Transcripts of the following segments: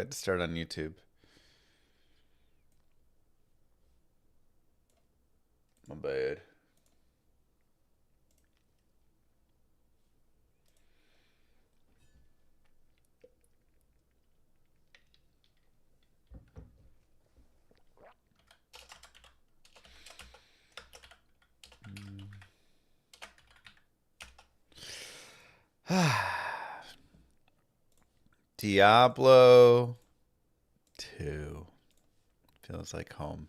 had to start on YouTube. My bad. Diablo 2 feels like home.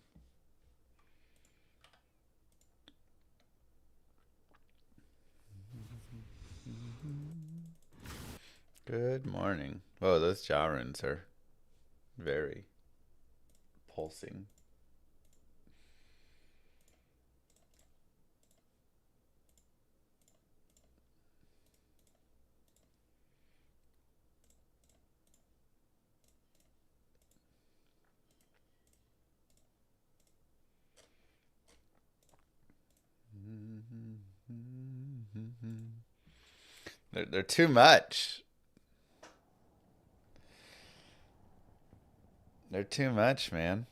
Good morning. Oh, those jaw runes are very pulsing. They're too much. They're too much, man.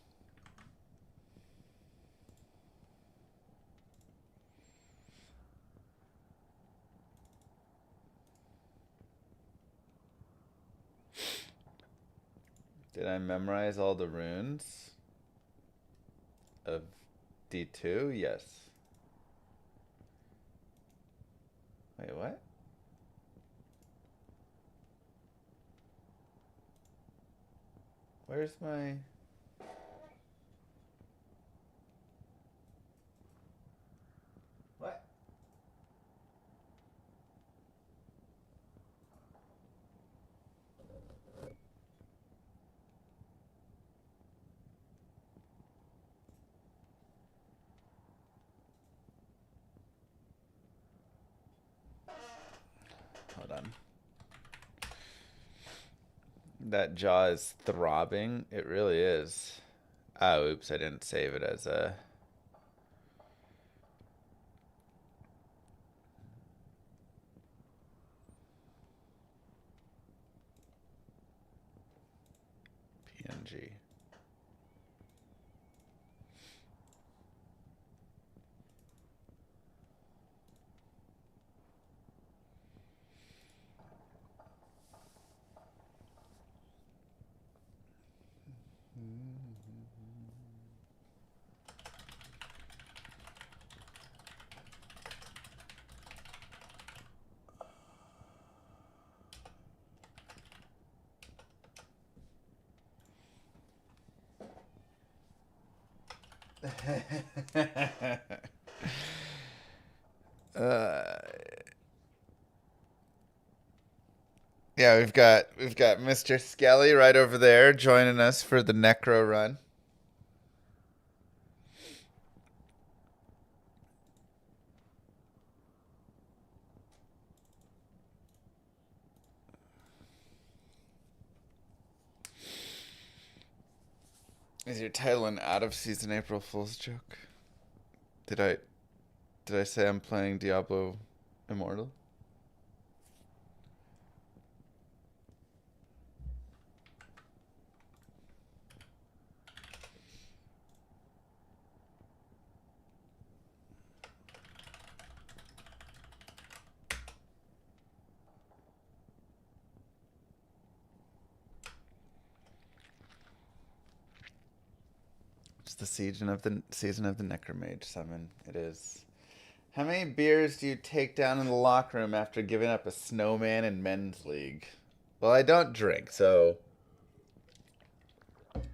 Did I memorize all the runes of D2? Yes. Wait, what? Where's my... What? Hold on. That jaw is throbbing. It really is. Oh, oops, I didn't save it as a... PNG. uh, yeah, we've got Mr. Skelly right over there joining us for the Necro run. Is your title an out of season April Fool's joke? Did I say I'm playing Diablo Immortal? It's the season of the Necromage summon. It is. How many beers do you take down in the locker room after giving up a snowman in men's league? Well, I don't drink, so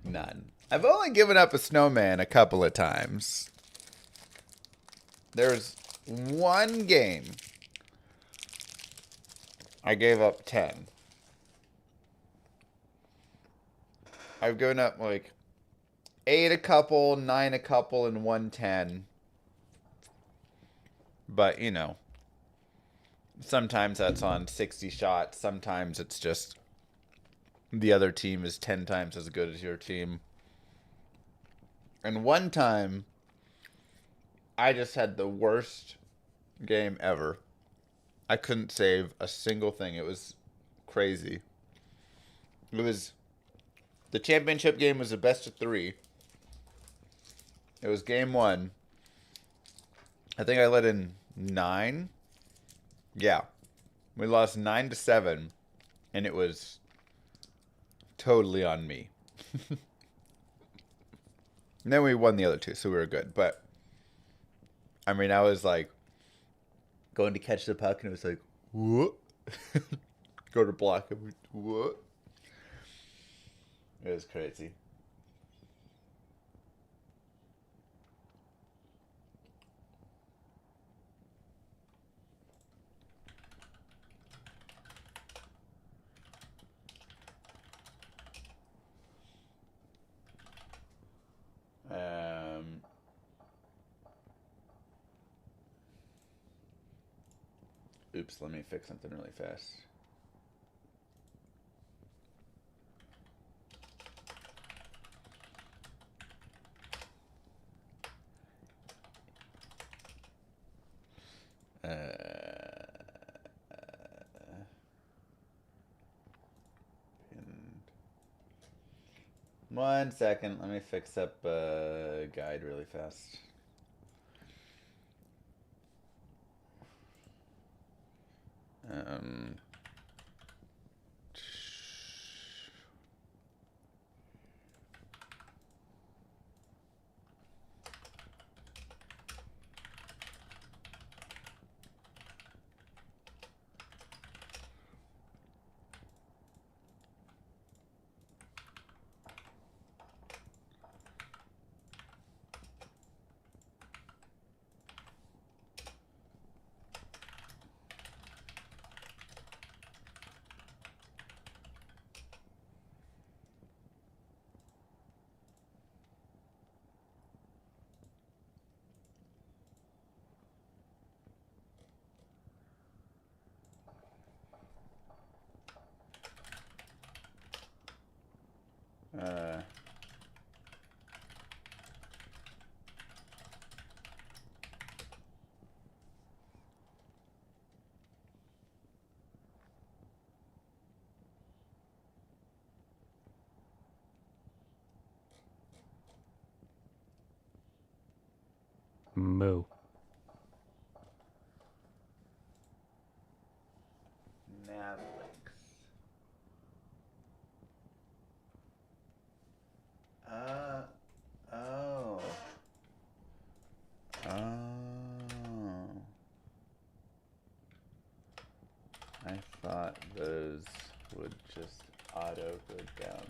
none. I've only given up a snowman a couple of times. There's one game I gave up 10. I've given up like 8 a couple, 9 a couple, and 110. But, you know, sometimes that's on 60 shots. Sometimes it's just the other team is 10 times as good as your team. And one time, I just had the worst game ever. I couldn't save a single thing. It was crazy. It was The championship game was a best of 3. It was game 1. I think I let in 9. Yeah. We lost 9-7, and it was totally on me. And then we won the other 2, so we were good. But, I mean, I was like, going to catch the puck, and it was like, whoop. Go to block him, whoop. It was crazy. Oops, let me fix something really fast. One second, let me fix up a guide really fast. Moo. Nav links. Oh. I thought those would just auto go down.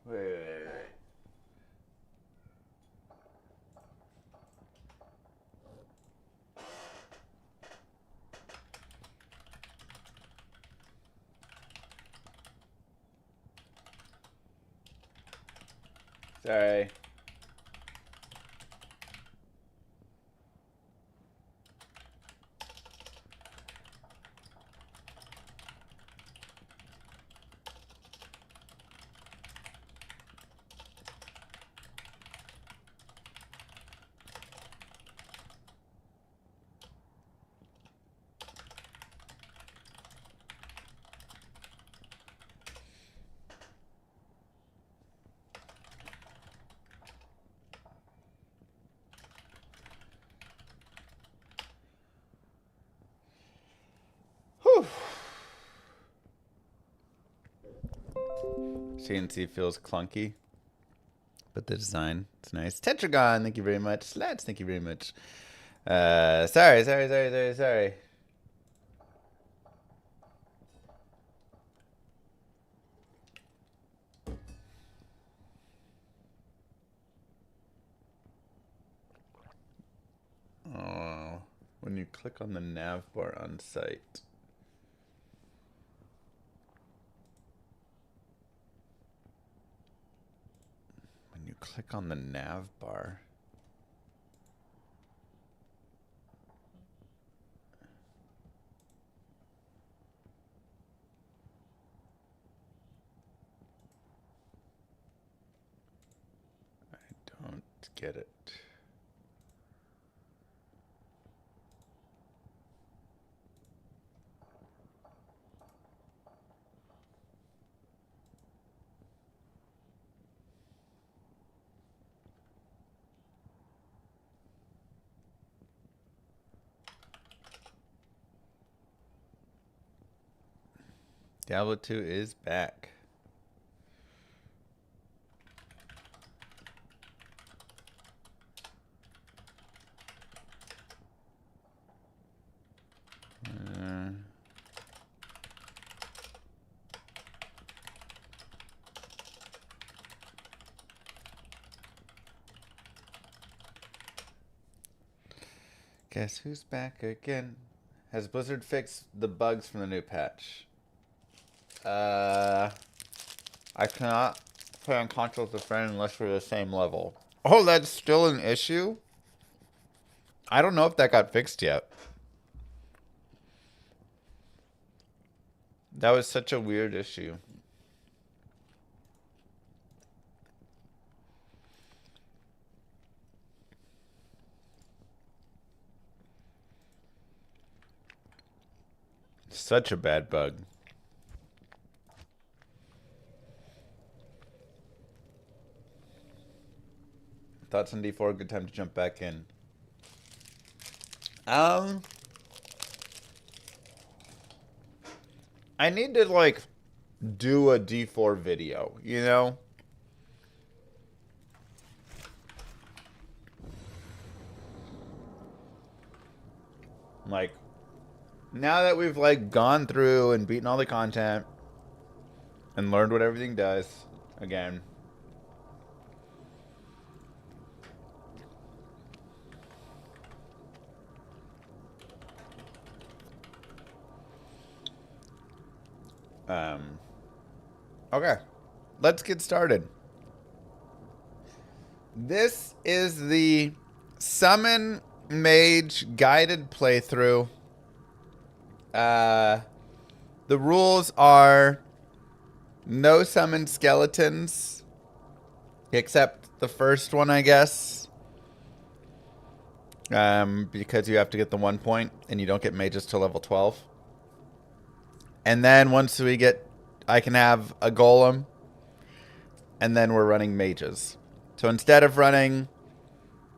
Wait. Sorry. Whew. CNC feels clunky, but the design is nice. Tetragon, thank you very much. Slats, thank you very much. Sorry. Oh, when you click on the nav bar on site. When you click on the nav bar. I don't get it. Diablo 2 is back. Guess who's back again? Has Blizzard fixed the bugs from the new patch? I cannot play on console with a friend unless we're the same level. Oh, that's still an issue? I don't know if that got fixed yet. That was such a weird issue. Such a bad bug. Thoughts on D4? Good time to jump back in. I need to like do a D4 video, you know? Like, now that we've like gone through and beaten all the content and learned what everything does again. Okay, let's get started. This is the Summon Mage guided playthrough. The rules are no summon skeletons, except the first one, I guess. Because you have to get the 1 point, and you don't get mages till level 12. And then once we get, I can have a golem, and then we're running mages. So instead of running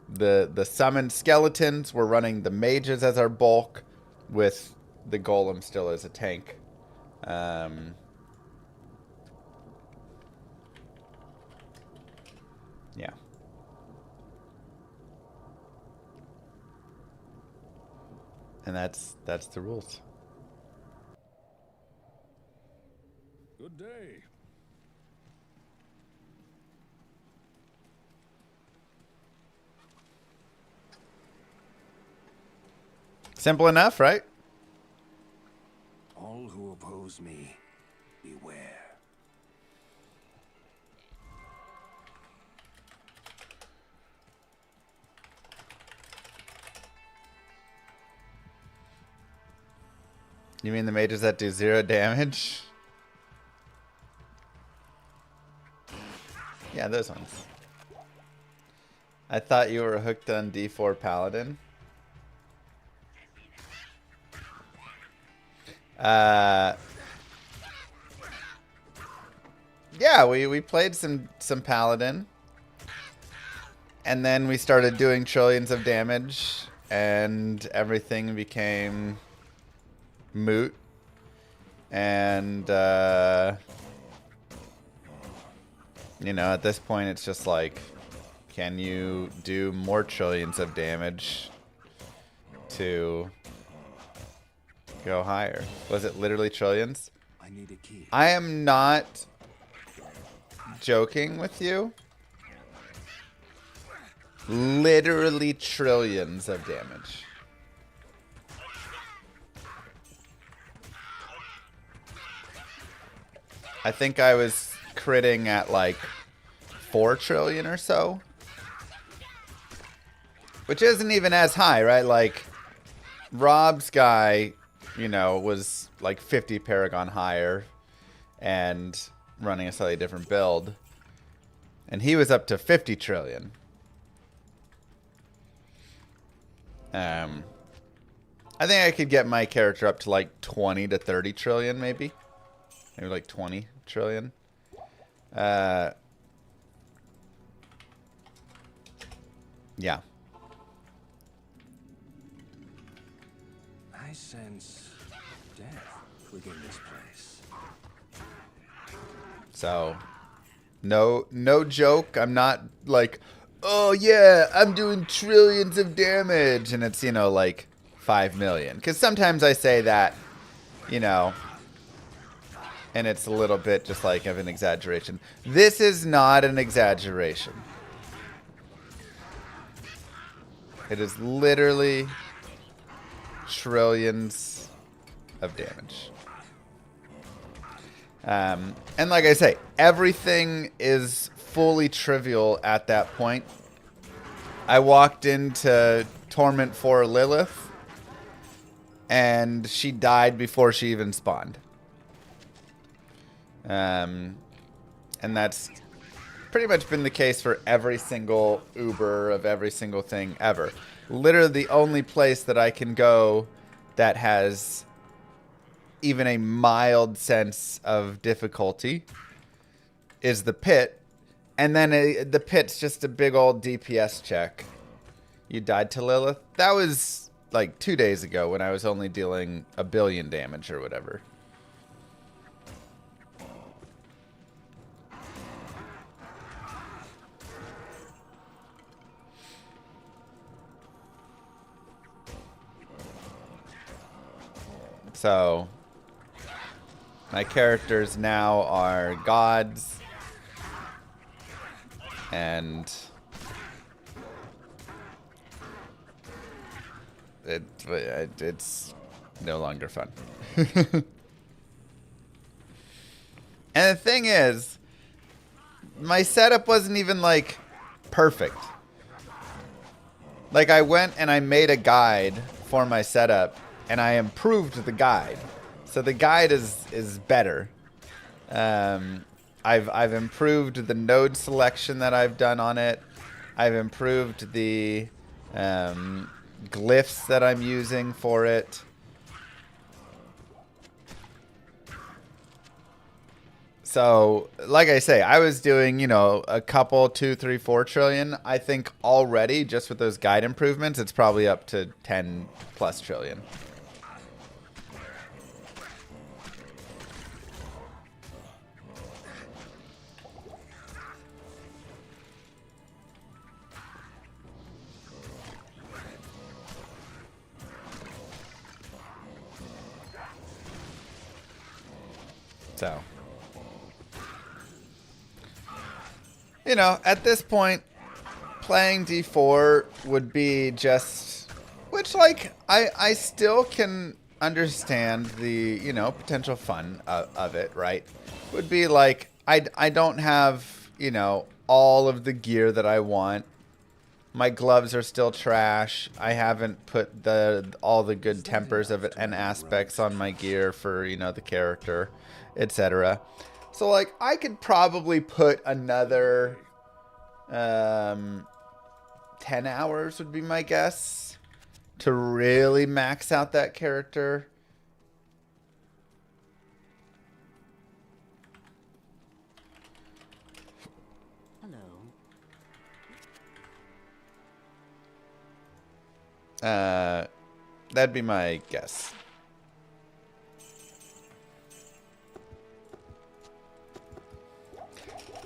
the summoned skeletons, we're running the mages as our bulk, with the golem still as a tank. Yeah. And that's the rules. Good day. Simple enough, right? All who oppose me, beware. You mean the mages that do 0 damage? Yeah, those ones. I thought you were hooked on D4 Paladin. Yeah, we played some Paladin. And then we started doing trillions of damage, and everything became moot. And you know, at this point it's just like, can you do more trillions of damage to go higher? Was it literally trillions? I need a key. I am not joking with you. Literally trillions of damage. I think I was critting at like 4 trillion or so. Which isn't even as high, right? Like, Rob's guy, you know, was like 50 Paragon higher and running a slightly different build. And he was up to 50 trillion. I think I could get my character up to like 20 to 30 trillion, maybe. Maybe like 20 trillion. Yeah. I sense death within this place. So, no joke. I'm not like, oh yeah, I'm doing trillions of damage, and it's, you know, like 5 million. Because sometimes I say that, you know, and it's a little bit just like of an exaggeration. This is not an exaggeration. It is literally trillions of damage. And like I say, everything is fully trivial at that point. I walked into Torment for Lilith, and she died before she even spawned. And that's pretty much been the case for every single Uber of every single thing ever. Literally the only place that I can go that has even a mild sense of difficulty is the pit. And then the pit's just a big old DPS check. You died to Lilith? That was like 2 days ago when I was only dealing 1 billion damage or whatever. So, my characters now are gods, and it's no longer fun. And the thing is, my setup wasn't even, like, perfect. Like, I went and I made a guide for my setup, and I improved the guide. So the guide is better. I've improved the node selection that I've done on it. I've improved the glyphs that I'm using for it. So, like I say, I was doing, you know, a couple, 2, 3, 4 trillion. I think already, just with those guide improvements, it's probably up to 10 plus trillion. So, you know, at this point, playing D4 would be just, which, like, I still can understand the, you know, potential fun of it, right? Would be like, I don't have, you know, all of the gear that I want. My gloves are still trash. I haven't put all the good tempers of it and aspects on my gear for, you know, the character, etc. So, like, I could probably put another 10 hours would be my guess to really max out that character. That'd be my guess.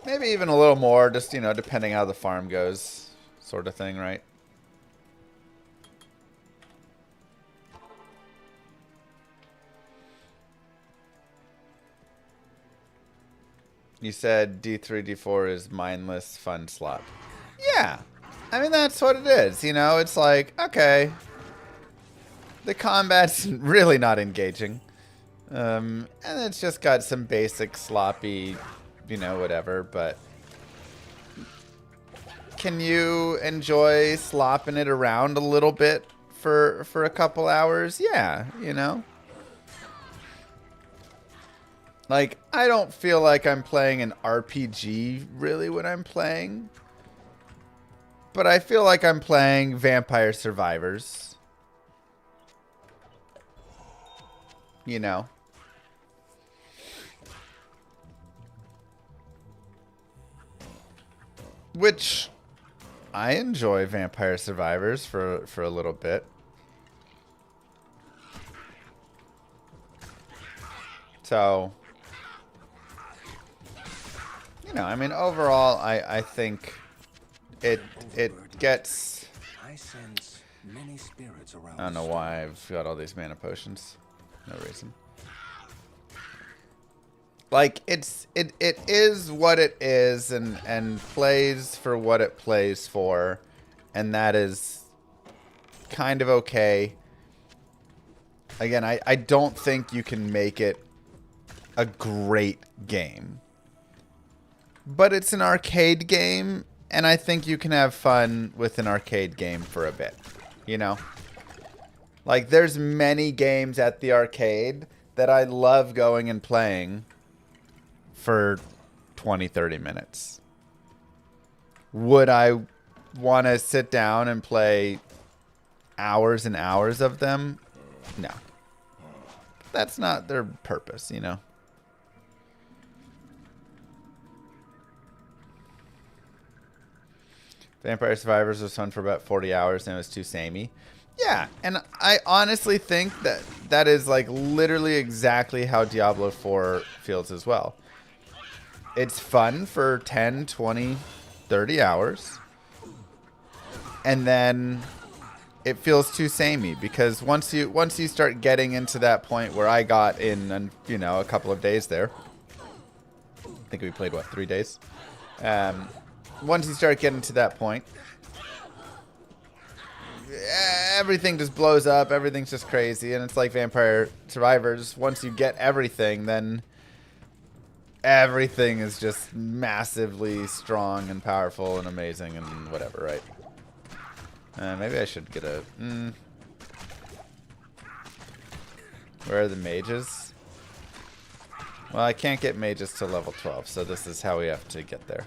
Maybe even a little more, just, you know, depending how the farm goes, sort of thing, right? You said D3, D4 is mindless fun slop. Yeah. I mean, that's what it is, you know? It's like, okay, the combat's really not engaging. And it's just got some basic sloppy, you know, whatever, but can you enjoy slopping it around a little bit for a couple hours? Yeah, you know? Like, I don't feel like I'm playing an RPG really when I'm playing. But I feel like I'm playing Vampire Survivors. you know. Which I enjoy Vampire Survivors for a little bit. So, you know, I mean, overall, I think it gets. I sense many spirits around. I don't know why I've got all these mana potions. No reason. Like it is what it is, and plays for what it plays for, and that is kind of okay. Again, I don't think you can make it a great game, but it's an arcade game, and I think you can have fun with an arcade game for a bit, you know? Like, there's many games at the arcade that I love going and playing for 20, 30 minutes. Would I want to sit down and play hours and hours of them? No. That's not their purpose, you know? Vampire Survivors was fun for about 40 hours and it was too samey. Yeah, and I honestly think that that is like literally exactly how Diablo 4 feels as well. It's fun for 10, 20, 30 hours. And then it feels too samey because once you start getting into that point where I got in, you know, a couple of days there. I think we played, what, 3 days? Once you start getting to that point, everything just blows up. Everything's just crazy. And it's like Vampire Survivors. Once you get everything, then everything is just massively strong and powerful and amazing and whatever, right? Maybe I should get a... Where are the mages? Well, I can't get mages to level 12, so this is how we have to get there.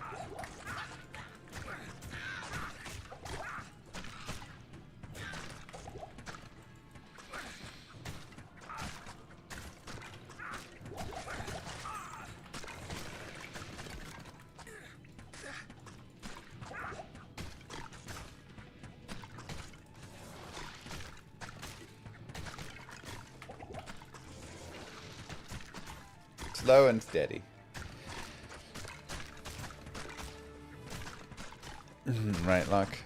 Slow and steady. Right, Luck.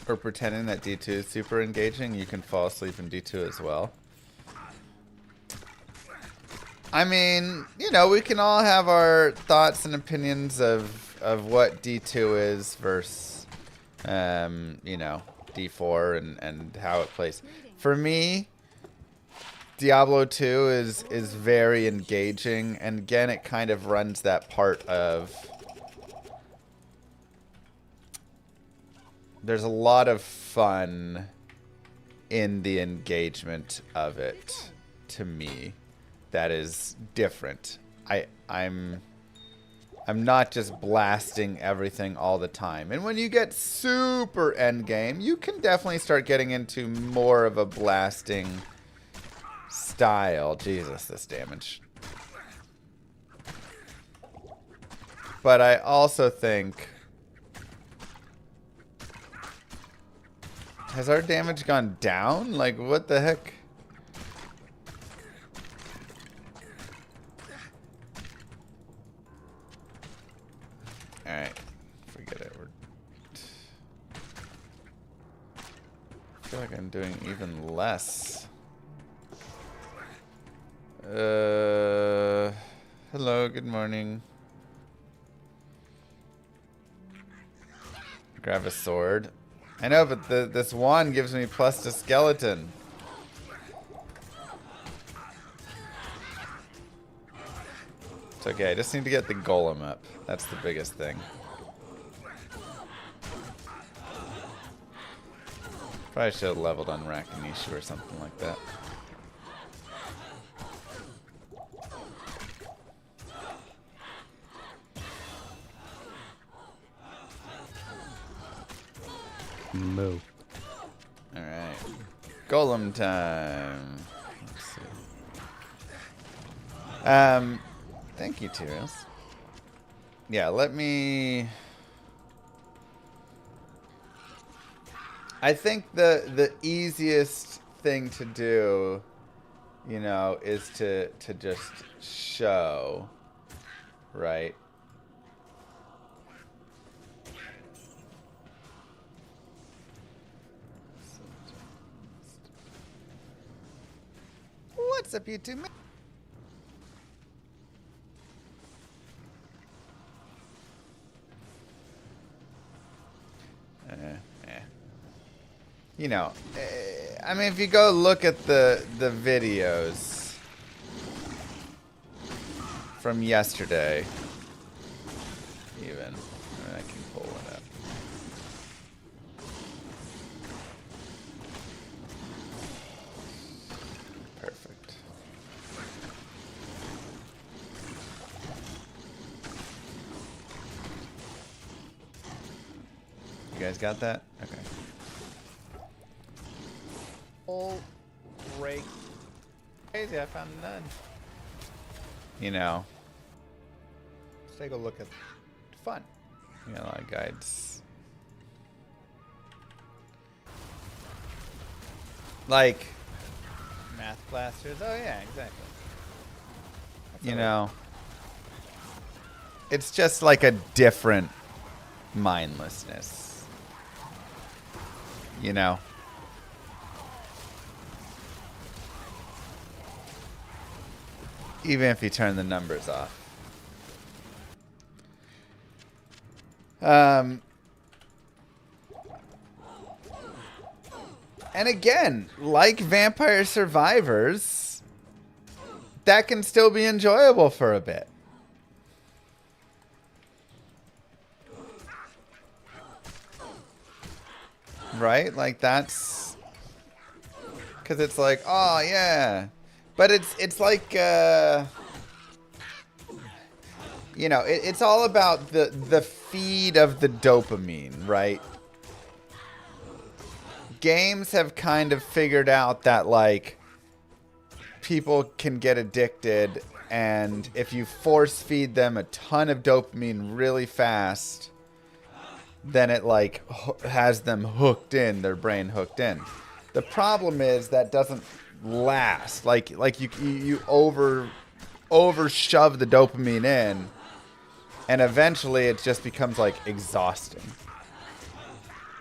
Or pretending that D2 is super engaging, you can fall asleep in D2 as well. I mean, you know, we can all have our thoughts and opinions of what D2 is versus, you know, D4 and how it plays. For me, Diablo 2 is very engaging, and again, it kind of runs that part of... There's a lot of fun in the engagement of it, to me. That is different. I'm not just blasting everything all the time. And when you get super endgame, you can definitely start getting into more of a blasting style. Jesus, this damage. But I also think... Has our damage gone down? Like, what the heck? Alright, forget it. I feel like I'm doing even less. Hello, good morning. Grab a sword. I know, but this wand gives me plus to skeleton. It's okay, I just need to get the golem up. That's the biggest thing. Probably should have leveled on Rakinishu or something like that. Moo. Alright. Golem time. Let's see. Thank you, Tyrios. Yeah, let me... I think the easiest thing to do, you know, is to just show, right? What's up, YouTube? You know, I mean, if you go look at the videos from yesterday, even, I can pull one up. Perfect. You guys got that? Okay. Break. Crazy, I found none. You know, let's take a look at fun. You know, a lot of guides. Like math blasters. Oh yeah, exactly. You know, it's just like a different mindlessness. You know. Even if you turn the numbers off. And again, like Vampire Survivors, that can still be enjoyable for a bit. Right? Like that's... Because it's like, oh yeah... But it's like, you know, it's all about the feed of the dopamine, right? Games have kind of figured out that, like, people can get addicted, and if you force feed them a ton of dopamine really fast, then it, like, has them hooked in, their brain hooked in. The problem is that doesn't last. Like you over shove the dopamine in, and eventually it just becomes like exhausting,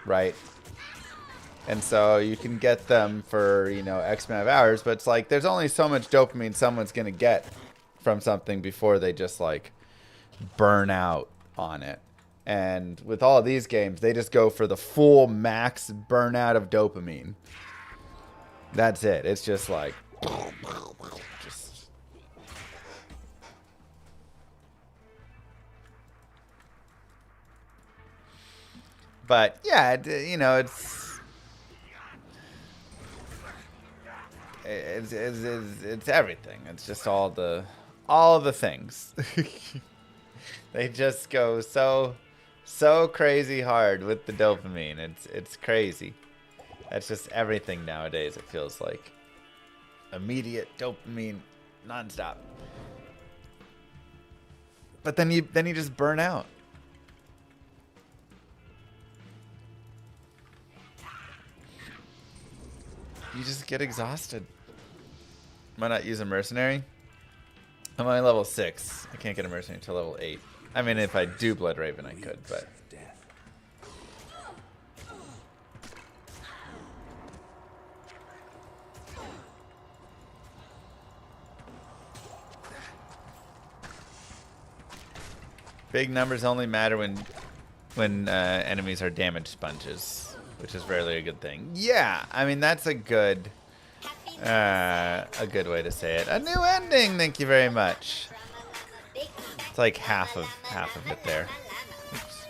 right? And so you can get them for, you know, X amount of hours, but it's like there's only so much dopamine someone's gonna get from something before they just like burn out on it. And with all of these games, they just go for the full max burnout of dopamine. That's it. It's just like... Just... But, yeah, you know, it's everything. It's just all the things. They just go so crazy hard with the dopamine. It's crazy. That's just everything nowadays, it feels like. Immediate dopamine, nonstop. But then you just burn out. You just get exhausted. Why not use a mercenary? I'm only level 6. I can't get a mercenary until level 8. I mean, if I do Blood Raven, I could, but... Big numbers only matter when enemies are damage sponges, which is rarely a good thing. Yeah, I mean that's a good way to say it. A new ending, thank you very much. It's like half of it there. Oops.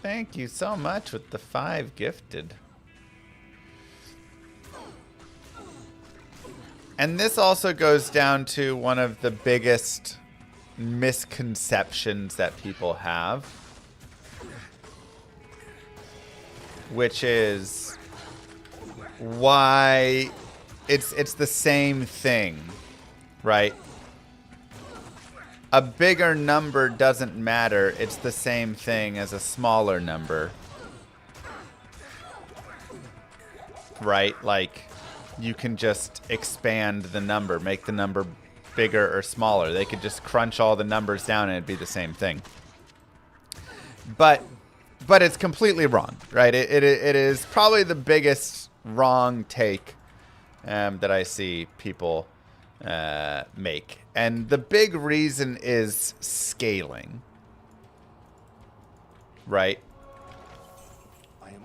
Thank you so much with the 5 gifted. And this also goes down to one of the biggest misconceptions that people have, which is why it's the same thing, right? A bigger number doesn't matter. It's the same thing as a smaller number. Right? Like, you can just expand the number, make the number bigger or smaller. They could just crunch all the numbers down and it'd be the same thing. But it's completely wrong, right? It is probably the biggest wrong take that I see people make. And the big reason is scaling, right?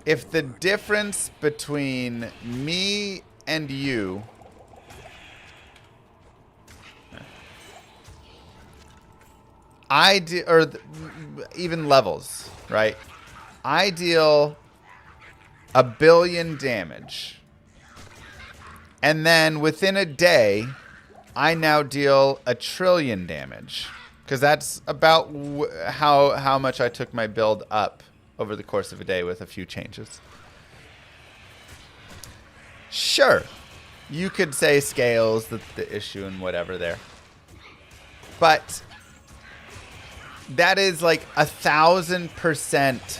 If the difference between me and you even levels, right? I deal 1 billion damage. And then within a day, I now deal 1 trillion damage. Because that's about how much I took my build up over the course of a day with a few changes. Sure, you could say scales the issue and whatever there. But that is like 1,000%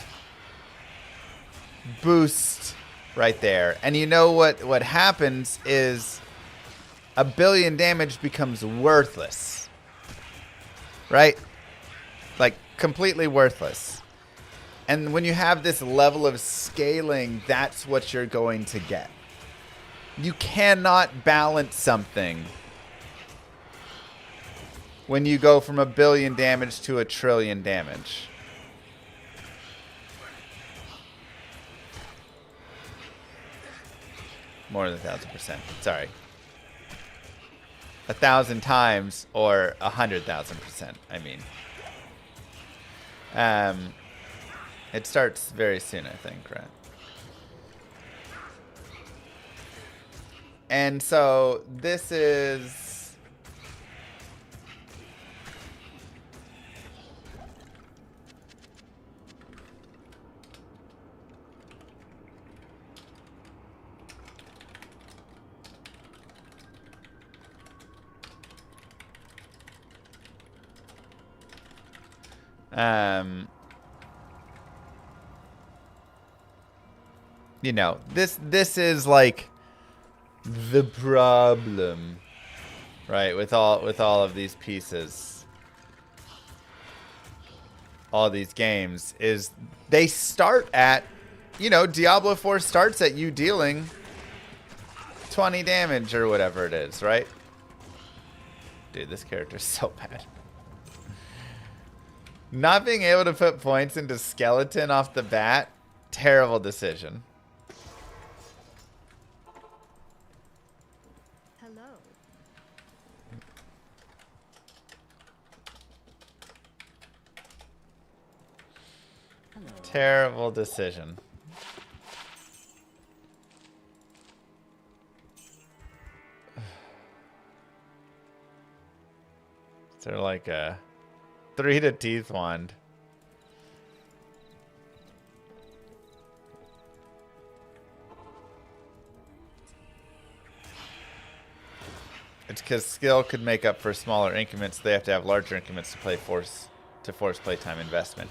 boost right there. And you know what happens is 1 billion damage becomes worthless. Right? Like completely worthless. And when you have this level of scaling, that's what you're going to get. You cannot balance something when you go from 1 billion damage to 1 trillion damage. More than 1,000%. Sorry. 1,000 times or 100,000%. I mean. It starts very soon, I think, right? And so this is you know, this is like the problem, right? With all of these pieces, all these games, is they start at, you know, Diablo 4 starts at you dealing 20 damage or whatever it is, right? Dude, this character's so bad. Not being able to put points into skeleton off the bat, terrible decision. Terrible decision. Is there like a 3 to teeth wand? It's because skill could make up for smaller increments. They have to have larger increments to force playtime investment.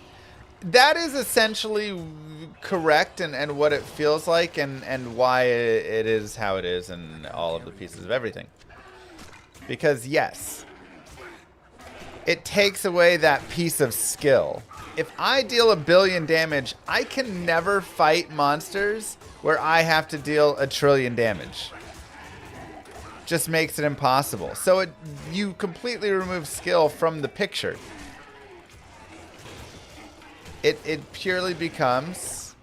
That is essentially correct, and what it feels like, and why it is how it is, and all of the pieces of everything. Because yes, it takes away that piece of skill. If I deal 1 billion damage, I can never fight monsters where I have to deal 1 trillion damage. Just makes it impossible. So you completely remove skill from the picture. It purely becomes,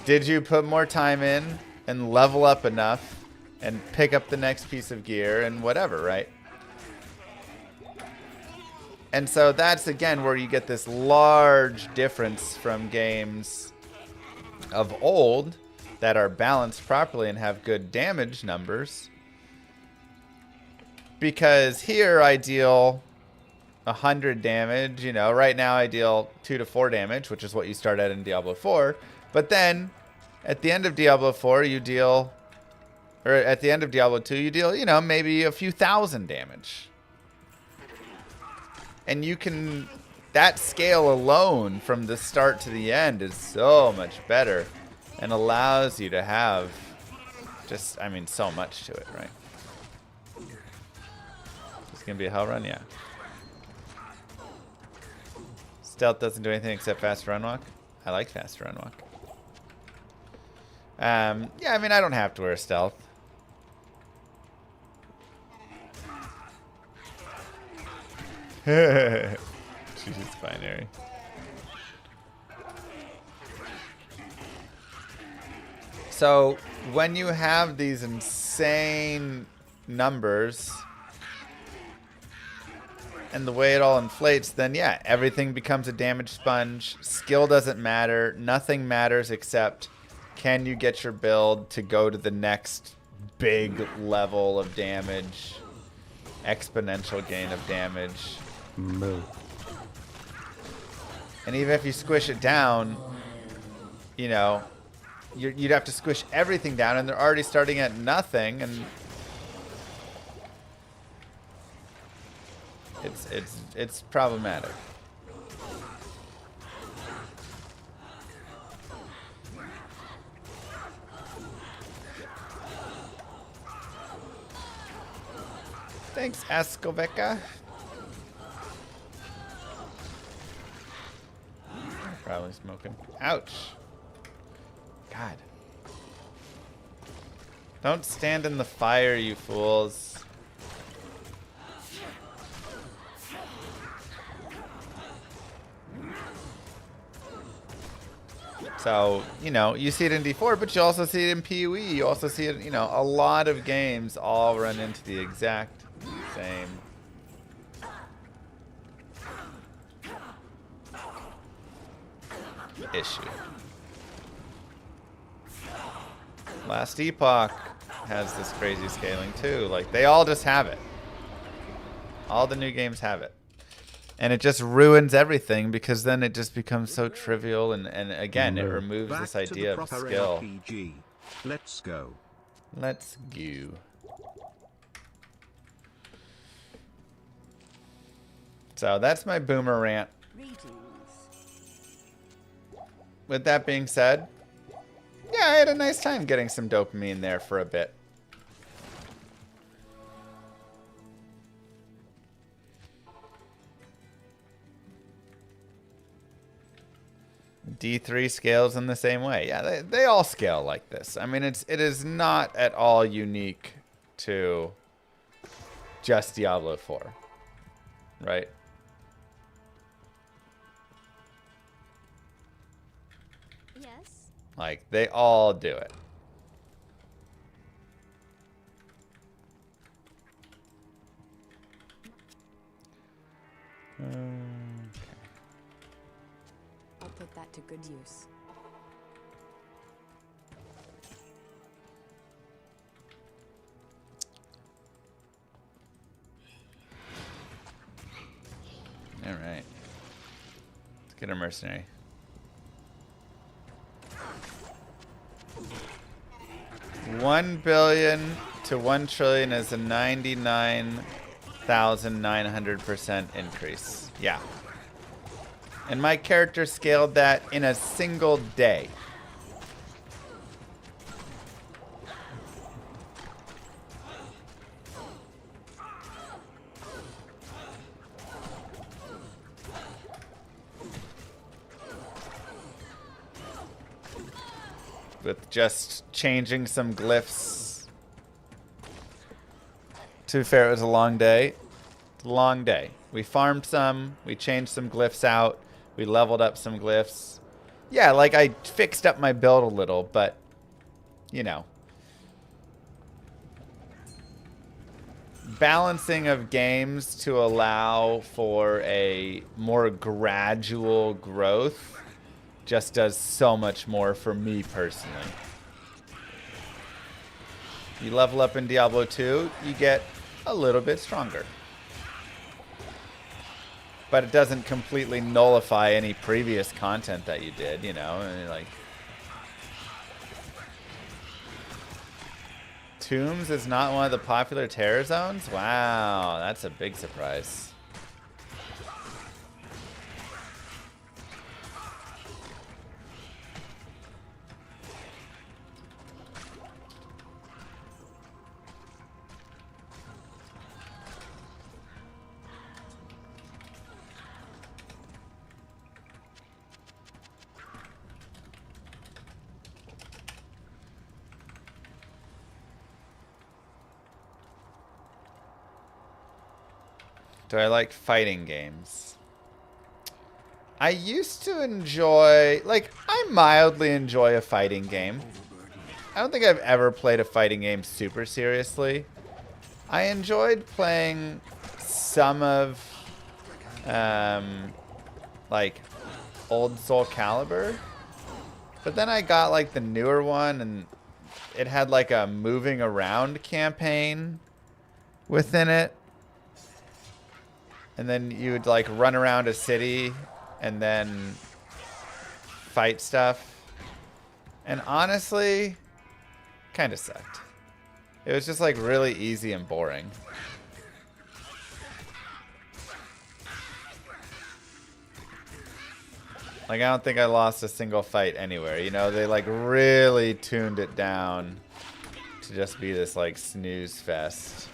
did you put more time in and level up enough and pick up the next piece of gear and whatever, right? And so that's, again, where you get this large difference from games of old that are balanced properly and have good damage numbers. Because here I deal 100 damage. You know, right now I deal 2 to 4 damage, which is what you start at in Diablo 4. But then, at the end of Diablo 4, you deal... Or at the end of Diablo 2, you deal, you know, maybe a few thousand damage. And you can... That scale alone, from the start to the end, is so much better. And allows you to have... Just, I mean, so much to it, right? It's going to be a hell run, yeah. Stealth doesn't do anything except fast run walk. I like fast run walk. Yeah, I mean, I don't have to wear stealth. She's just binary. So, when you have these insane numbers, and the way it all inflates, then yeah, everything becomes a damage sponge. Skill doesn't matter. Nothing matters except can you get your build to go to the next big level of damage. Exponential gain of damage. Moo. And even if you squish it down, you know, you'd have to squish everything down, and they're already starting at nothing, and it's problematic. Thanks, Askoveka. Probably smoking. Ouch. God. Don't stand in the fire, you fools. So, you know, you see it in D4, but you also see it in PoE. You also see it, you know, a lot of games all run into the exact same issue. Last Epoch has this crazy scaling too. Like, they all just have it. All the new games have it. And it just ruins everything because then it just becomes so trivial, and again, it removes this idea of skill. RPG. Let's go. Let's go. So that's my boomer rant. With that being said, yeah, I had a nice time getting some dopamine there for a bit. D3 scales in the same way. Yeah, they all scale like this. I mean, it is not at all unique to just Diablo 4, right? Yes. Like, they all do it. I'll put that to good use. All right. Let's get a mercenary. $1 billion to 1 trillion is a 99,900% increase. Yeah. And my character scaled that in a single day. With just changing some glyphs. To be fair, it was a long day. Long day. We farmed some. We changed some glyphs out. We leveled up some glyphs. Yeah, like I fixed up my build a little, but, you know. Balancing of games to allow for a more gradual growth just does so much more for me personally. You level up in Diablo 2, you get a little bit stronger. but it doesn't completely nullify any previous content that you did, you know? And like, Tombs is not one of the popular terror zones? Wow, that's a big surprise. Do I like fighting games? I used to enjoy, like, I mildly enjoy a fighting game. I don't think I've ever played a fighting game super seriously. I enjoyed playing some of, like, old Soul Calibur. But then I got, like, the newer one, and it had, like, a moving around campaign within it. And then you would, like, run around a city and then fight stuff. And honestly, kind of sucked. It was just, like, really easy and boring. Like, I don't think I lost a single fight anywhere. You know, they, like, really tuned it down to just be this, like, snooze fest.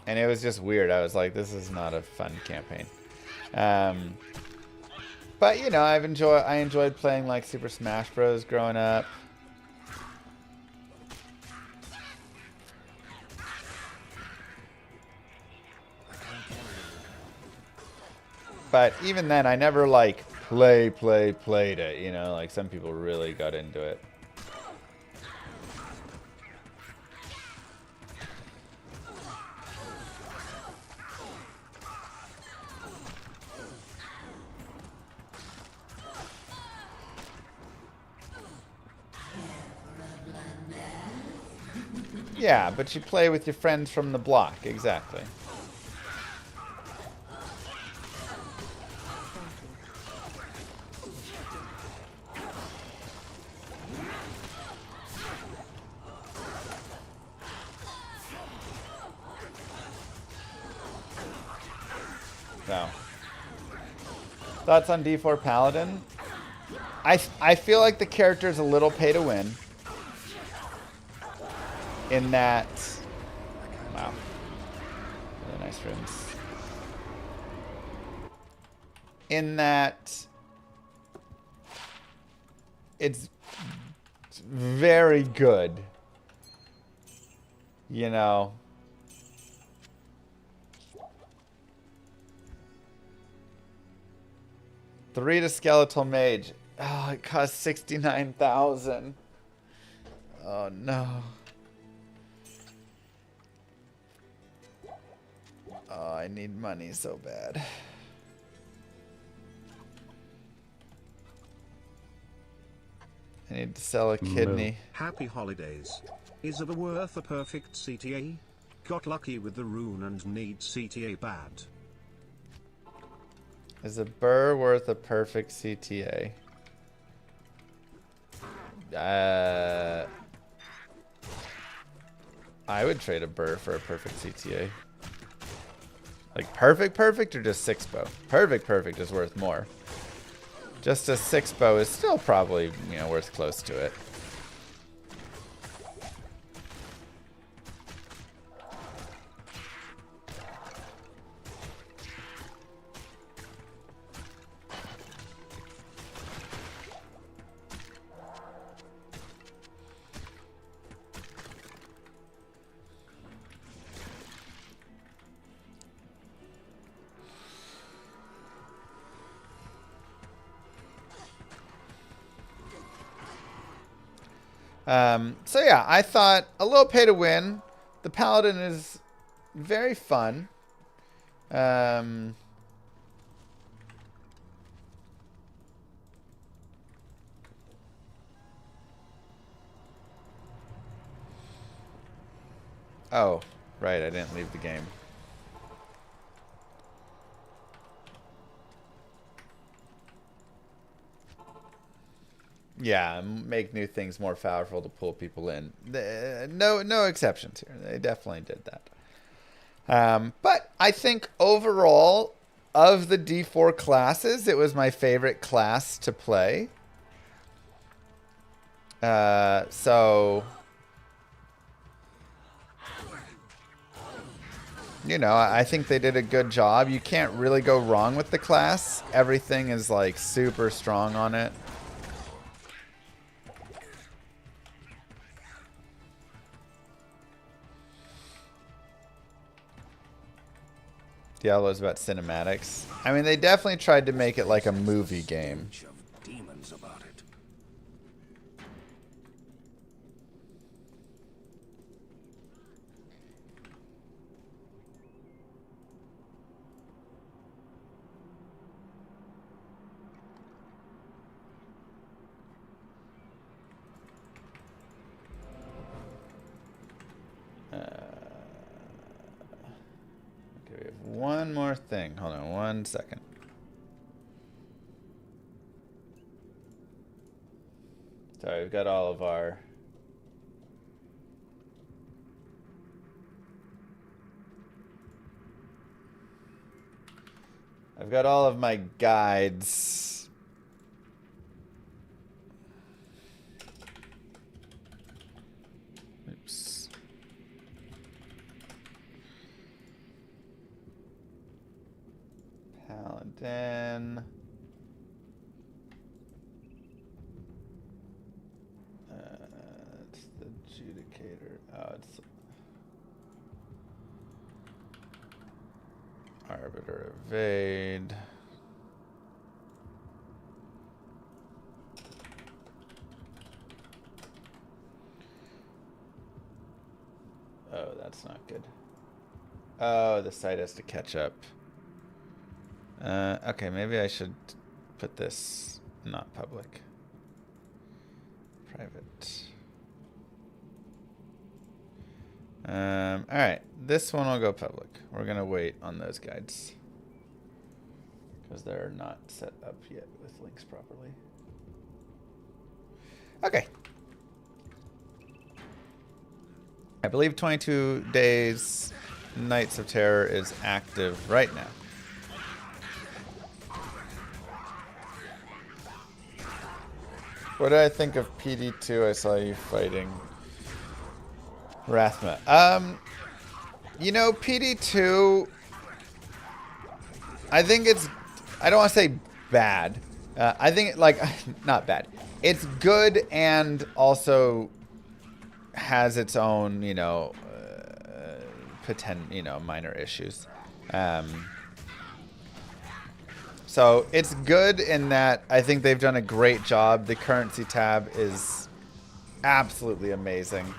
And it was just weird. I was like, this is not a fun campaign. But, you know, I enjoyed playing, like, Super Smash Bros. Growing up. But even then, I never, like, played it, you know? Like, some people really got into it. Yeah, but you play with your friends from the block, exactly. So, thoughts on D4 Paladin? I feel like the character is a little pay to win. In that, wow, really nice rooms. In that, it's very good, you know. Three to Skeletal Mage. Oh, it costs 69,000. Oh no. Oh, I need money so bad. I need to sell a kidney. Happy holidays. Is it worth a perfect CTA? Got lucky with the rune and need CTA bad. Is a burr worth a perfect CTA? I would trade a burr for a perfect CTA. Like perfect or just 6-bow? Perfect is worth more. Just a 6-bow is still probably, you know, worth close to it. So yeah, I thought a little pay to win. The Paladin is very fun. Oh, Right, I didn't leave the game. Yeah, make new things more powerful to pull people in. No exceptions here. They definitely did that. But I think overall, of the D4 classes, it was my favorite class to play. So, you know, I think they did a good job. You can't really go wrong with the class. Everything is like super strong on it. Diablo is about cinematics. I mean, they definitely tried to make it like a movie game. Demons about it. Okay, we have one more thing. Hold on 1 second. Sorry, we've got all of our... I've got all of my guides. Oops. Paladin. It's the Judicator. Oh, it's Arbiter Evade. Oh, that's not good. Oh, the site has to catch up. Okay, maybe I should put this not public. Private. Alright, this one will go public. We're gonna wait on those guides because they're not set up yet with links properly. Okay. I believe 22 Days Nights of Terror is active right now. What do I think of PD2? I saw you fighting Rathma. You know, PD2, I think it's, I don't want to say bad. I think, like, not bad. It's good and also has its own, you know, minor issues. So it's good in that I think they've done a great job. The currency tab is absolutely amazing.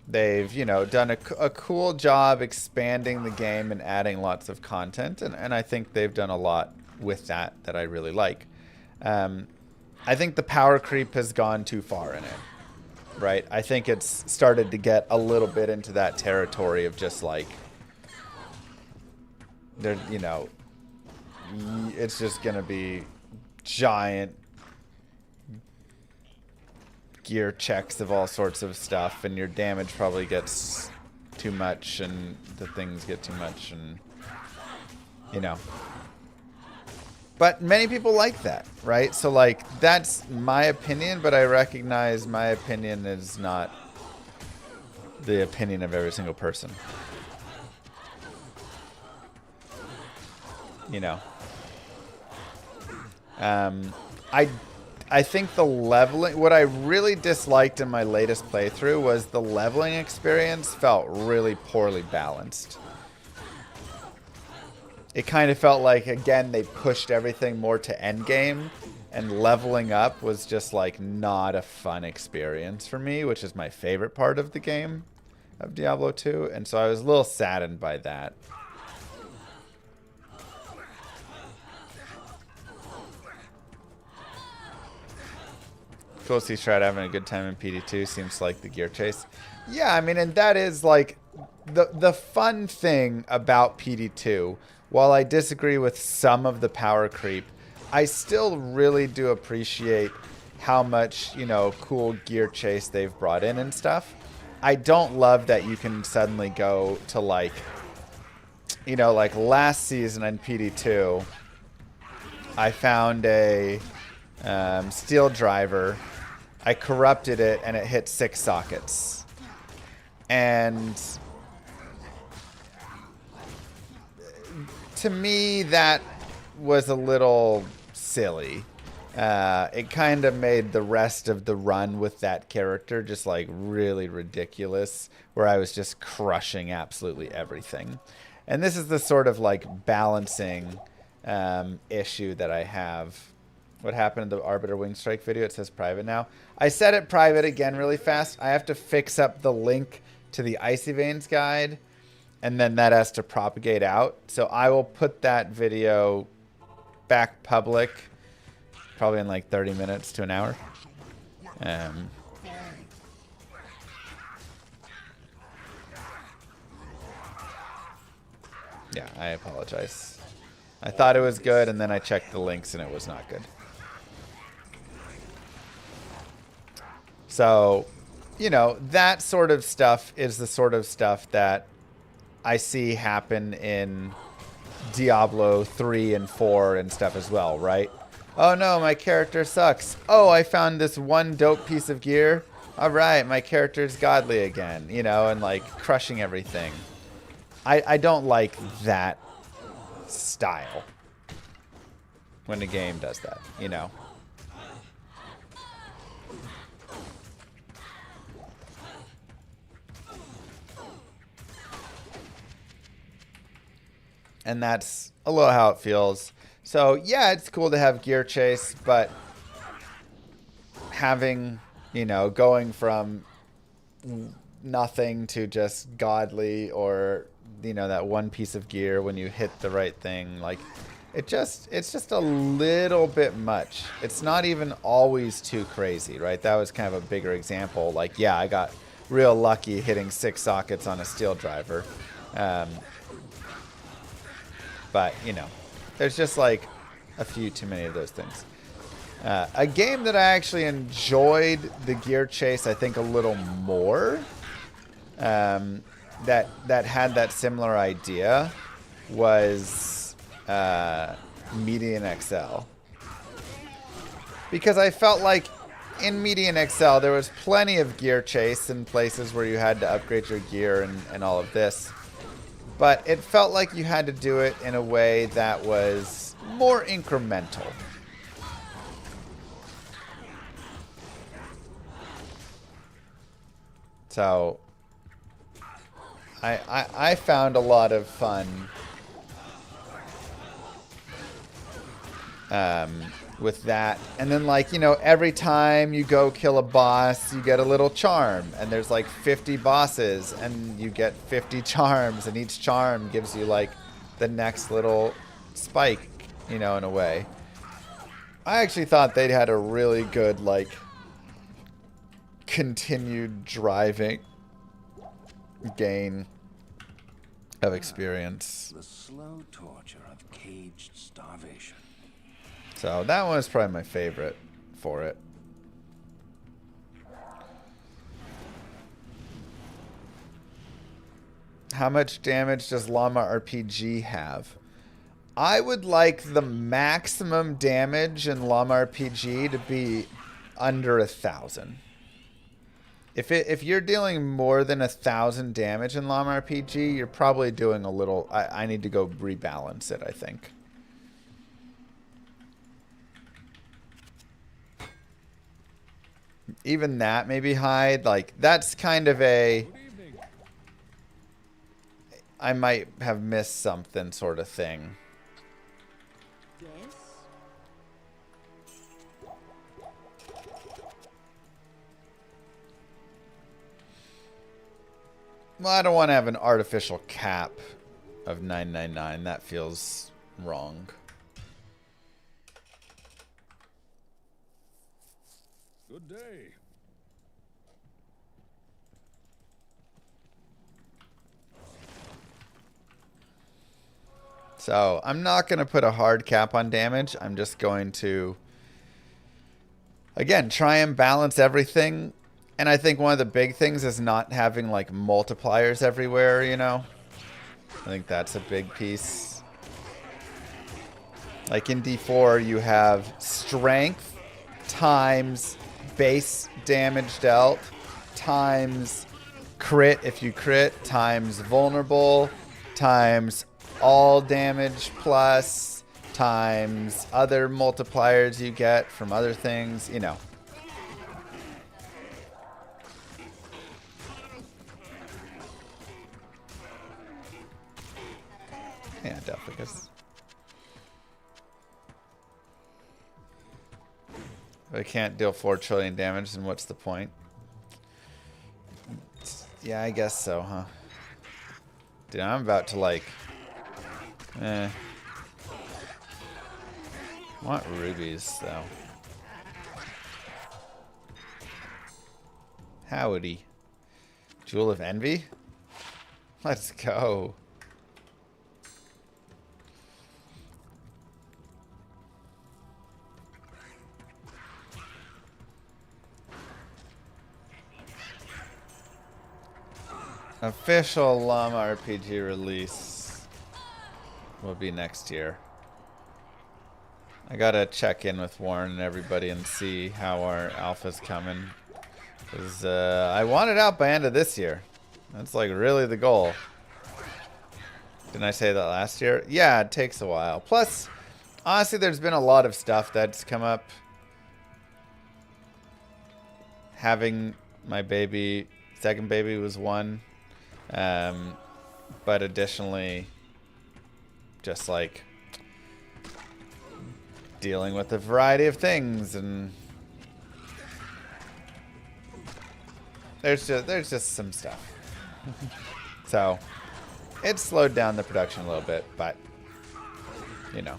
They've, you know, done a cool job expanding the game and adding lots of content. And I think they've done a lot with that I really like. I think the power creep has gone too far in it. Right? I think it's started to get a little bit into that territory of just like, there, you know, it's just going to be giant gear checks of all sorts of stuff, and your damage probably gets too much, and the things get too much, and, you know. But many people like that, right? So, like, that's my opinion, but I recognize my opinion is not the opinion of every single person. You know. I think the leveling, what I really disliked in my latest playthrough was the leveling experience felt really poorly balanced. It kind of felt like, again, they pushed everything more to endgame, and leveling up was just like not a fun experience for me, which is my favorite part of the game of Diablo 2, and so I was a little saddened by that. cool to see Shroud having a good time in PD2. Seems like the gear chase. Yeah, I mean, and that is like the fun thing about PD2. While I disagree with some of the power creep, I still really do appreciate how much, you know, cool gear chase they've brought in and stuff. I don't love that you can suddenly go to like, you know, like last season in PD2, I found a steel driver. I corrupted it and it hit 6 sockets. And to me, that was a little silly. It kind of made the rest of the run with that character just like really ridiculous, where I was just crushing absolutely everything. And this is the sort of like balancing issue that I have. What happened in the Arbiter Wing Strike video? It says private now. I set it private again really fast. I have to fix up the link to the Icy Veins guide, and then that has to propagate out. So I will put that video back public probably in like 30 minutes to an hour. Yeah, I apologize. I thought it was good, and then I checked the links, and it was not good. So, you know, that sort of stuff is the sort of stuff that I see happen in Diablo 3 and 4 and stuff as well, right? Oh no, my character sucks. Oh, I found this one dope piece of gear. All right, my character's godly again, you know, and like crushing everything. I don't like that style when the game does that, you know. And that's a little how it feels. So yeah, it's cool to have gear chase, but having, you know, going from nothing to just godly, or, you know, that one piece of gear when you hit the right thing, like it's just a little bit much. It's not even always too crazy, right? That was kind of a bigger example. Like, yeah, I got real lucky hitting 6 sockets on a steel driver. But, you know, there's just like a few too many of those things. A game that I actually enjoyed the gear chase, I think, a little more, that had that similar idea, was Median XL. Because I felt like in Median XL there was plenty of gear chase in places where you had to upgrade your gear and all of this. But it felt like you had to do it in a way that was more incremental. So I found a lot of fun with that. And then, like, you know, every time you go kill a boss, you get a little charm. And there's like 50 bosses, and you get 50 charms. And each charm gives you like the next little spike, you know, in a way. I actually thought they had a really good, like, continued driving gain of experience. The slow torture of caged starvation. So that one was probably my favorite for it. How much damage does Llama RPG have? I would like the maximum damage in Llama RPG to be under 1,000. If you're dealing more than 1,000 damage in Llama RPG, you're probably doing a little... I need to go rebalance it, I think. Even that may be high. Like, that's kind of a... I might have missed something sort of thing. Yes. Well, I don't want to have an artificial cap of 999. That feels wrong. Good day. So I'm not going to put a hard cap on damage. I'm just going to, again, try and balance everything. And I think one of the big things is not having like multipliers everywhere, you know? I think that's a big piece. Like in D4, you have strength times base damage dealt times crit if you crit times vulnerable times all damage plus times other multipliers you get from other things, you know. Yeah, definitely. If I can't deal 4 trillion damage, then what's the point? Yeah, I guess so, huh? Dude, I'm about to like... I want rubies, though. Howdy. Jewel of Envy? Let's go. Official Llama RPG release will be next year. I gotta check in with Warren and everybody and see how our alpha's coming. Because I want it out by end of this year. That's like really the goal. Didn't I say that last year? Yeah, it takes a while. Plus, honestly, there's been a lot of stuff that's come up. Having my baby, second baby was one. But additionally, just like dealing with a variety of things, and there's just some stuff. So it slowed down the production a little bit, but you know,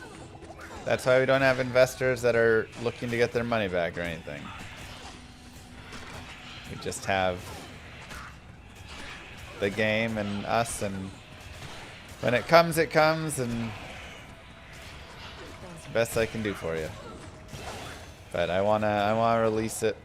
that's why we don't have investors that are looking to get their money back or anything. We just have the game and us, and when it comes, and it's the best I can do for you. But I wanna release it.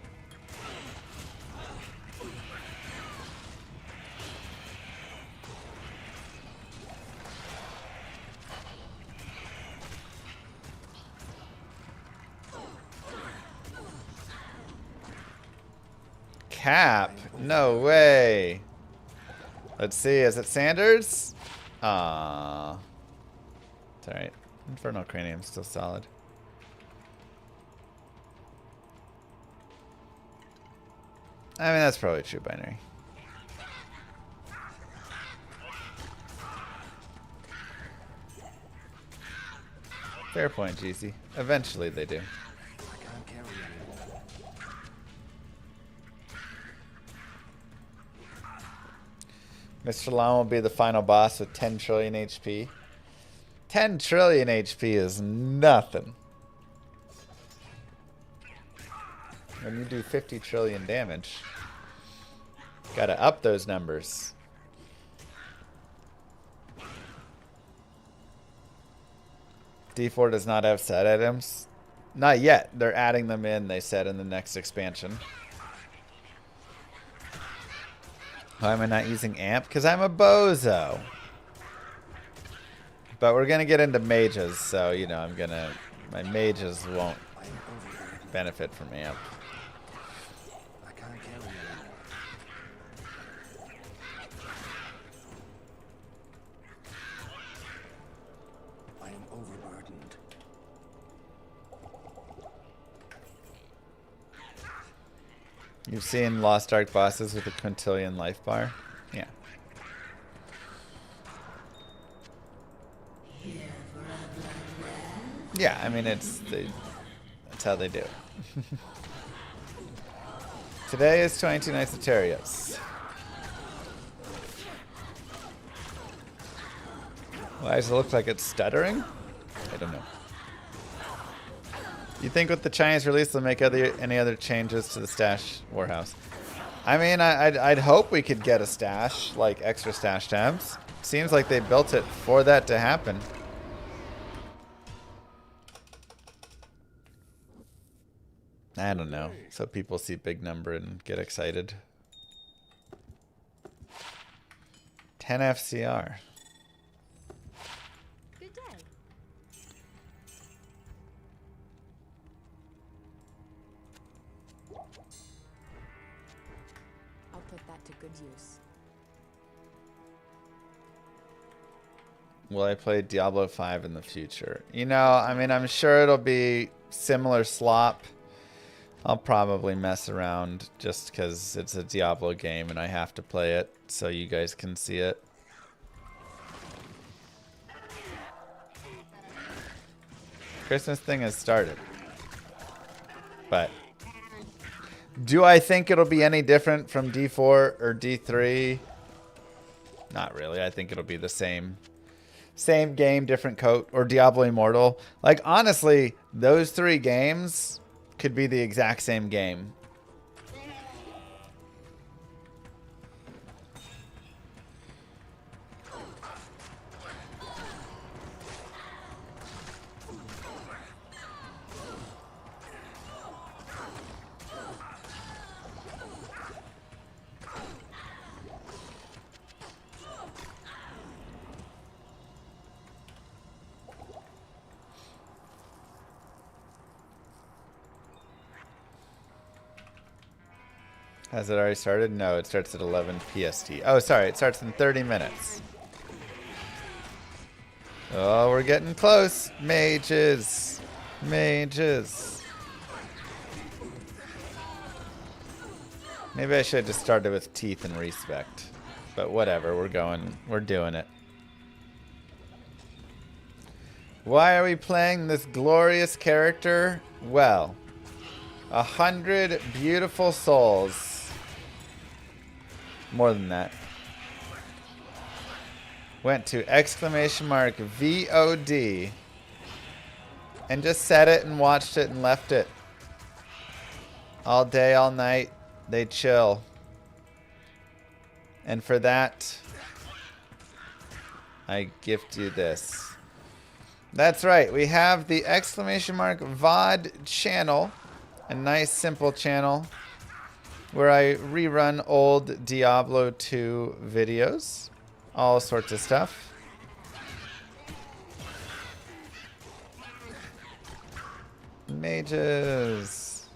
Cap? No way. Let's see, is it Sanders? Ah, it's alright. Infernal Cranium's still solid. I mean, that's probably true binary. Fair point, GC. Eventually they do. Mr. Llama will be the final boss with 10 trillion HP. 10 trillion HP is nothing. When you do 50 trillion damage, gotta up those numbers. D4 does not have set items. Not yet. They're adding them in, they said, in the next expansion. Why am I not using amp? Because I'm a bozo. But we're going to get into mages, so, you know, my mages won't benefit from amp. I am overburdened. You've seen Lost Ark bosses with a quintillion life bar? Yeah. Yeah, I mean, that's how they do it. Today is 22 Nights of Terios. Why does it look like it's stuttering? I don't know. You think with the Chinese release they'll make any other changes to the stash warehouse? I mean, I'd hope we could get a stash, like extra stash tabs. Seems like they built it for that to happen. I don't know. So people see big number and get excited. 10 FCR. Good day. I'll put that to good use. Will I play Diablo 5 in the future? You know, I mean, I'm sure it'll be similar slop. I'll probably mess around just because it's a Diablo game and I have to play it so you guys can see it. Christmas thing has started. But do I think it'll be any different from D4 or D3? Not really. I think it'll be the same. Same game, different coat, or Diablo Immortal. Like, honestly, those 3 games could be the exact same game. Has it already started? No, it starts at 11 PST. Oh, sorry, it starts in 30 minutes. Oh, we're getting close. Mages. Mages. Maybe I should have just started with teeth and respect. But whatever, we're doing it. Why are we playing this glorious character? Well, 100 beautiful souls. More than that. Went to !VOD and just set it and watched it and left it. All day, all night, they chill. And for that, I gift you this. That's right, we have the !VOD channel. A nice, simple channel where I rerun old Diablo 2 videos. All sorts of stuff. Mages.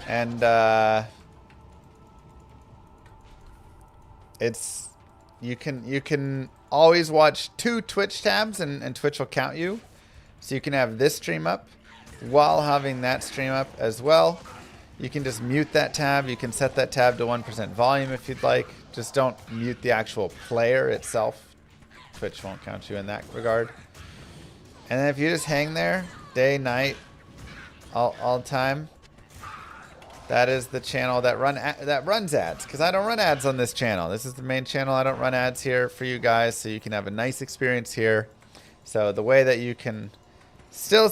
And it's you can always watch 2 Twitch tabs and Twitch will count you. So you can have this stream up while having that stream up as well. You can just mute that tab. You can set that tab to 1% volume if you'd like. Just don't mute the actual player itself. Twitch won't count you in that regard. And then if you just hang there, day, night, all time, that is the channel that runs ads. Because I don't run ads on this channel. This is the main channel. I don't run ads here for you guys, so you can have a nice experience here. So the way that you can still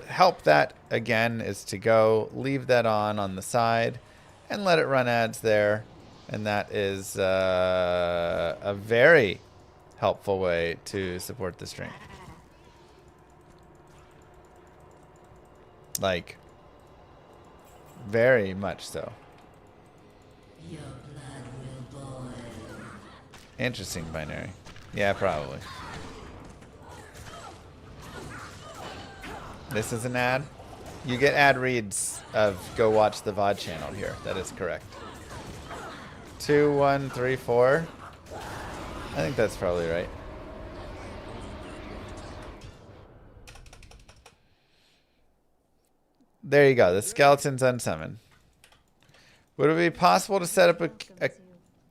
help that, again, is to go leave that on the side and let it run ads there. And that is a very helpful way to support the stream. Like, very much so. Your blood will boil. Interesting binary. Yeah, probably. This is an ad. You get ad reads of go watch the VOD channel here. That is correct. 2, 1, 3, 4. I think that's probably right. There you go. The skeleton's unsummoned. Would it be possible to set up a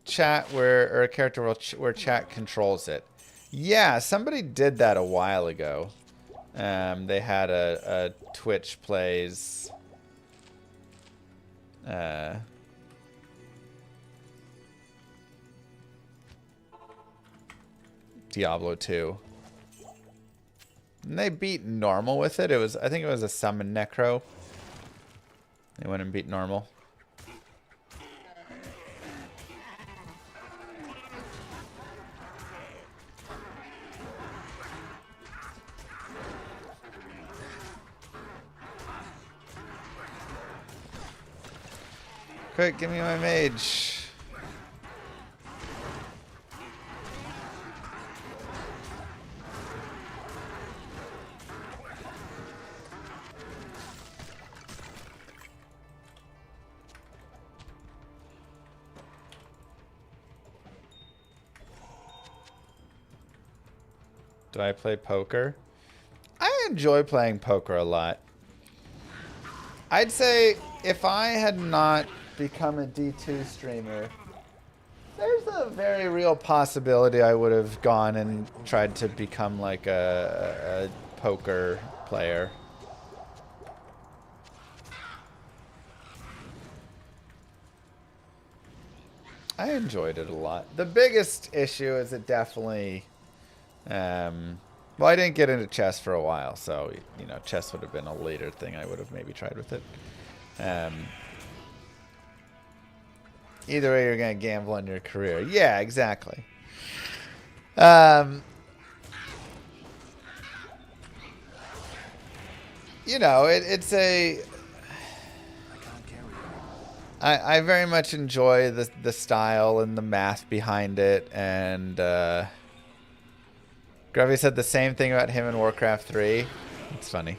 chat or a character where chat controls it? Yeah, somebody did that a while ago. They had a Twitch plays Diablo 2. And they beat normal with it. It was, I think it was a summon Necro. They went and beat normal. Quick, give me my mage. Do I play poker? I enjoy playing poker a lot. I'd say if I had not become a D2 streamer, there's a very real possibility I would have gone and tried to become like a poker player. I enjoyed it a lot. The biggest issue is it definitely... well, I didn't get into chess for a while, so, you know, chess would have been a later thing I would have maybe tried with it. Either way, you're going to gamble on your career. Yeah, exactly. You know, it's a... I very much enjoy the style and the math behind it, and Grubby said the same thing about him in Warcraft 3. It's funny.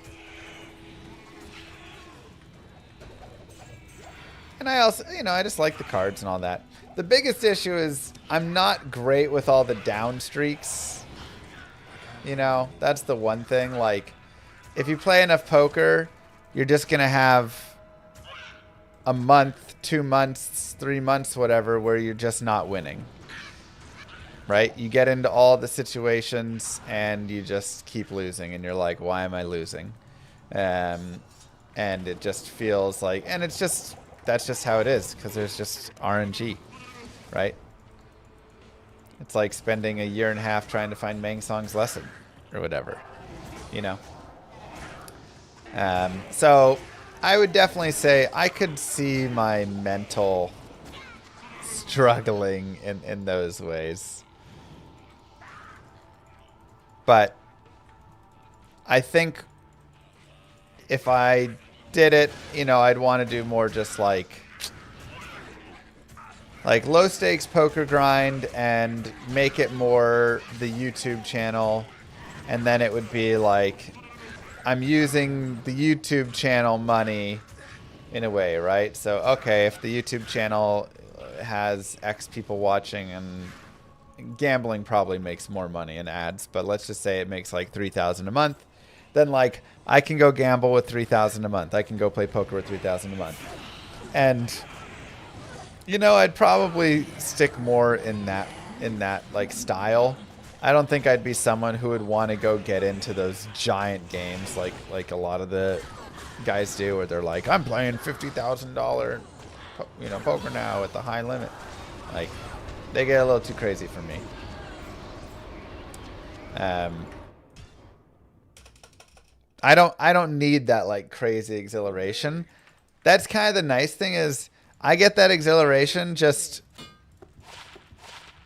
And I also, you know, I just like the cards and all that. The biggest issue is I'm not great with all the down streaks. You know, that's the one thing. Like, if you play enough poker, you're just going to have a month, 2 months, 3 months, whatever, where you're just not winning. Right? You get into all the situations and you just keep losing and you're like, why am I losing? And it just feels like, and it's just, that's just how it is because there's just RNG, right? It's like spending a year and a half trying to find Mang Song's lesson or whatever, you know? So I would definitely say I could see my mental struggling in those ways. But I think if I did it, you know, I'd want to do more just like low stakes poker grind and make it more the YouTube channel. And then it would be like I'm using the YouTube channel money in a way, right? So, okay, if the YouTube channel has X people watching and gambling probably makes more money in ads, but let's just say it makes like $3,000 a month. Then like I can go gamble with $3,000 a month. I can go play poker with $3,000 a month. And you know, I'd probably stick more in that like style. I don't think I'd be someone who would want to go get into those giant games like a lot of the guys do, where they're like, I'm playing $50,000 you know, poker now at the high limit. Like, they get a little too crazy for me. I don't need that like crazy exhilaration. That's kind of the nice thing is I get that exhilaration just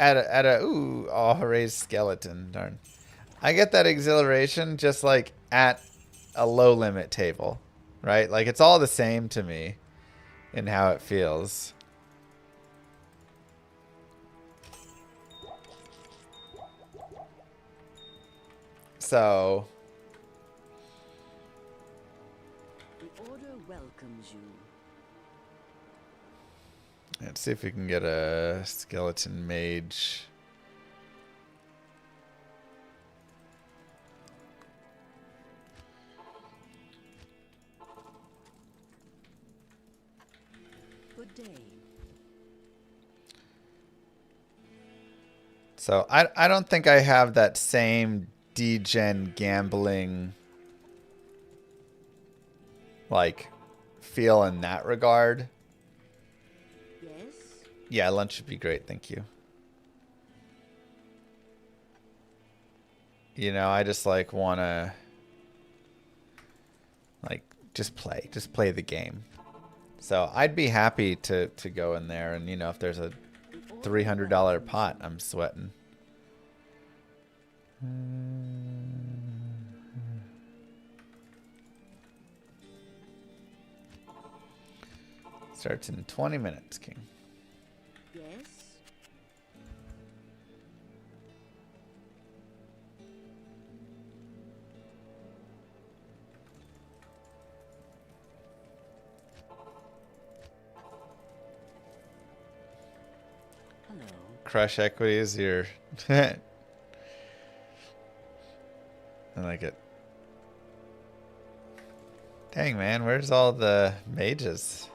at a ooh, oh, raised skeleton, darn. I get that exhilaration just like at a low limit table, right? Like it's all the same to me in how it feels. So the order welcomes you. Let's see if we can get a skeleton mage. Good day. So I don't think I have that same degen gambling like feel in that regard. Yes? Yeah, lunch would be great, thank you. You know, I just like wanna just play the game. So I'd be happy to go in there, and you know, if there's a $300 pot, I'm sweating. Starts in 20 minutes, King. Yes? Hello. Crush equity is your... I like it. Dang, man, where's all the mages?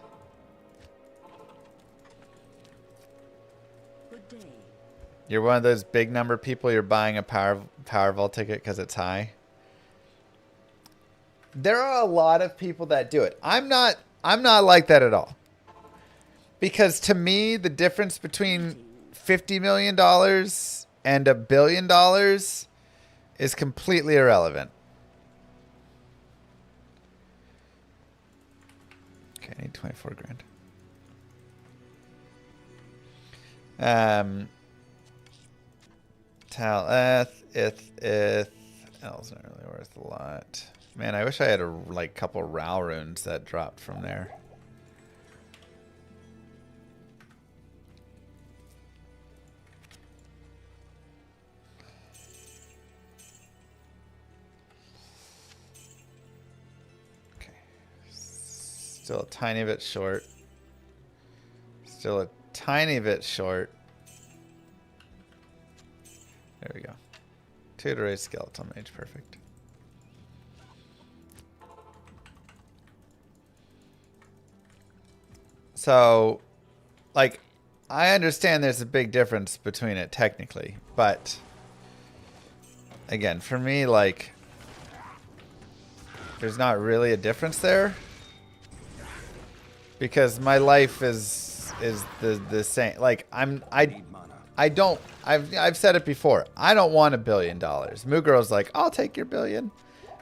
Good day. You're one of those big number people, you're buying a Powerball ticket because it's high. There are a lot of people that do it. I'm not like that at all. Because to me, the difference between $50 million and $1 billion is completely irrelevant. Okay, I need 24 grand. L's not really worth a lot. Man, I wish I had a couple Rao runes that dropped from there. Okay. Still a tiny bit short. Still a tiny bit short. There we go. Tutor skeletal mage, perfect. So, like, I understand there's a big difference between it technically, but again, for me, like, there's not really a difference there because my life is the same. Like, I've said it before. I don't want $1 billion. Mugoro's like, I'll take your billion.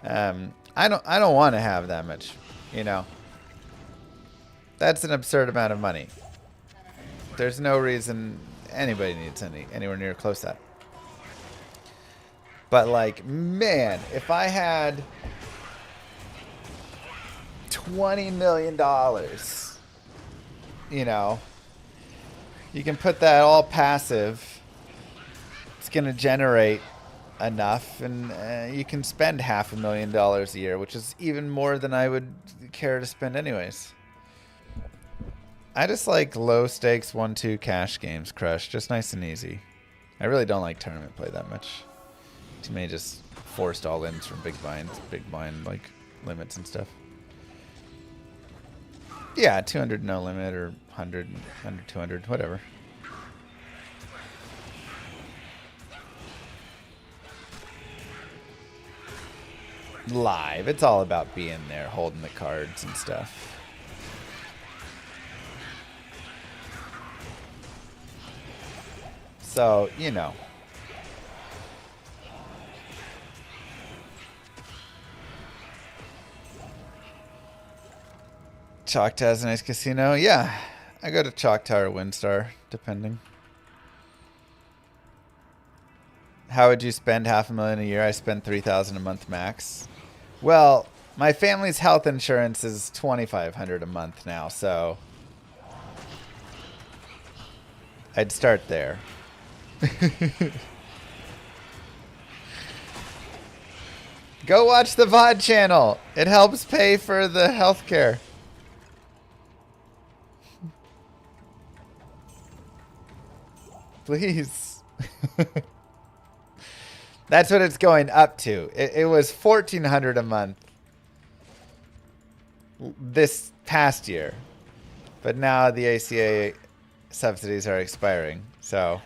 I don't want to have that much, you know. That's an absurd amount of money. There's no reason anybody needs anywhere near close to that. But like, man, if I had $20 million, you know, you can put that all passive. It's going to generate enough, and you can spend $500,000 a year, which is even more than I would care to spend anyways. I just like low stakes 1-2 cash games, Crush. Just nice and easy. I really don't like tournament play that much. To me, just forced all-ins from big blind like limits and stuff. Yeah, 200 no limit or 100, 200, whatever. Live. It's all about being there, holding the cards and stuff. So, you know. Choctaw has a nice casino. Yeah, I go to Choctaw or Windstar, depending. How would you spend $500,000 a year? I spend $3,000 a month max. Well, my family's health insurance is $2,500 a month now, so I'd start there. Go watch the VOD channel. It helps pay for the healthcare. Please. That's what it's going up to. It was $1,400 a month this past year, but now the ACA subsidies are expiring, so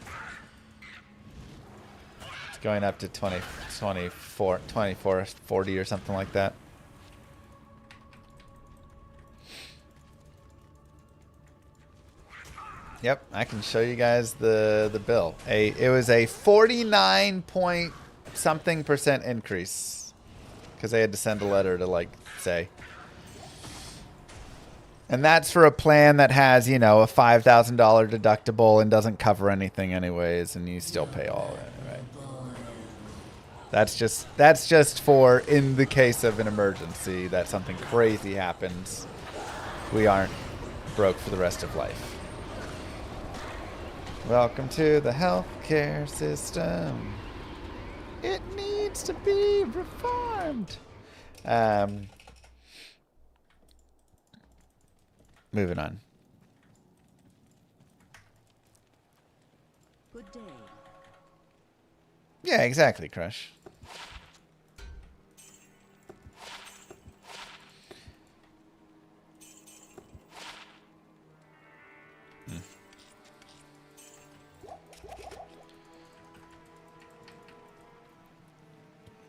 it's going up to 24.40 or something like that. Yep, I can show you guys the bill. It was a 49 point something % increase because they had to send a letter to like say And that's for a plan that has, you know, a $5,000 deductible and doesn't cover anything anyways, and you still pay all of it, right? That's just for in the case of an emergency that something crazy happens. We aren't broke for the rest of life. Welcome to the healthcare system. It needs to be reformed. Moving on. Good day. Yeah, exactly, Crush.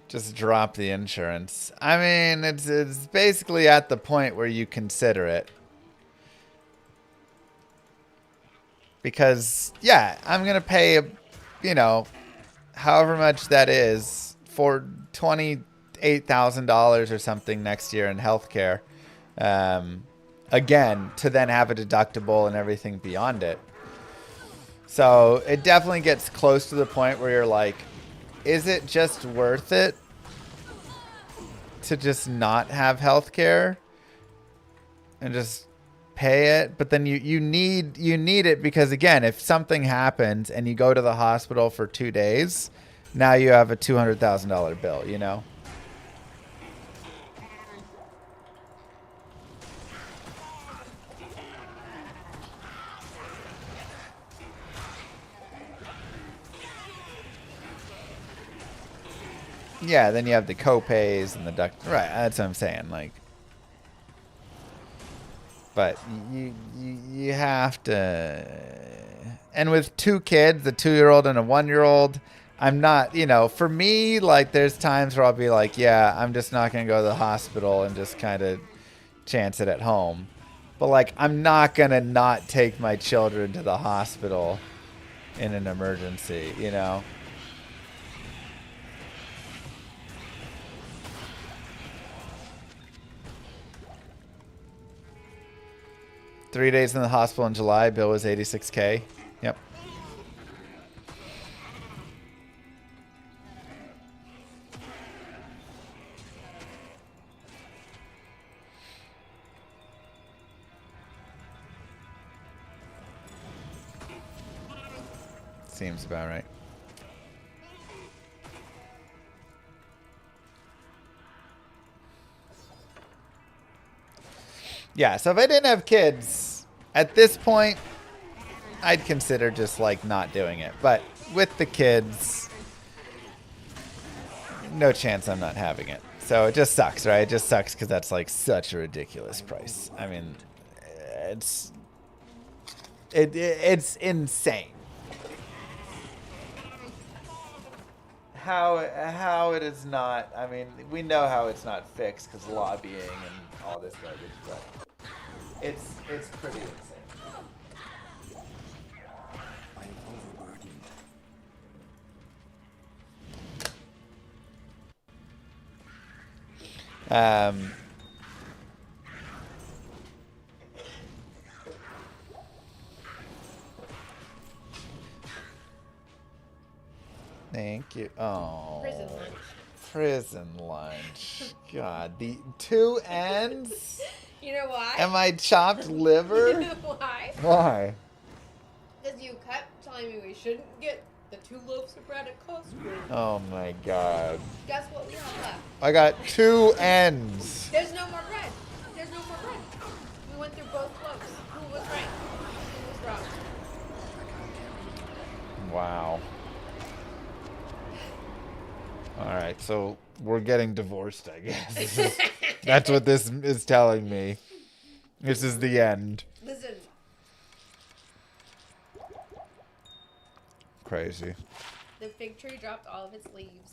Just drop the insurance. I mean, it's basically at the point where you consider it. Because, yeah, I'm going to pay, you know, however much that is for $28,000 or something next year in healthcare. Again, to then have a deductible and everything beyond it. So it definitely gets close to the point where you're like, is it just worth it to just not have healthcare and just pay it? But then you need it because, again, if something happens and you go to the hospital for 2 days, now you have a $200,000 bill, you know? Yeah, then you have the co-pays and the right, that's what I'm saying, like. But you have to, and with 2 kids, a 2-year-old and a 1-year-old, I'm not, you know, for me, like, there's times where I'll be like, yeah, I'm just not going to go to the hospital and just kind of chance it at home. But, like, I'm not going to not take my children to the hospital in an emergency, you know? Three days in the hospital in July, bill was $86K. Yep. Seems about right. Yeah, so if I didn't have kids, at this point, I'd consider just, like, not doing it. But with the kids, no chance I'm not having it. So it just sucks, right? It just sucks because that's, like, such a ridiculous price. I mean, it's insane. How it is not, I mean, we know how it's not fixed because lobbying and all this garbage, but it's pretty insane. I'm overburdened. Thank you. Oh. Prison lunch. Prison lunch. God, the 2 ends? You know why? Am I chopped liver? You know why? Why? Because you kept telling me we shouldn't get the 2 loaves of bread at Costco. Oh my god. Guess what we have left? I got 2 ends. There's no more bread. There's no more bread. We went through both loaves. Who was right? Who was wrong? Wow. Alright, so we're getting divorced, I guess. That's what this is telling me. This is the end. Listen. Crazy. The fig tree dropped all of its leaves.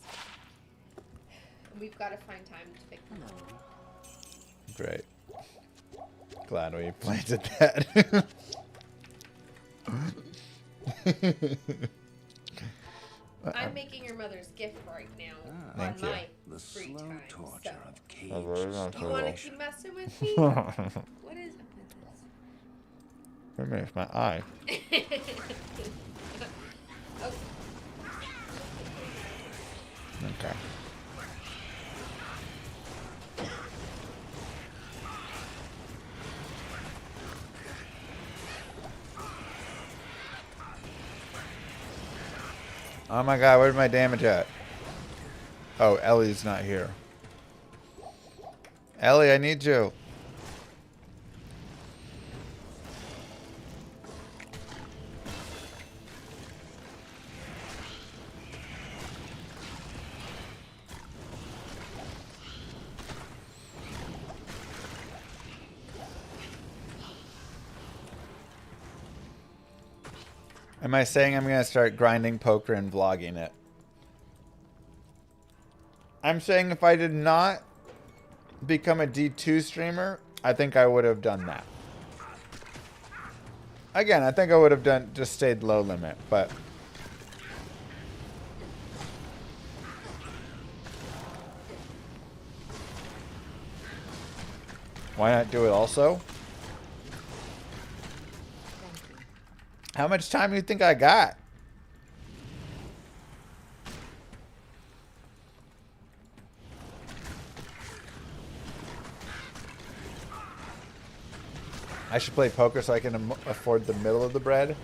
We've got to find time to fix them. Great. Glad we planted that. I'm making your mother's gift right now Thank on you. my The free slow time. torture So, of caged very nice. you want to starvation. keep messing with me? What is up with this? Wait a minute, it's my eye. Oh, Okay. Oh my god, where's my damage at? Oh, Ellie's not here. Ellie, I need you. Am I saying I'm going to start grinding poker and vlogging it? I'm saying if I did not become a D2 streamer, I think I would have done that. Again, I think I would have done just stayed low limit, but why not do it also? How much time do you think I got? I should play poker so I can afford the middle of the bread.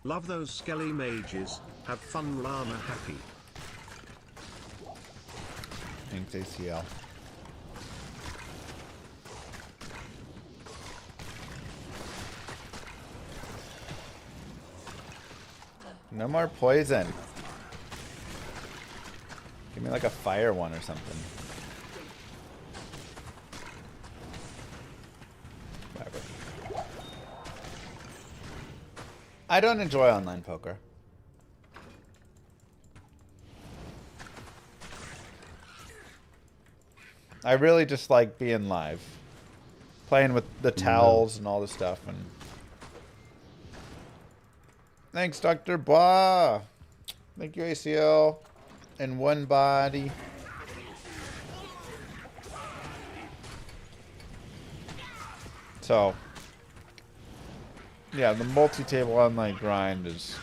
Love those skelly mages. Have fun, Llama happy. Thanks, ACL. No more poison. Give me like a fire one or something. Whatever. I don't enjoy online poker. I really just like being live. Playing with the towels and all this stuff. And thanks, Dr. Blah. Thank you, ACL. And one body. So, yeah, the multi-table online grind is...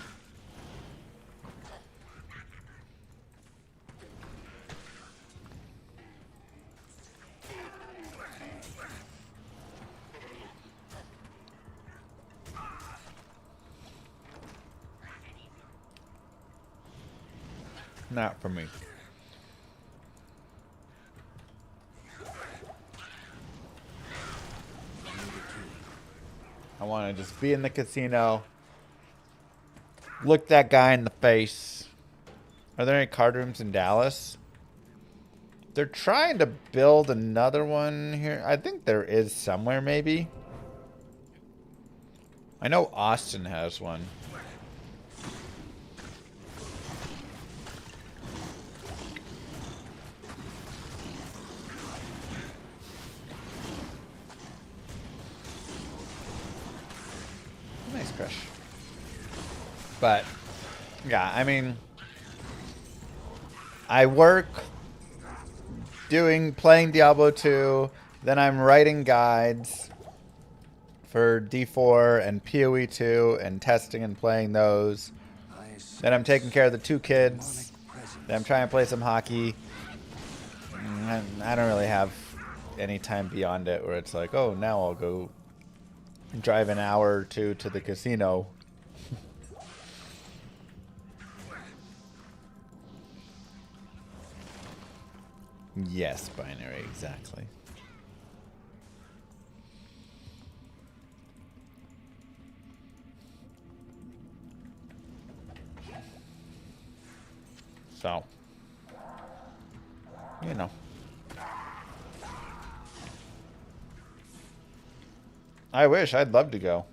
not for me. I want to just be in the casino, look that guy in the face. Are there any card rooms in Dallas? They're trying to build another one here. I think there is somewhere, maybe. I know Austin has one. Nice crush. But, yeah, I mean, I work playing Diablo 2, then I'm writing guides for D4 and PoE 2 and testing and playing those. Then I'm taking care of the 2 kids. Then I'm trying to play some hockey. And I don't really have any time beyond it where it's like, oh, now I'll go drive an hour or 2 to the casino. Yes, binary, exactly. So, you know. I wish. I'd love to go.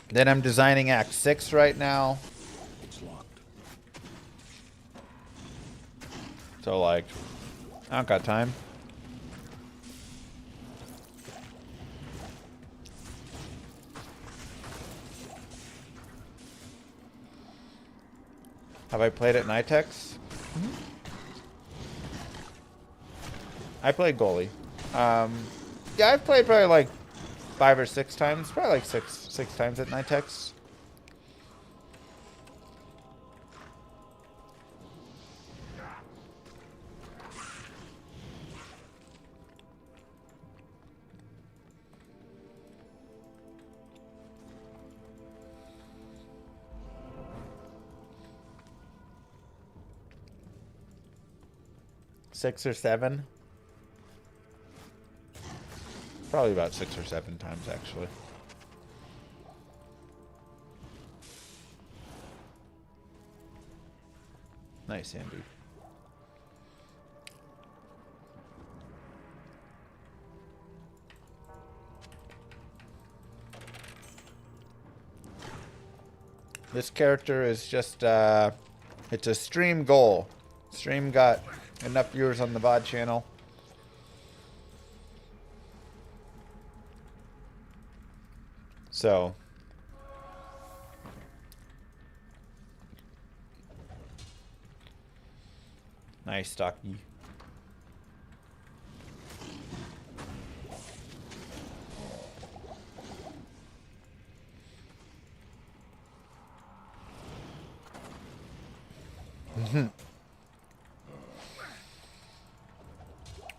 Then I'm designing Act 6 right now. It's locked. So, like, I don't got time. Have I played at Nitex? I played goalie. Yeah, I've played probably like 5 or 6 times. Probably like six times at Nitex. Six or seven. Probably about 6 or 7 times, actually. Nice, Andy. This character is just, it's a stream goal. Stream got enough viewers on the VOD channel. So. Nice, Stocky.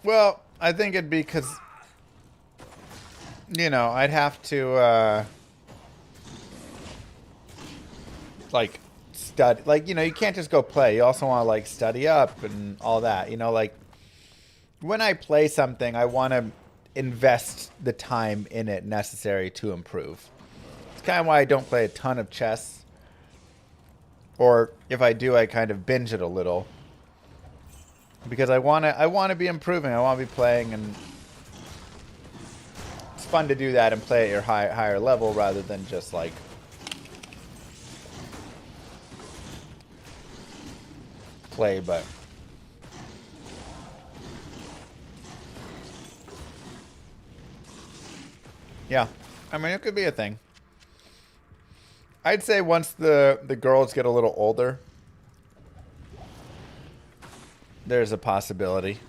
Well, I think it'd be because, you know, I'd have to, like, study. Like, you know, you can't just go play. You also want to, like, study up and all that. You know, like, when I play something, I want to invest the time in it necessary to improve. It's kind of why I don't play a ton of chess. Or if I do, I kind of binge it a little. Because I want to be improving. I want to be playing, and it's fun to do that and play at your higher level rather than just like play. But yeah, I mean, it could be a thing. I'd say once the girls get a little older, there's a possibility.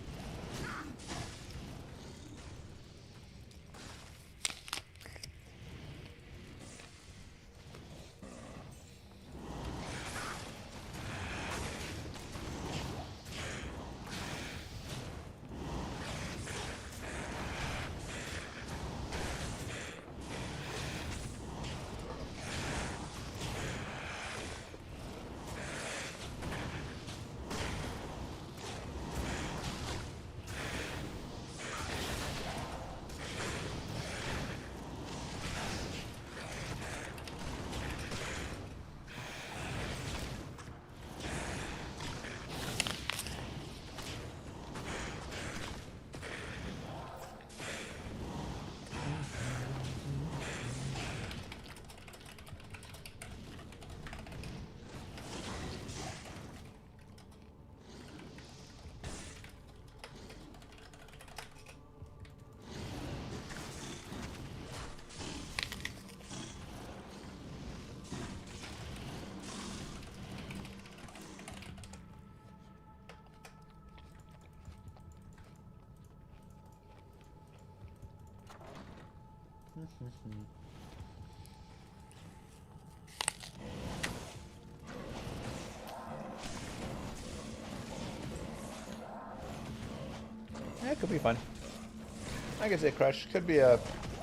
Yeah, it could be fun. I could say Crush. Could be a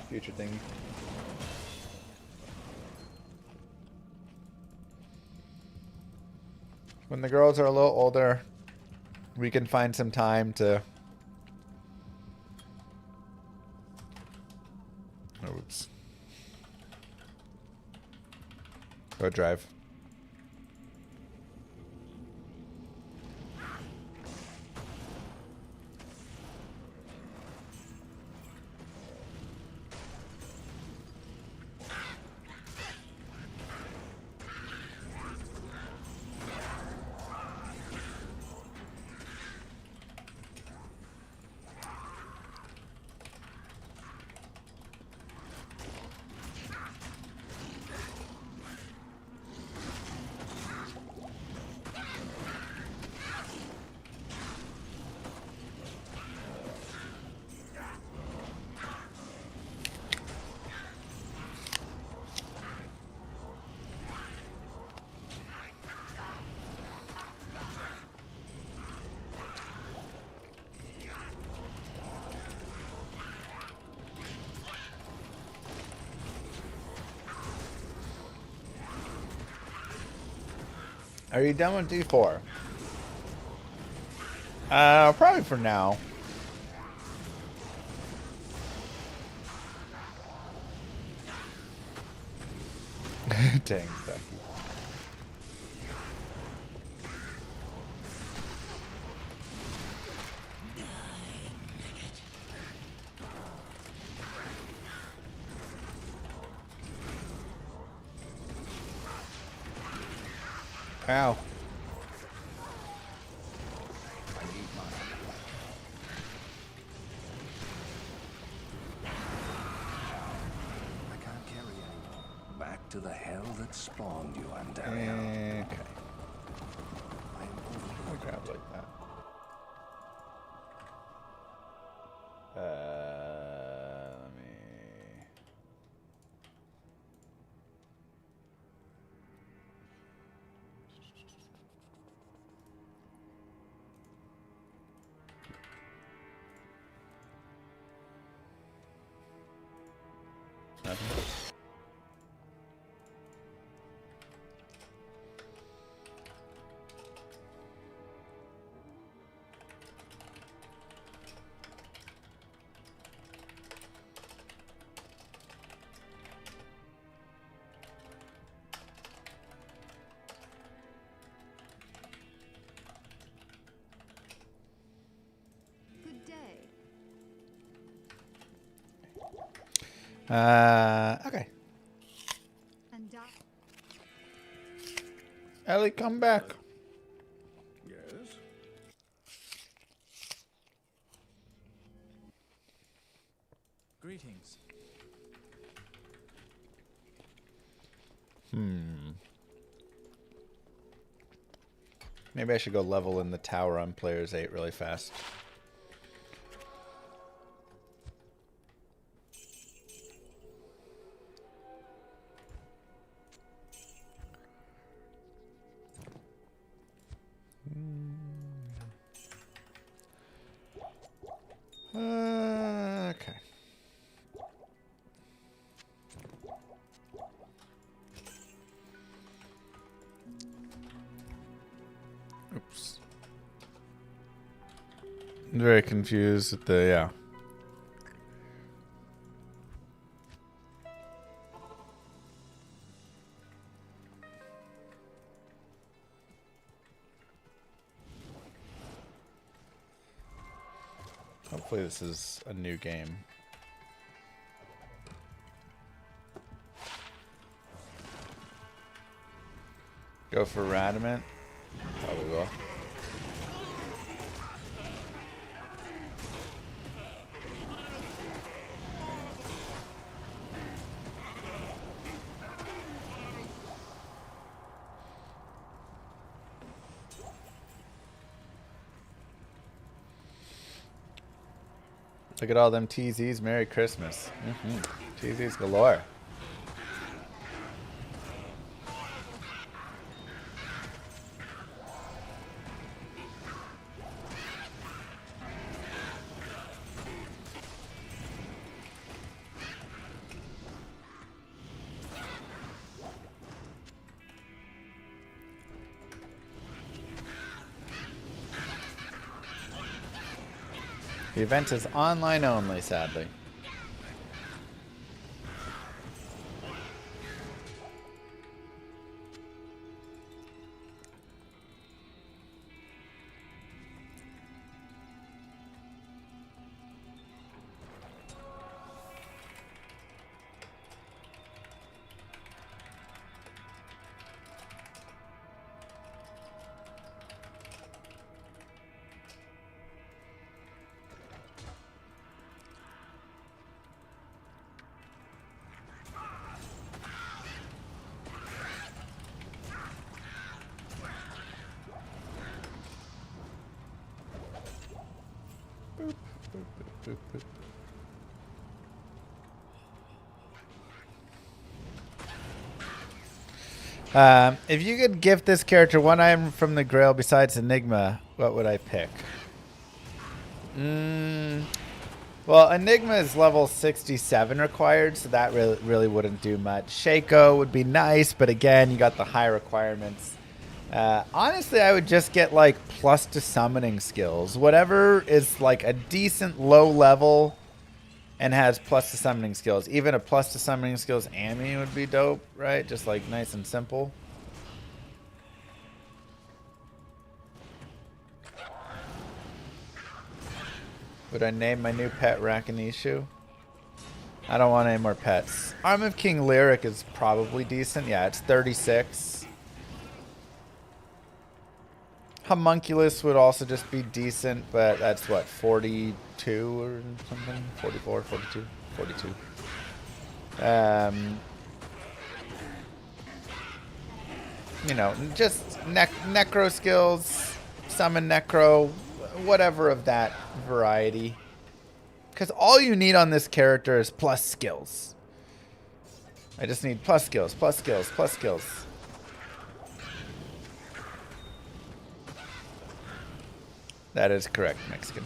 future thing. When the girls are a little older, we can find some time to... Oops. Go drive. Are you done with D4? Probably for now. Dang, Becky. Ow. I can't carry anymore. Back to the hell that spawned you, Andario. Okay. I am I'll overloaded. grab like that. Let me. Nothing. Good day. Okay. And Ellie, come back. Yes? Greetings. Maybe I should go level in the tower on players 8 really fast. Okay. Oops. I'm very confused at the, yeah. Hopefully this is a new game. Go for Radamant? Probably will. Look at all them TZs. Merry Christmas. TZs galore. The event is online only, sadly. If you could gift this character one item from the Grail besides Enigma, what would I pick? Well, Enigma is level 67 required, so that really wouldn't do much. Shaco would be nice, but again, you got the high requirements. Honestly, I would just get like plus to summoning skills. Whatever is like a decent low level and has plus to summoning skills. Even a plus to summoning skills Ami would be dope, right? Just like nice and simple. Would I name my new pet Rakanishu? I don't want any more pets. Arm of King Lyric is probably decent. Yeah, it's 36. Homunculus would also just be decent, but that's what, 42 or something? 44, 42, 42. You know, just necro skills, summon necro, whatever of that variety. Because all you need on this character is plus skills. I just need plus skills, plus skills, plus skills. That is correct, Mexican.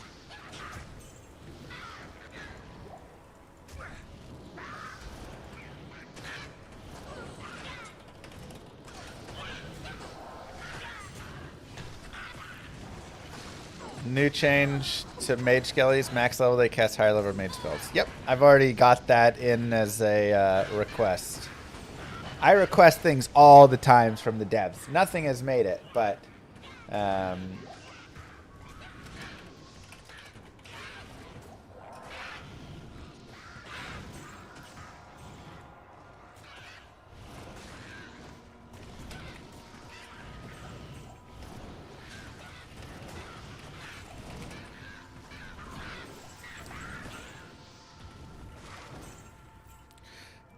New change to Mage Skellies. Max level, they cast higher level Mage spells. Yep, I've already got that in as a request. I request things all the times from the devs. Nothing has made it, but...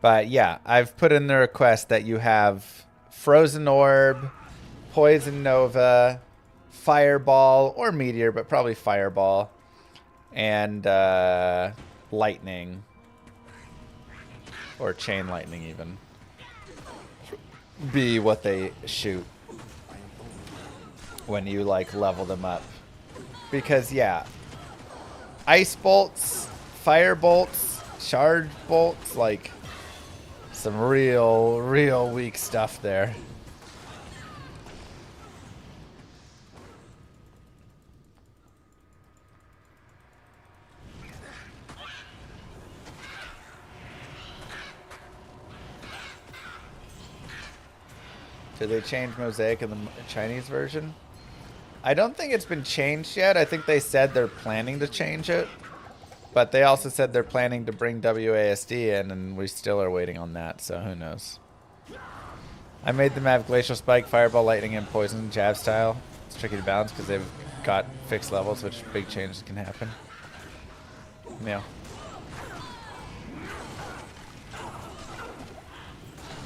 But yeah, I've put in the request that you have Frozen Orb, Poison Nova, Fireball, or Meteor, but probably Fireball, and Lightning. Or Chain Lightning even. Be what they shoot when you like level them up. Because yeah, Ice Bolts, Fire Bolts, Charge Bolts, like... some real weak stuff there. Did they change Mosaic in the Chinese version? I don't think it's been changed yet. I think they said they're planning to change it. But they also said they're planning to bring WASD in, and we still are waiting on that, so who knows. I made them have Glacial Spike, Fireball, Lightning, and Poison jab style. It's tricky to balance because they've got fixed levels, which big changes can happen. Yeah.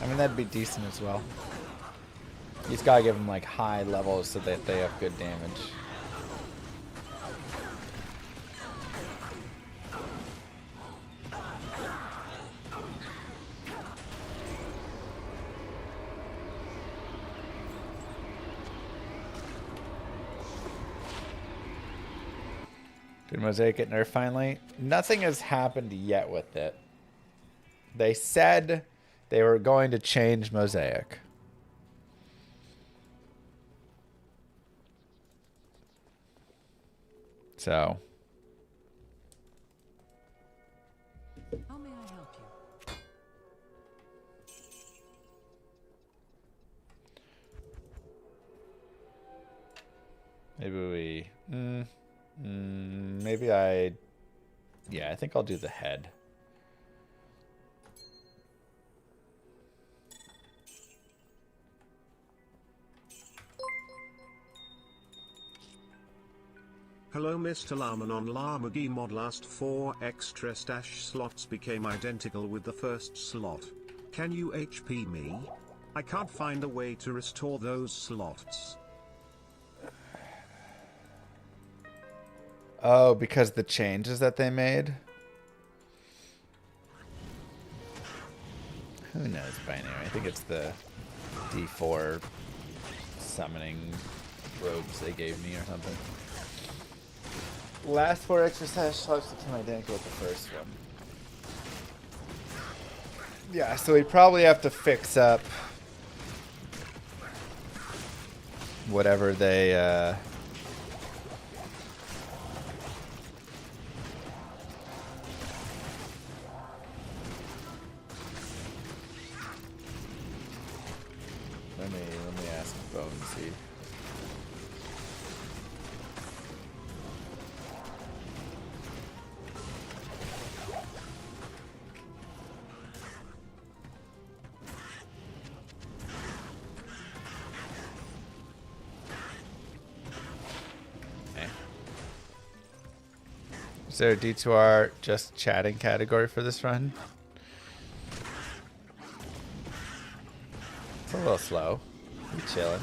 I mean, that'd be decent as well. You just gotta give them like high levels so that they have good damage. Did Mosaic get nerfed finally? Nothing has happened yet with it. They said they were going to change Mosaic. So. How may I help you? Maybe we... maybe yeah, I think I'll do the head. Hello Mr. Laman on Llama G mod, last 4 extra stash slots became identical with the first slot. Can you HP me? I can't find a way to restore those slots. Oh, because the changes that they made? Who knows binary? I think it's the D4 summoning robes they gave me or something. Last 4 extra stash slots became identical with the first one. Yeah, so we probably have to fix up whatever they let me ask Bone Seed. Is there a D2R just chatting category for this run? It's a little slow. I'm chilling.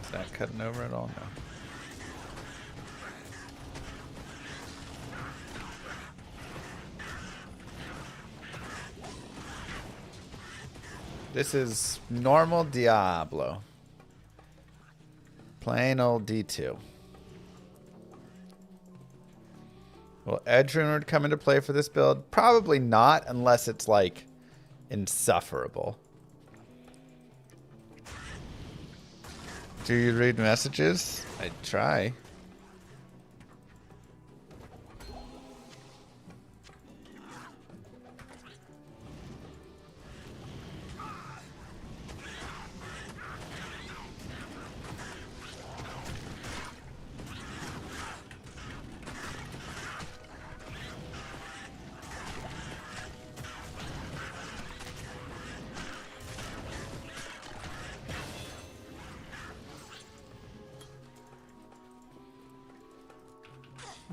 Is that cutting over at all? No. This is normal Diablo. Plain old D2. Will Edge Runer come into play for this build? Probably not, unless it's like insufferable. Do you read messages? I try.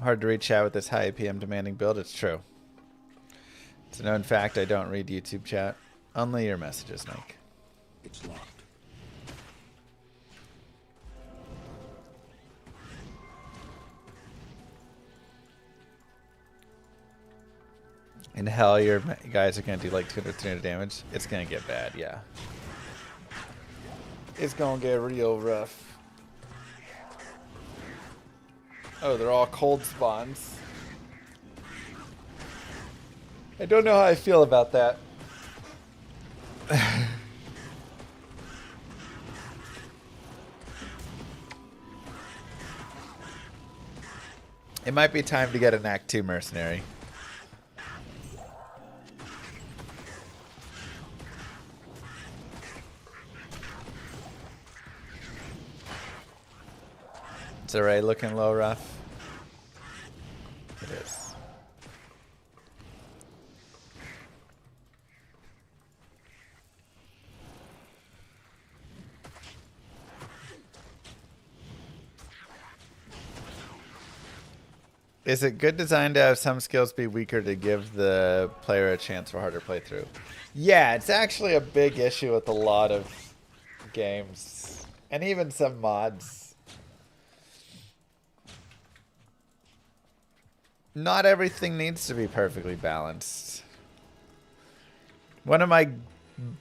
Hard to read chat with this high APM demanding build. It's true. It's a known fact I don't read YouTube chat. Only your messages, Mike. It's locked. In hell, your guys are going to do like 200, 300 damage. It's going to get bad, yeah. It's going to get real rough. Oh, they're all cold spawns. I don't know how I feel about that. It might be time to get an Act 2 mercenary. It's alright, looking low rough. It is. Is it good design to have some skills be weaker to give the player a chance for harder playthrough? Yeah, it's actually a big issue with a lot of games. And even some mods. Not everything needs to be perfectly balanced. One of my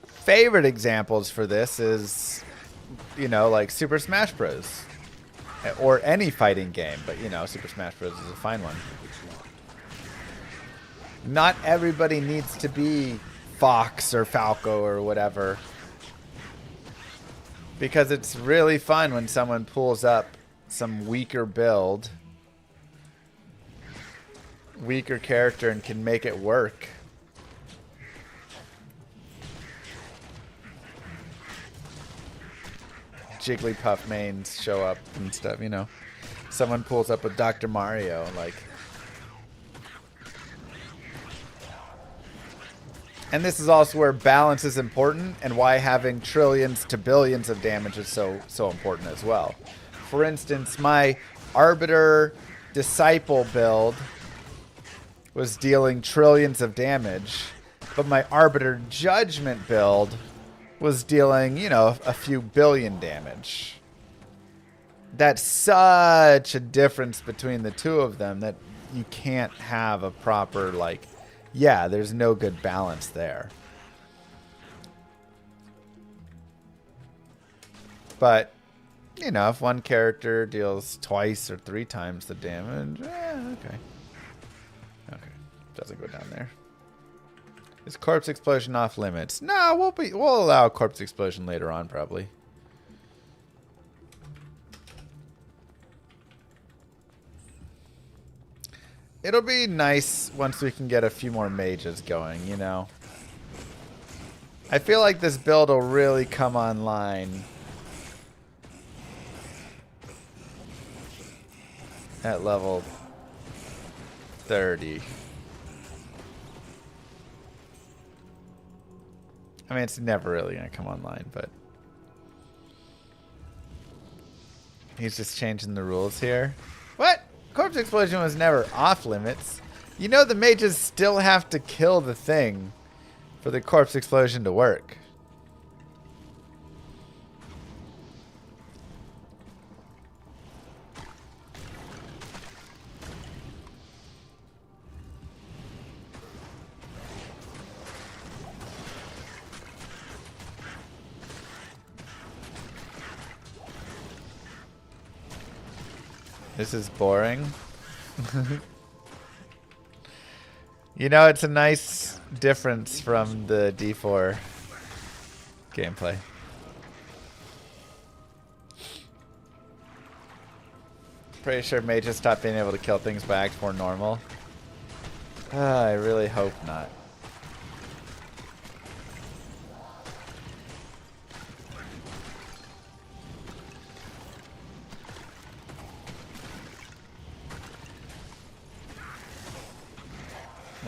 favorite examples for this is, you know, like Super Smash Bros. Or any fighting game, but you know, Super Smash Bros. Is a fine one. Not everybody needs to be Fox or Falco or whatever. Because it's really fun when someone pulls up some weaker build, weaker character, and can make it work. Jigglypuff mains show up and stuff, you know. Someone pulls up with Dr. Mario, like. And this is also where balance is important and why having trillions to billions of damage is so important as well. For instance, my Arbiter Disciple build was dealing trillions of damage, but my Arbiter Judgment build was dealing, you know, a few billion damage. that's such a difference between the two of them that you can't have a proper, like, yeah, there's no good balance there. But, you know, if one character deals twice or 3 times the damage, okay. Okay, doesn't go down there. Is corpse explosion off limits? No, we'll allow corpse explosion later on, probably. It'll be nice once we can get a few more mages going, you know. I feel like this build will really come online at level 30. I mean, it's never really going to come online, but he's just changing the rules here. What? Corpse explosion was never off limits. You know the mages still have to kill the thing for the corpse explosion to work. This is boring. You know, it's a nice difference from the D4 gameplay. Pretty sure mages stopped being able to kill things by Act 4 normal. I really hope not.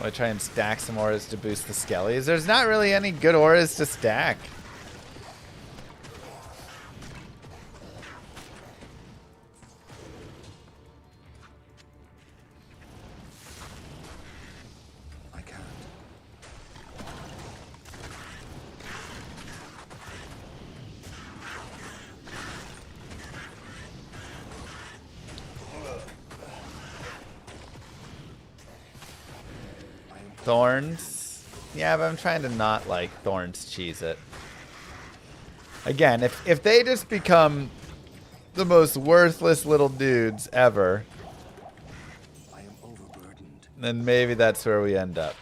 I try and stack some auras to boost the skellies. There's not really any good auras to stack. I can't. Thorns. Yeah, but I'm trying to not like Thorns cheese it. Again, if they just become the most worthless little dudes ever, I am overburdened. then maybe that's where we end up.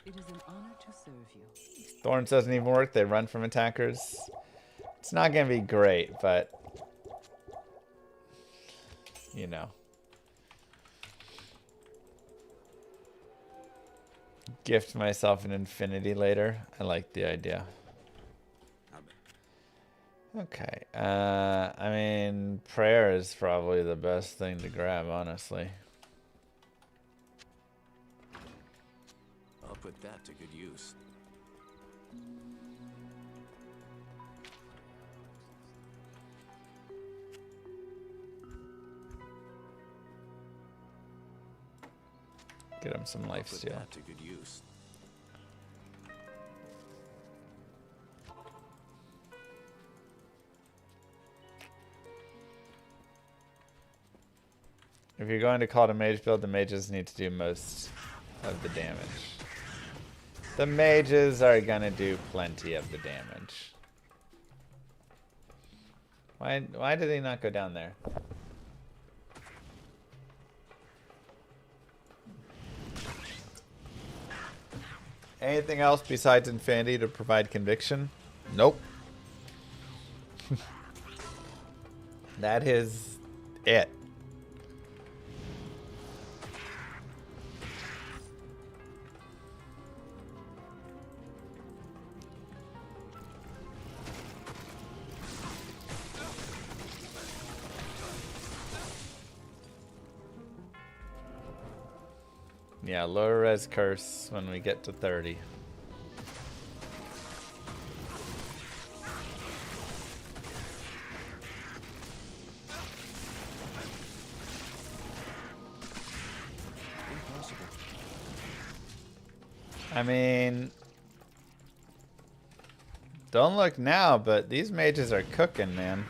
It is an honor to serve you. Thorns doesn't even work. They run from attackers. It's not going to be great, but you know. Gift myself an infinity later. I like the idea. Okay. I mean, prayer is probably the best thing to grab, honestly. I'll put that to good use. Get him some life Put steal. that to good use. If you're going to call it a mage build, the mages need to do most of the damage. The mages are going to do plenty of the damage. Why did he not go down there? Anything else besides Infinity to provide conviction? Nope. That is it. Yeah, lower res curse when we get to 30. I mean, don't look now, but these mages are cooking, man.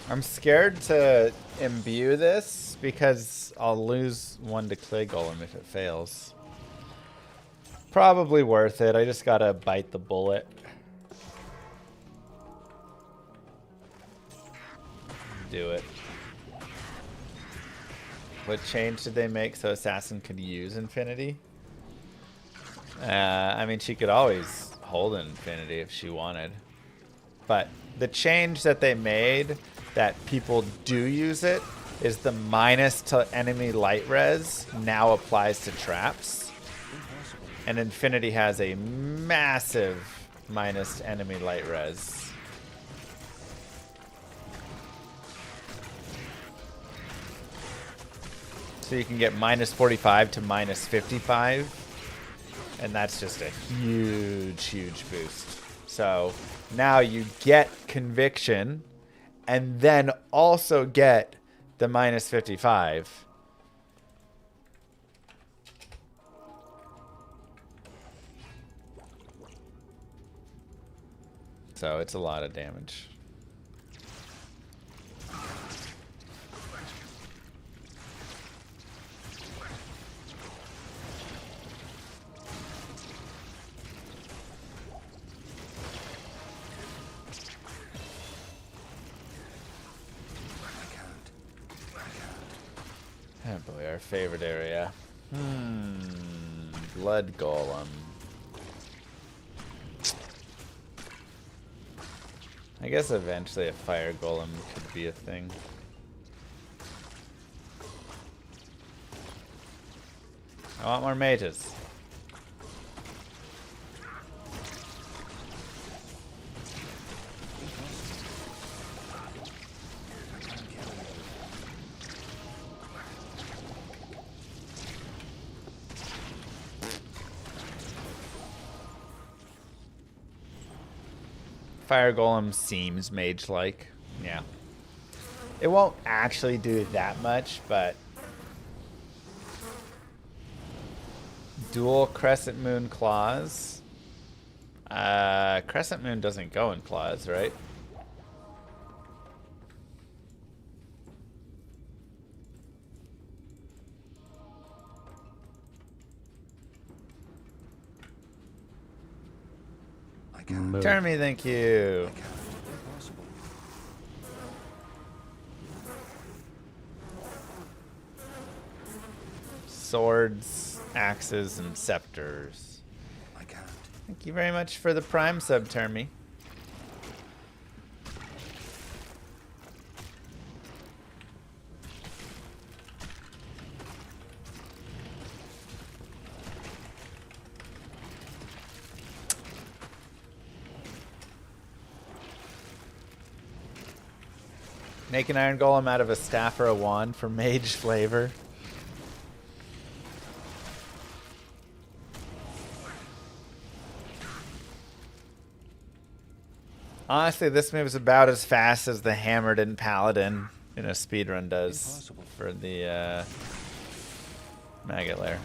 I'm scared to imbue this because I'll lose 1 to Clay Golem if it fails. Probably worth it. I just gotta bite the bullet. Do it. What change did they make so Assassin could use Infinity? I mean, she could always hold Infinity if she wanted. But the change that they made that people do use it is the minus to enemy light res now applies to traps. And Infinity has a massive minus to enemy light res. So you can get minus 45 to minus 55. And that's just a huge, huge boost. So now you get Conviction and then also get the minus 55. So it's a lot of damage. Oh boy, our favorite area. Blood Golem. I guess eventually a Fire Golem could be a thing. I want more mages. Fire Golem seems mage-like. Yeah. It won't actually do that much, but... Dual Crescent Moon Claws. Crescent Moon doesn't go in claws, right? Turn me, thank you. Swords, axes, and scepters. Thank you very much for the Prime sub, Termy. Make an iron golem out of a staff or a wand for mage flavor. Honestly, this move is about as fast as the hammered in paladin in a speedrun does for the maggot lair.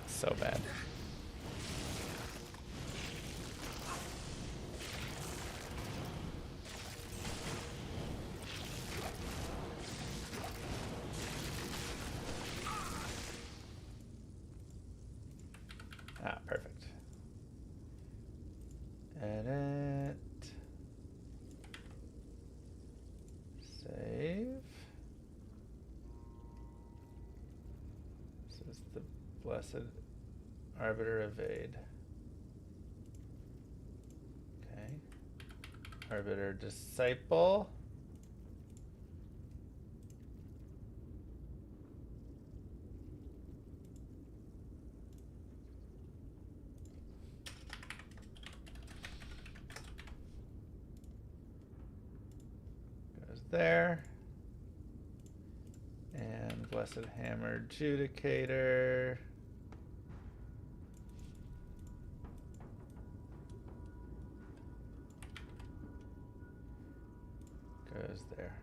So bad. Ah, perfect. Edit. Save. This is the Blessed Arbiter Evade. Okay. Arbiter Disciple. there. And Blessed Hammer Judicator. Goes there.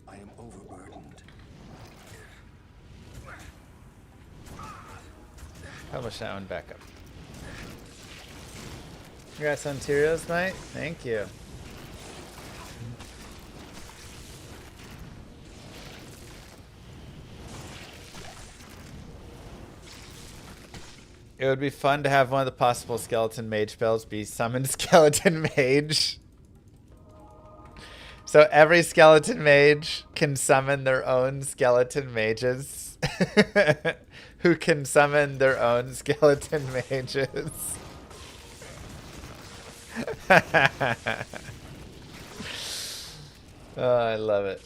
I am overburdened. Publish that one back up. Congrats on Tyrios, mate. Thank you. It would be fun to have one of the possible skeleton mage spells be summoned skeleton mage. So every skeleton mage can summon their own skeleton mages. Who can summon their own skeleton mages. Oh, I love it.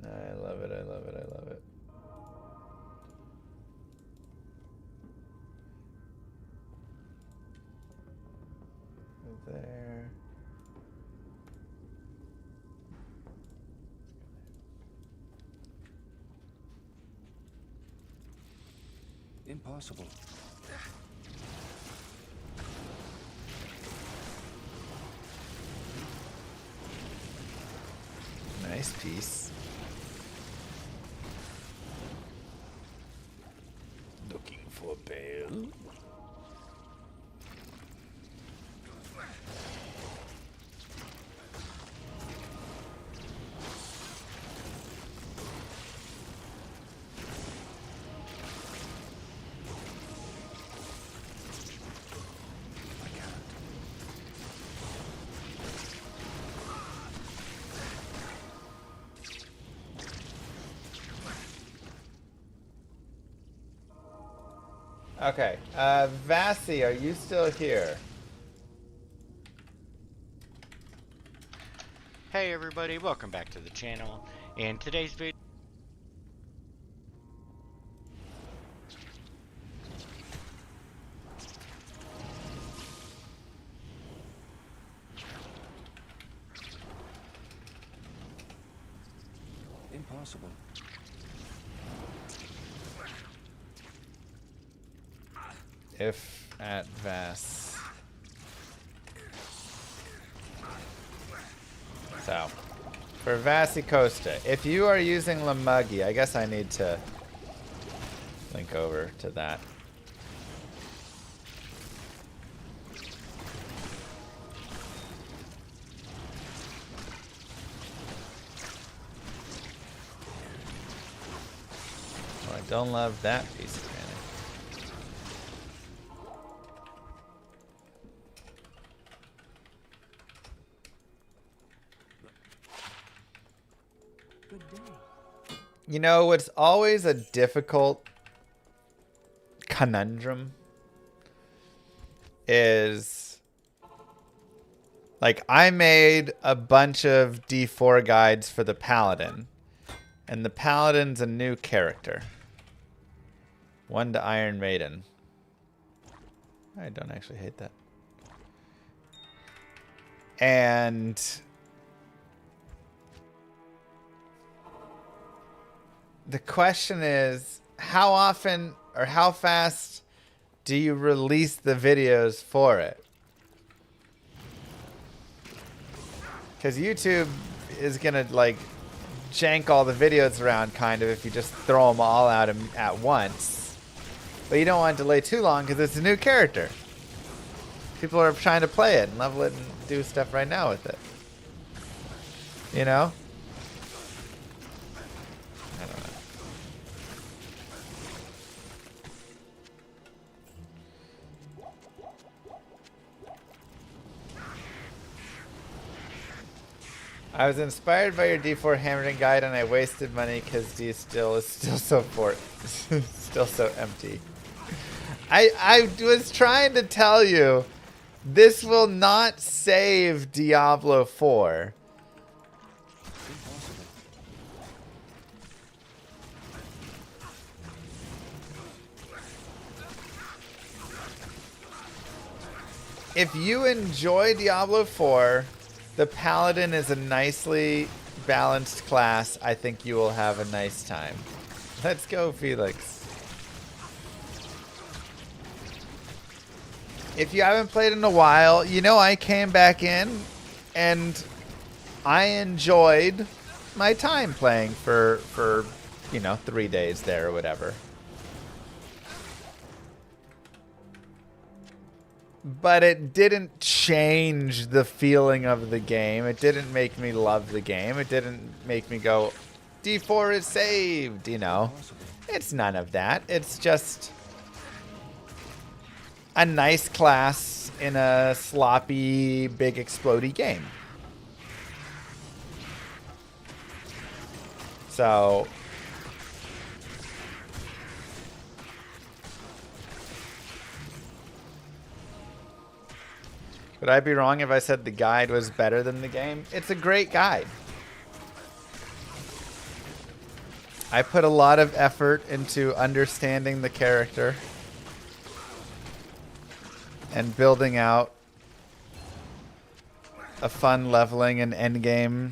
I love it, I love it, I love it. There. Impossible. Nice piece. Looking for bail. Okay, Vassy, are you still here? Hey everybody, welcome back to the channel. In today's video, Impossible. If at Vass. So, for Vassy Costa, if you are using Lamuggy, I guess I need to link over to that. Oh, I don't love that piece of mana. You know, what's always a difficult conundrum is, like, I made a bunch of D4 guides for the Paladin, and the Paladin's a new character. One to Iron Maiden. I don't actually hate that. And the question is, how often or how fast do you release the videos for it? Because YouTube is going to, like, jank all the videos around, kind of, if you just throw them all out at once. But you don't want to delay too long because it's a new character. People are trying to play it and level it and do stuff right now with it. You know? I don't know. I was inspired by your D4 hammering guide, and I wasted money because D still is still so still so empty. I was trying to tell you, this will not save Diablo 4. If you enjoy Diablo 4, the Paladin is a nicely balanced class. I think you will have a nice time. Let's go, Felix. If you haven't played in a while, you know I came back in and I enjoyed my time playing for 3 days there or whatever. But it didn't change the feeling of the game. It didn't make me love the game. It didn't make me go, D4 is saved, you know. It's none of that. It's just a nice class in a sloppy, big, explodey game. So would I be wrong if I said the guide was better than the game? It's a great guide. I put a lot of effort into understanding the character and building out a fun leveling and endgame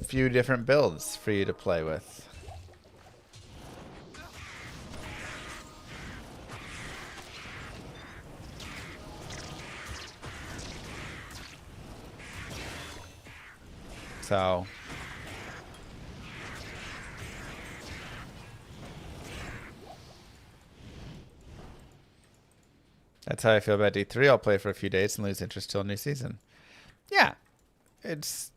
few different builds for you to play with. So that's how I feel about D3. I'll play for a few days and lose interest till new season. Yeah. It's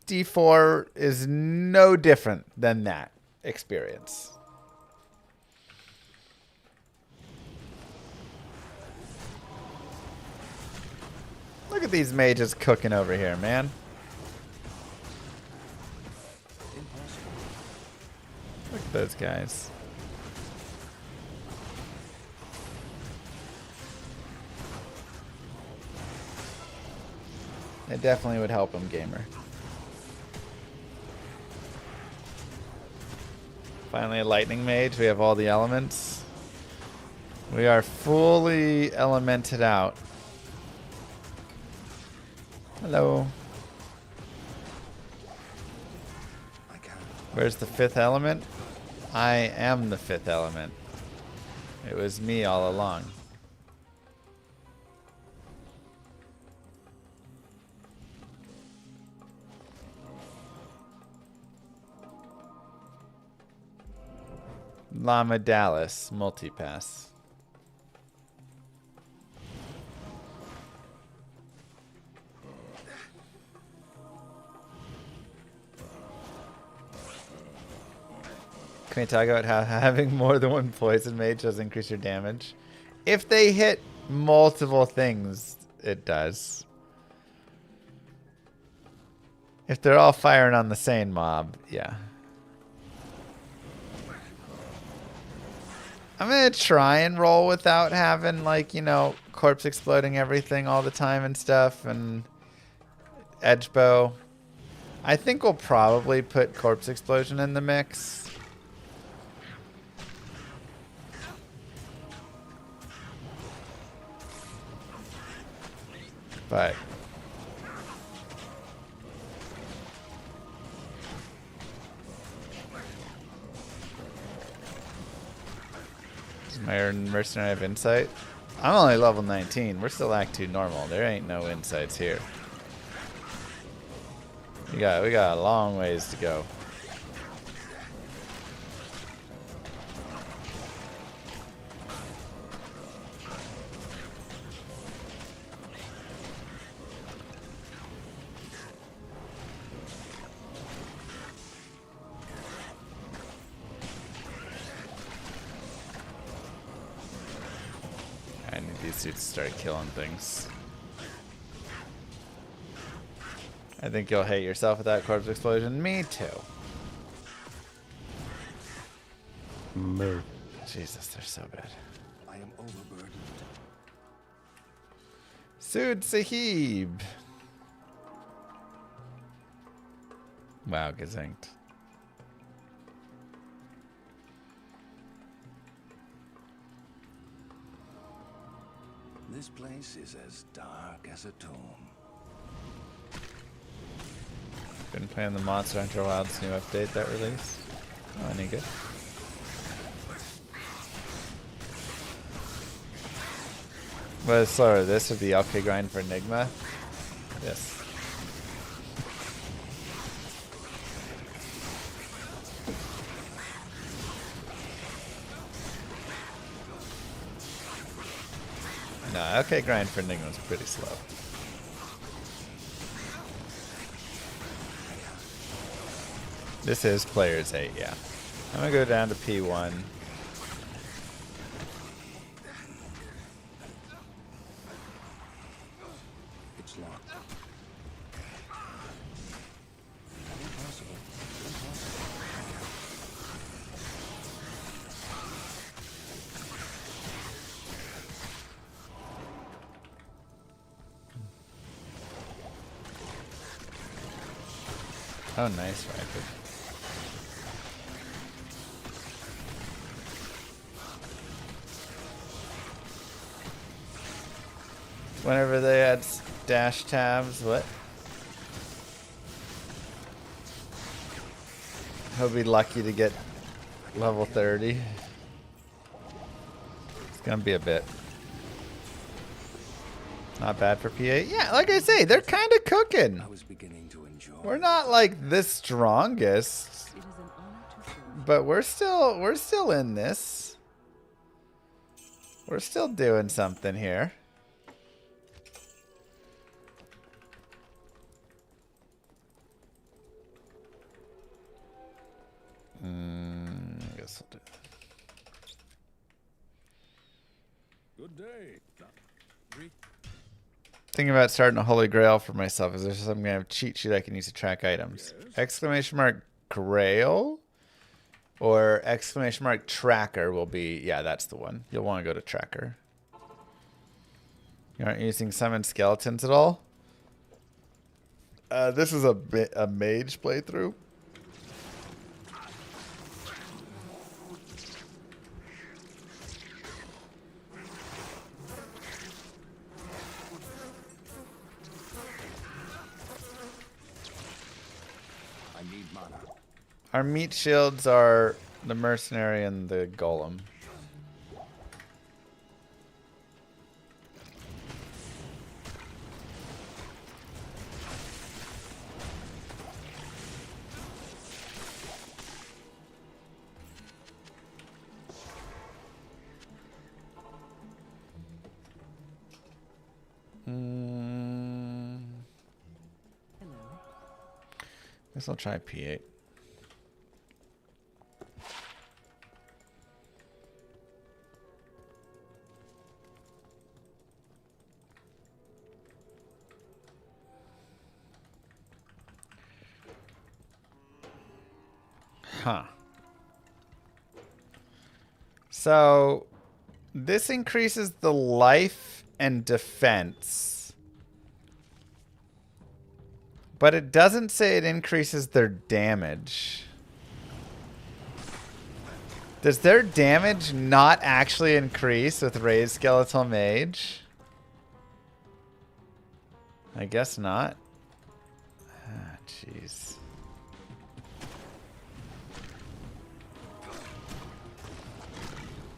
D4 is no different than that experience. Look at these mages cooking over here, man. Look at those guys. It definitely would help him, gamer. Finally a lightning mage. We have all the elements. We are fully elemented out. Hello. Where's the fifth element? I am the fifth element. It was me all along. Llama Dallas multipass. Can we talk about how having more than one poison mage does increase your damage? If they hit multiple things, it does. If they're all firing on the same mob, yeah. I'm gonna try and roll without having, like, you know, corpse exploding everything all the time and stuff, and edge bow. I think we'll probably put corpse explosion in the mix. But does my mercenary have insight? I'm only level 19. We're still Act 2 normal. There ain't no insights here. We got a long ways to go. I need these suits to start killing things. I think you'll hate yourself with that corpse explosion. Me too. Moo. Jesus, they're so bad. I am overburdened. Sud Sahib. Wow, gazinked. This place is as dark as a tomb. Been playing the Monster Hunter Wilds new update that released. Oh, any good? What is slower, this or the LK grind for Enigma? Yes. No, LK grind for Enigma is pretty slow. This is Players 8, yeah. I'm gonna go down to P1. It's locked. Oh, nice rifle. Whenever they add dash tabs, what? He'll be lucky to get level 30. It's gonna be a bit. Not bad for P8. Yeah, like I say, they're kind of cooking. I was beginning to enjoy. We're not like the strongest, It is an honor to serve. but we're still in this. We're still doing something here. I guess I'll do that. Good day. Thinking about starting a holy grail for myself. Is there some kind of cheat sheet I can use to track items? Exclamation mark grail or exclamation mark tracker will be, yeah, that's the one. You'll want to go to tracker. You aren't using summon skeletons at all? This is a mage playthrough. Our meat shields are the mercenary and the golem. Hello. Guess I'll try P8. Huh. So this increases the life and defense, but it doesn't say it increases their damage. Does their damage not actually increase with Raised Skeletal Mage? I guess not. Ah, jeez.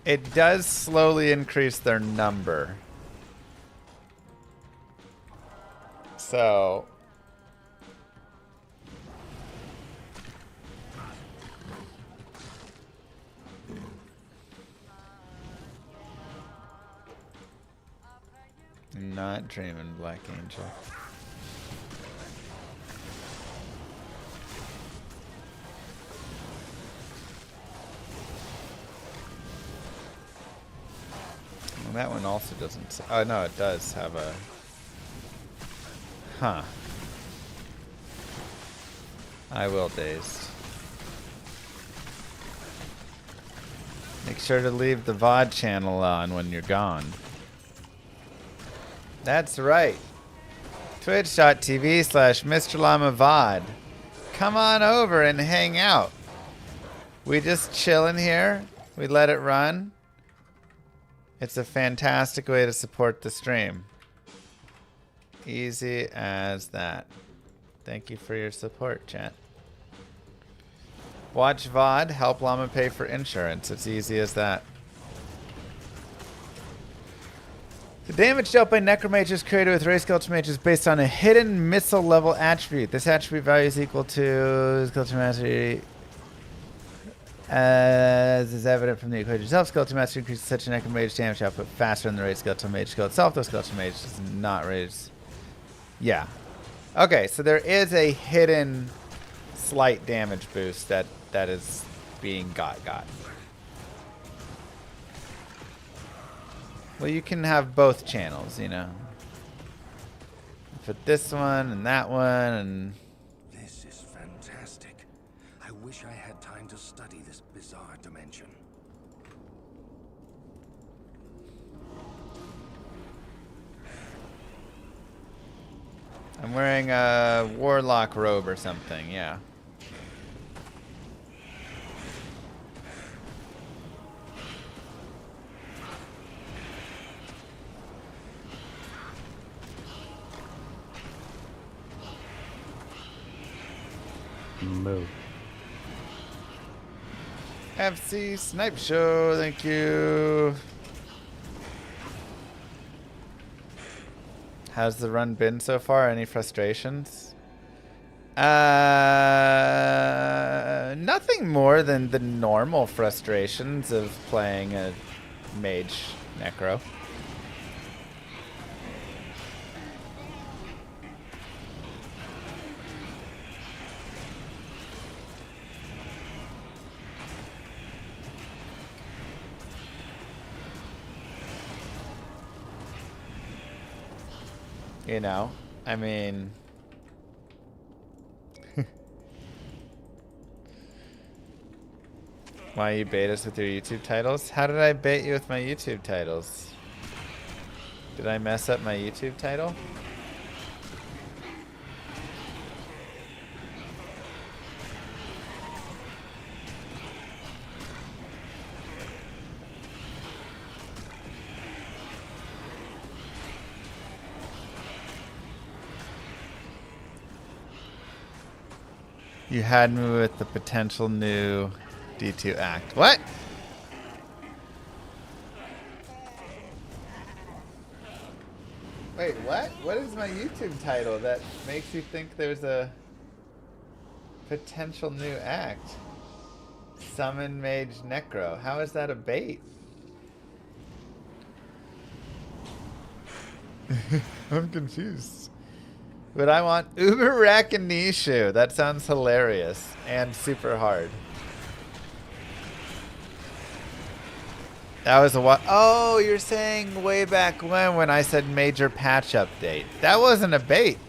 It does slowly increase their number. So not dreaming, Black Angel. Well, that one also doesn't say, oh no, it does have a, huh. I will, Dazed. Make sure to leave the VOD channel on when you're gone. That's right. Twitch.tv/Mr. Llama VOD. Come on over and hang out. We just chill in here. We let it run. It's a fantastic way to support the stream. Easy as that. Thank you for your support, chat. Watch VOD, help Llama pay for insurance. It's easy as that. The damage dealt by Necromage is created with Ray Skeleton Mage is based on a hidden missile level attribute. This attribute value is equal to Skeleton Mastery. As is evident from the equation itself, Skeleton Mastery increases such a Necromage damage output faster than the Ray Skeleton Mage skill itself, though Skeleton Mage does not raise. Yeah. Okay, so there is a hidden slight damage boost that is being got. Well, you can have both channels, you know. Put this one and that one and... This is fantastic. I wish I had time to study this bizarre dimension. I'm wearing a warlock robe or something, yeah. Move. FC Snipe Show, thank you. How's the run been so far? Any frustrations? Nothing more than the normal frustrations of playing a Mage Necro. You know, I mean... Why you bait us with your YouTube titles? How did I bait you with my YouTube titles? Did I mess up my YouTube title? You had me with the potential new D2 act. What? Wait, what? What is my YouTube title that makes you think there's a potential new act? Summon Mage Necro. How is that a bait? I'm confused. But I want Uber Rakinishu. That sounds hilarious and super hard. That was a what? Oh, you're saying way back when I said major patch update. That wasn't a bait.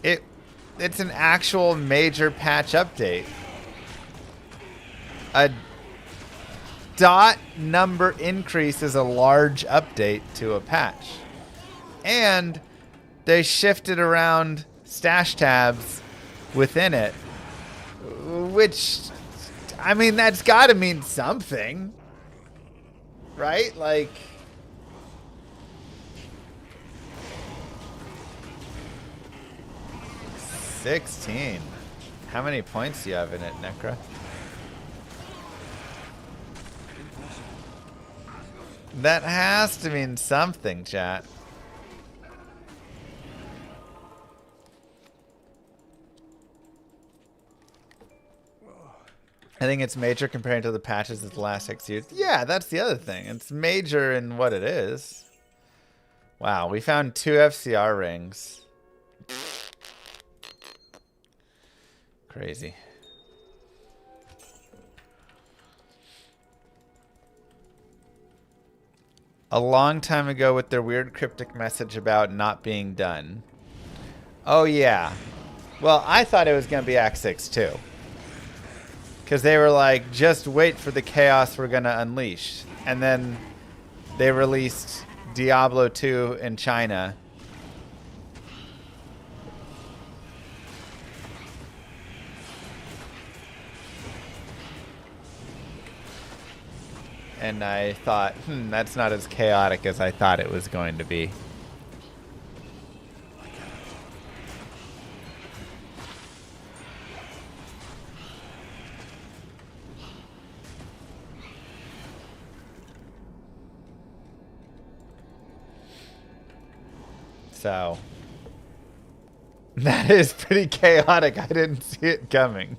It's an actual major patch update. A dot number increase is a large update to a patch. And they shifted around stash tabs within it, which, I mean, that's got to mean something, right? Like, $16. How many points do you have in it, Necro? That has to mean something, chat. I think it's major compared to the patches of the last 6 years. Yeah, that's the other thing. It's major in what it is. Wow, we found 2 FCR rings. Crazy. A long time ago with their weird cryptic message about not being done. Oh, yeah. Well, I thought it was going to be Act 6 too. Because they were like, just wait for the chaos we're going to unleash. And then they released Diablo 2 in China. And I thought, that's not as chaotic as I thought it was going to be. So, that is pretty chaotic. I didn't see it coming.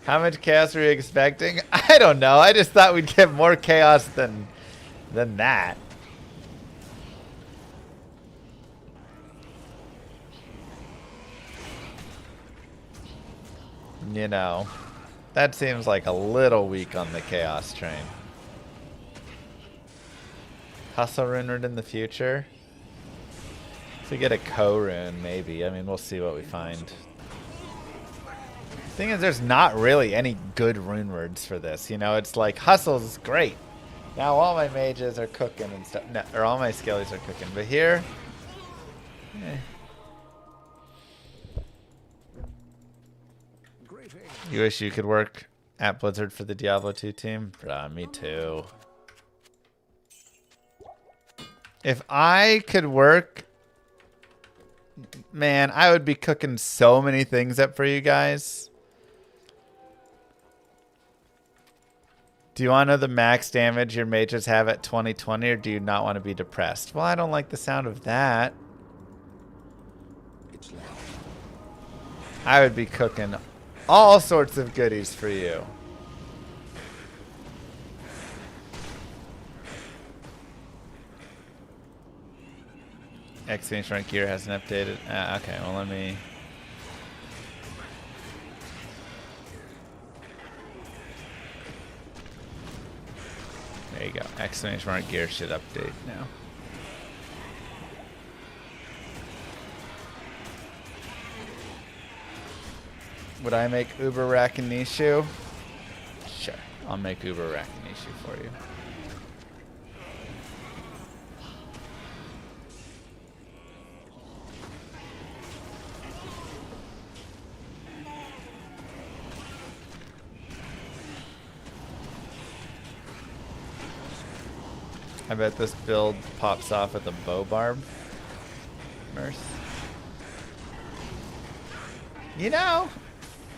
How much chaos were you expecting? I don't know. I just thought we'd get more chaos than that. You know, that seems like a little weak on the chaos train. Hustle ruined in the future? To get a co-rune, maybe. I mean, we'll see what we find. Thing is, there's not really any good rune words for this. You know, it's like hustle's great. Now all my mages are cooking and stuff. No, or all my skillies are cooking. But here, You wish you could work at Blizzard for the Diablo 2 team? Me too. If I could work, man, I would be cooking so many things up for you guys. Do you want to know the max damage your mages have at 2020, or do you not want to be depressed? Well, I don't like the sound of that. I would be cooking all sorts of goodies for you. Exponential rank gear hasn't updated. Okay, well, let me... There you go. Exponential rank gear should update now. Would I make Uber Rakinishu? Sure. I'll make Uber Rakinishu for you. I bet this build pops off with a bow barb. Merce. You know,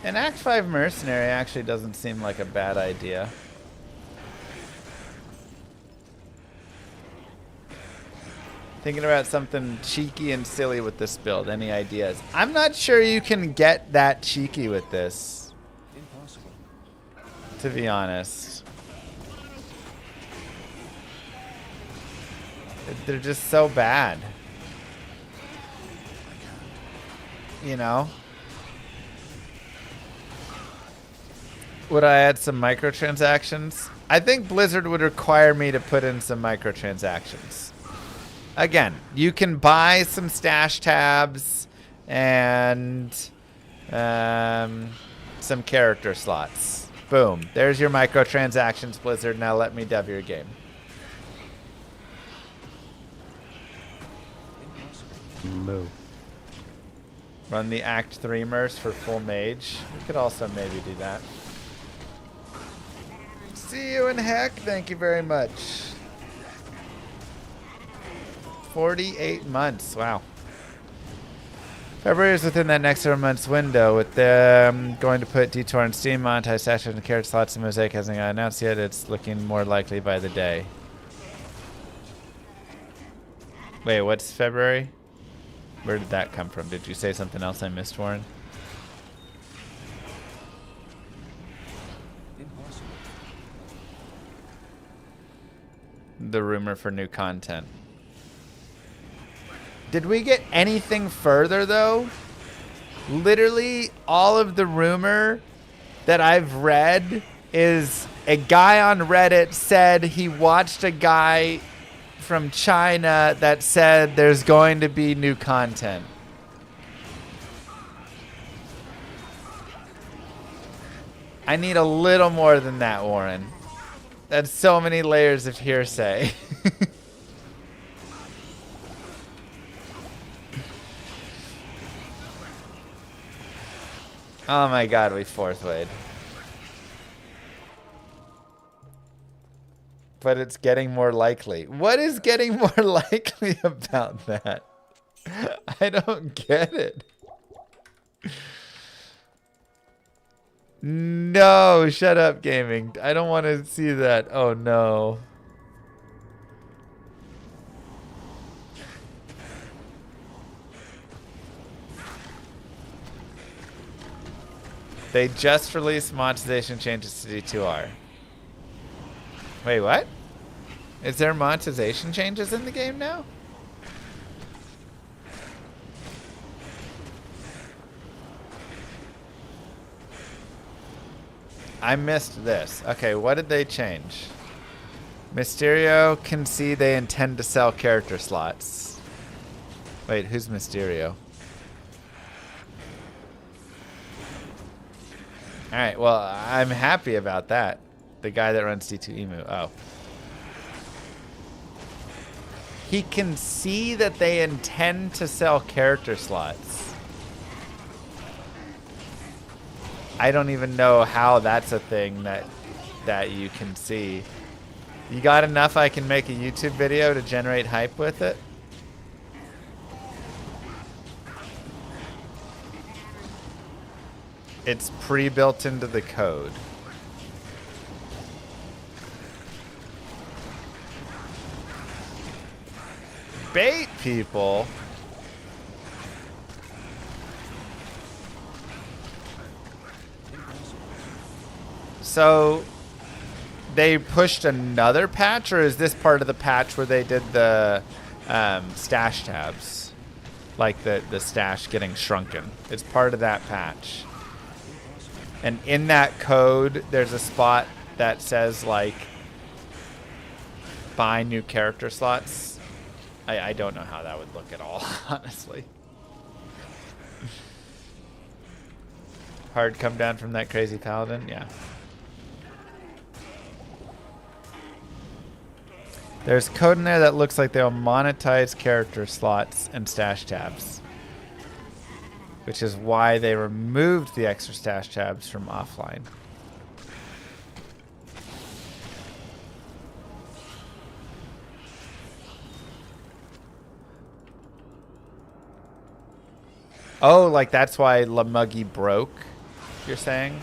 an Act 5 mercenary actually doesn't seem like a bad idea. Thinking about something cheeky and silly with this build. Any ideas? I'm not sure you can get that cheeky with this. Impossible. To be honest. They're just so bad. You know? Would I add some microtransactions? I think Blizzard would require me to put in some microtransactions. Again, you can buy some stash tabs and some character slots. Boom. There's your microtransactions, Blizzard. Now let me dev your game. Move. Run the Act 3 Merce for full mage. We could also maybe do that. See you in heck. Thank you very much. 48 months. Wow. February is within that next 7 months window. With them going to put Detour on Steam, monetize sessions and carrot slots, and Mosaic hasn't got announced yet. It's looking more likely by the day. Wait, what's February? Where did that come from? Did you say something else I missed, Warren? Impossible. The rumor for new content. Did we get anything further, though? Literally, all of the rumor that I've read is a guy on Reddit said he watched a guy from China that said there's going to be new content. I need a little more than that, Warren. That's so many layers of hearsay. Oh my god, we fourth wayed. But it's getting more likely. What is getting more likely about that? I don't get it. No, shut up, gaming. I don't want to see that. Oh no. They just released monetization changes to D2R. Wait, what? Is there monetization changes in the game now? I missed this. Okay, what did they change? Mysterio can see they intend to sell character slots. Wait, who's Mysterio? Alright, well, I'm happy about that. The guy that runs D2 Emu. Oh. He can see that they intend to sell character slots. I don't even know how that's a thing that you can see. You got enough I can make a YouTube video to generate hype with it? It's pre-built into the code. Bait people? So they pushed another patch, or is this part of the patch where they did the stash tabs? Like the stash getting shrunken. It's part of that patch. And in that code, there's a spot that says, like, buy new character slots. I don't know how that would look at all, honestly. Hard come down from that crazy paladin? Yeah. There's code in there that looks like they'll monetize character slots and stash tabs. Which is why they removed the extra stash tabs from offline. Oh, like that's why Lamuggy broke, you're saying?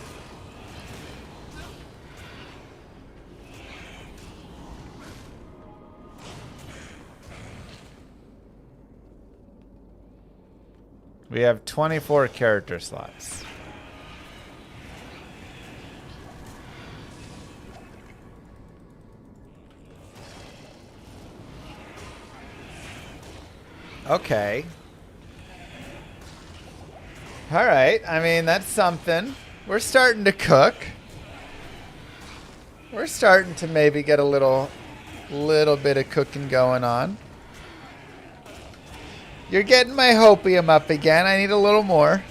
We have 24 character slots. Okay. All right. I mean, that's something. We're starting to cook. We're starting to maybe get a little bit of cooking going on. You're getting my hopium up again. I need a little more.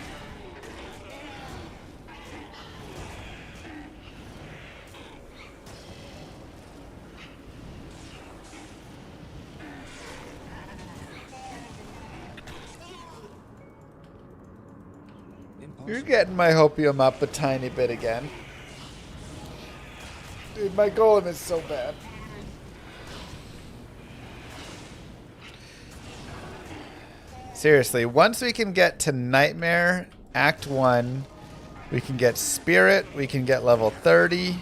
You're getting my hopium up a tiny bit again. Dude, my golem is so bad. Seriously, once we can get to Nightmare Act 1, we can get Spirit, we can get level 30.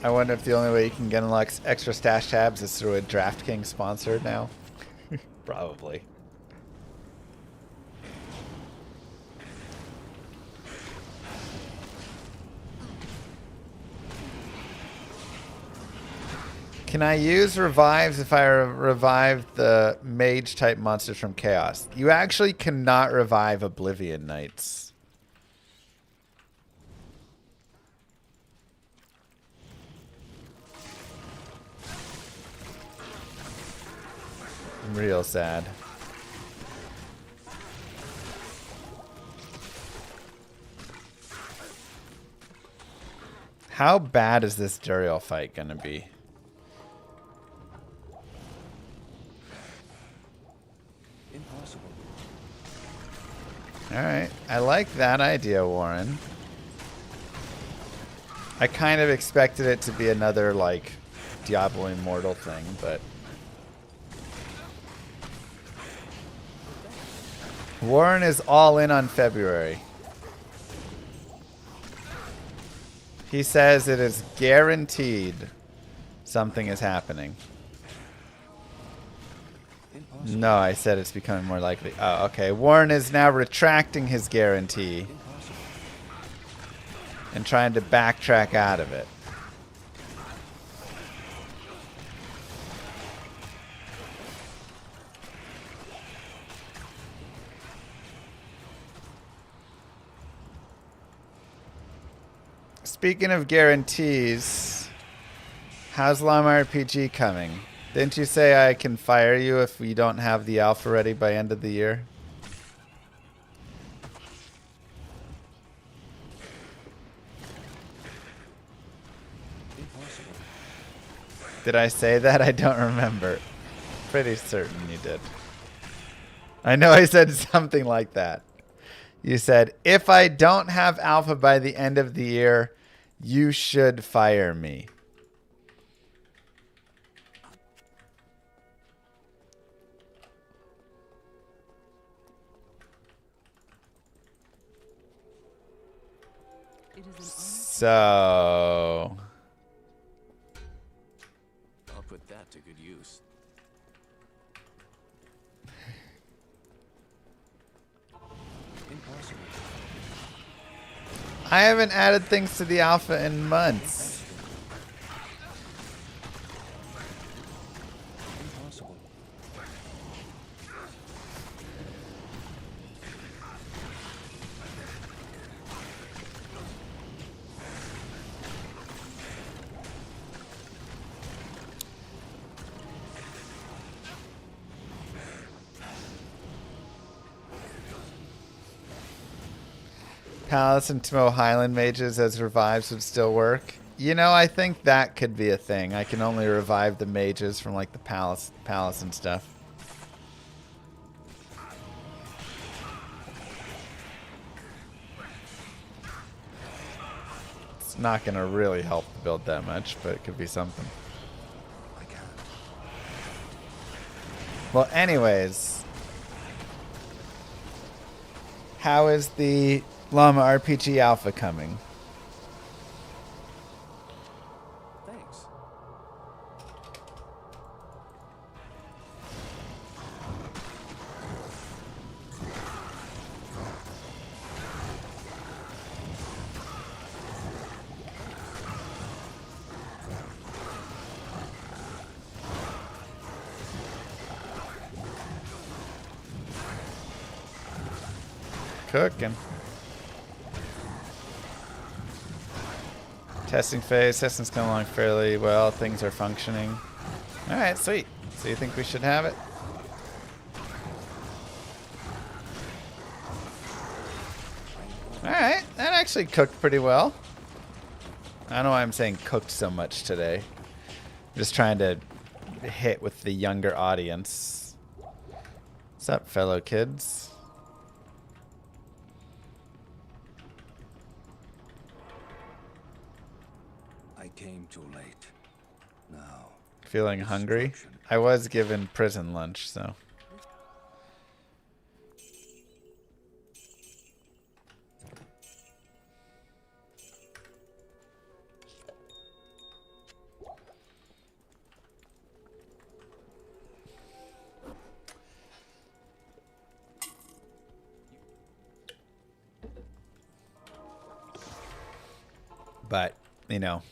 I wonder if the only way you can get unlock extra stash tabs is through a DraftKings sponsor now. Probably. Can I use revives if I revive the mage type monsters from chaos? You actually cannot revive Oblivion Knights. Real sad. How bad is this Duriel fight gonna be? Impossible. Alright, I like that idea, Warren. I kind of expected it to be another, like, Diablo Immortal thing, but... Warren is all in on February. He says it is guaranteed something is happening. Impossible. No, I said it's becoming more likely. Oh, okay. Warren is now retracting his guarantee Impossible. and trying to backtrack out of it. Speaking of guarantees, how's Llama RPG coming? Didn't you say I can fire you if we don't have the alpha ready by end of the year? Impossible. Did I say that? I don't remember. Pretty certain you did. I know I said something like that. You said, if I don't have alpha by the end of the year, you should fire me. It is an honor. So... I'll put that to good use. Impossible. I haven't added things to the alpha in months. Impossible. Palace and Timo Highland mages as revives would still work. You know, I think that could be a thing. I can only revive the mages from like the palace and stuff. It's not going to really help the build that much, but it could be something. I can't. Well, anyways, how is the Llama RPG Alpha coming? Thanks. Cooking. Testing phase. Testing's coming along fairly well. Things are functioning. Alright, sweet. So you think we should have it? Alright, that actually cooked pretty well. I don't know why I'm saying cooked so much today. I'm just trying to hit with the younger audience. What's up, fellow kids? I came too late. Now. Feeling hungry? I was given prison lunch, so. But, you know,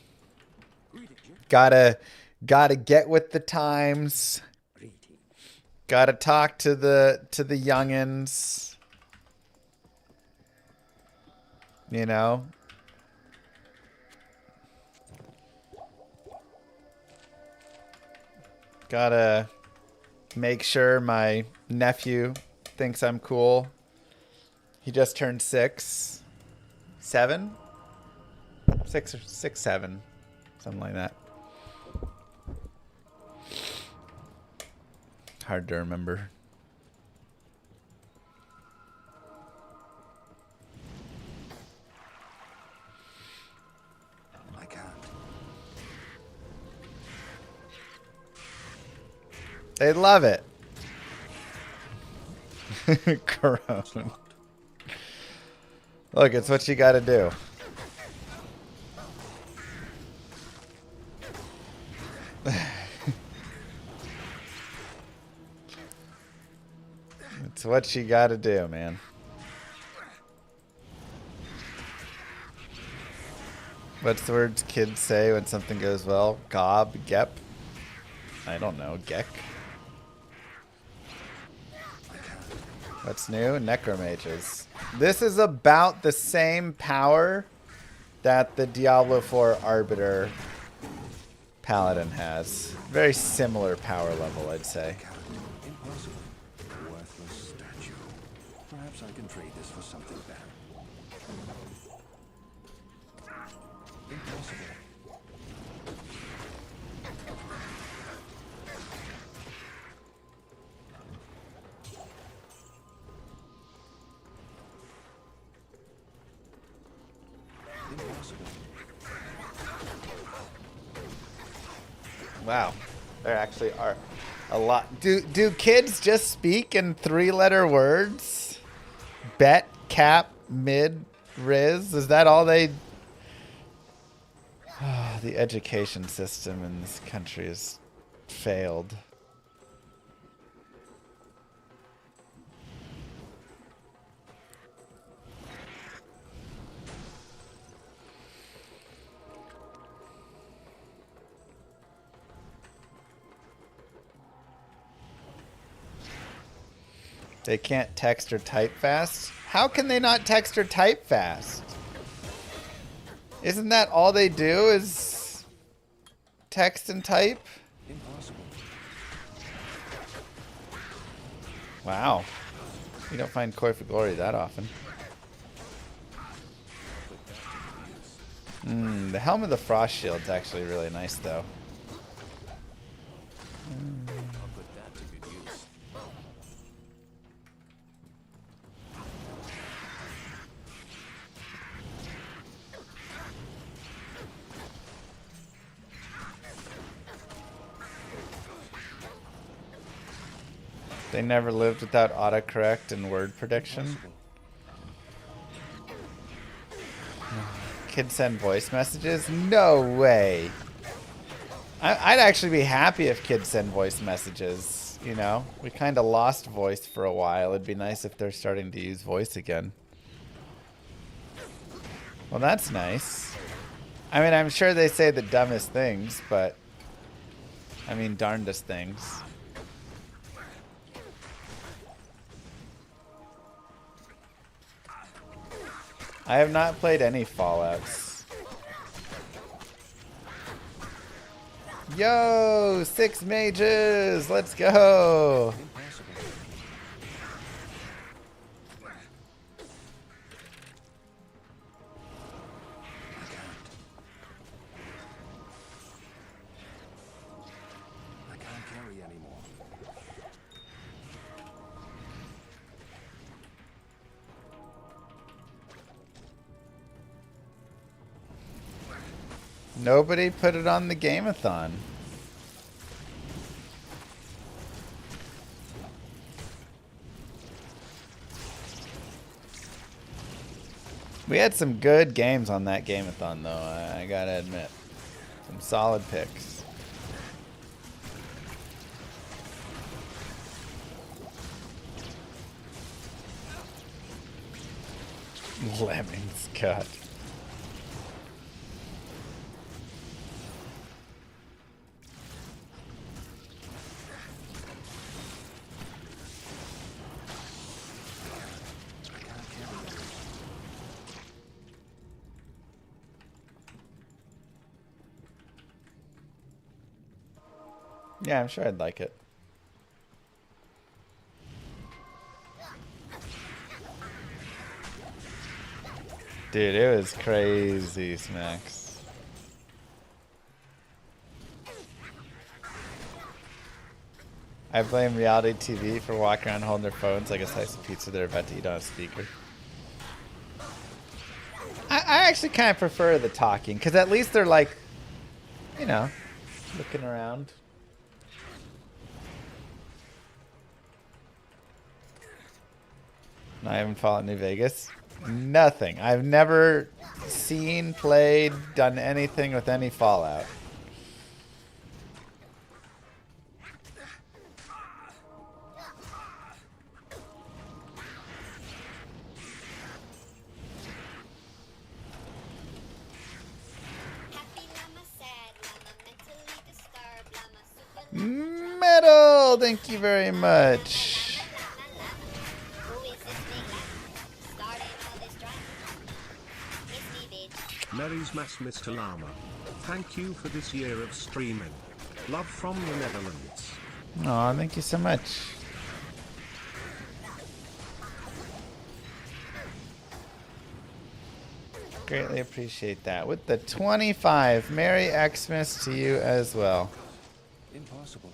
gotta Gotta get with the times. Gotta talk to the youngins. You know? Gotta make sure my nephew thinks I'm cool. He just turned 6. 7? 6 or 6, 7. Something like that. Hard to remember. I can't. They love it. Corona. Look, it's what you gotta do. It's what you gotta do, man. What's the words kids say when something goes well? Gob, gep? I don't know, geck? What's new? Necromages. This is about the same power that the Diablo 4 Arbiter Paladin has. Very similar power level, I'd say. Impossible. Worthless statue. Perhaps I can trade this for something better. Impossible. Wow. There actually are a lot. Do kids just speak in 3-letter words? Bet, cap, mid, riz? Is that all they... Oh, the education system in this country has failed. They can't text or type fast? How can they not text or type fast? Isn't that all they do is text and type? Impossible. Wow. You don't find Koi for Glory that often. The Helm of the Frost Shield's actually really nice, though. I'll put that to good use. They never lived without autocorrect and word prediction. Kids send voice messages? No way. I'd actually be happy if kids send voice messages. You know, we kind of lost voice for a while. It'd be nice if they're starting to use voice again. Well, that's nice. I mean, I'm sure they say the dumbest things, but I mean, darndest things. I have not played any Fallouts. Yo, 6 mages! Let's go! I can't carry anymore. Nobody put it on the Gameathon. We had some good games on that Gameathon, though, I gotta admit. Some solid picks. Lemmings cut. Yeah, I'm sure I'd like it. Dude, it was crazy, Smacks. I blame reality TV for walking around holding their phones like a slice of pizza they're about to eat on a speaker. I actually kind of prefer the talking, because at least they're like, you know, looking around. I haven't followed New Vegas. Nothing. I've never seen, played, done anything with any Fallout. Metal, thank you very much. Mary's Mass Mr. Llama. Thank you for this year of streaming. Love from the Netherlands. Aw, thank you so much. Greatly appreciate that. With the 25, Merry Xmas to you as well. Impossible.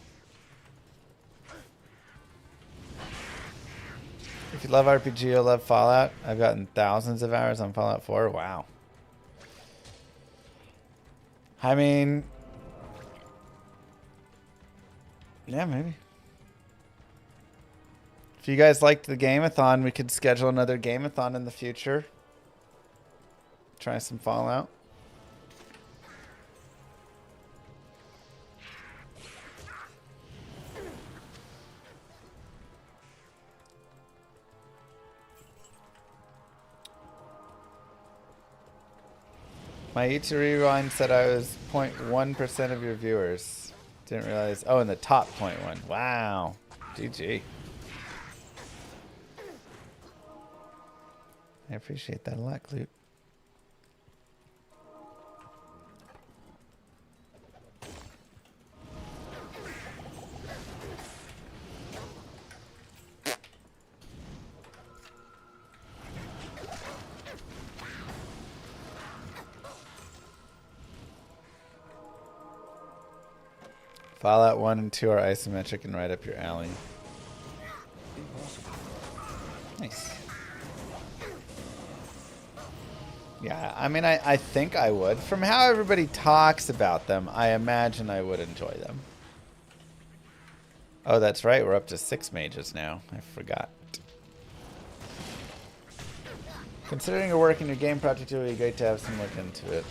If you love RPG, you'll love Fallout. I've gotten thousands of hours on Fallout 4. Wow. I mean, yeah, maybe. If you guys liked the game-a-thon, we could schedule another game-a-thon in the future. Try some Fallout. My YouTube rewind said I was 0.1% of your viewers. Didn't realize. Oh, in the top 0.1. Wow. GG. I appreciate that a lot, Clute. Fallout 1 and 2 are isometric and right up your alley. Nice. Yeah, I mean, I think I would. From how everybody talks about them, I imagine I would enjoy them. Oh, that's right. We're up to 6 mages now. I forgot. Considering your work in your game project, it would be great to have some look into it.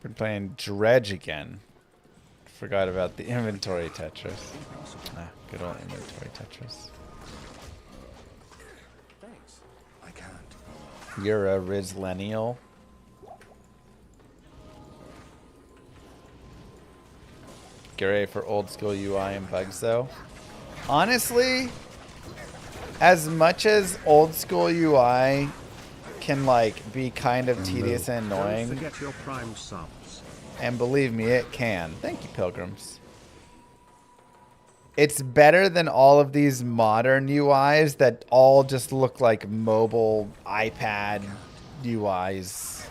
Been playing Dredge again. Forgot about the inventory Tetris. Ah, good old inventory Tetris. Thanks. I can't. You're a Rizlennial. Get ready for old school UI and bugs though. Honestly, as much as old school UI can like be kind of tedious and annoying. Don't forget your Prime subs. And believe me, it can. Thank you, Pilgrims. It's better than all of these modern UIs that all just look like mobile iPad UIs.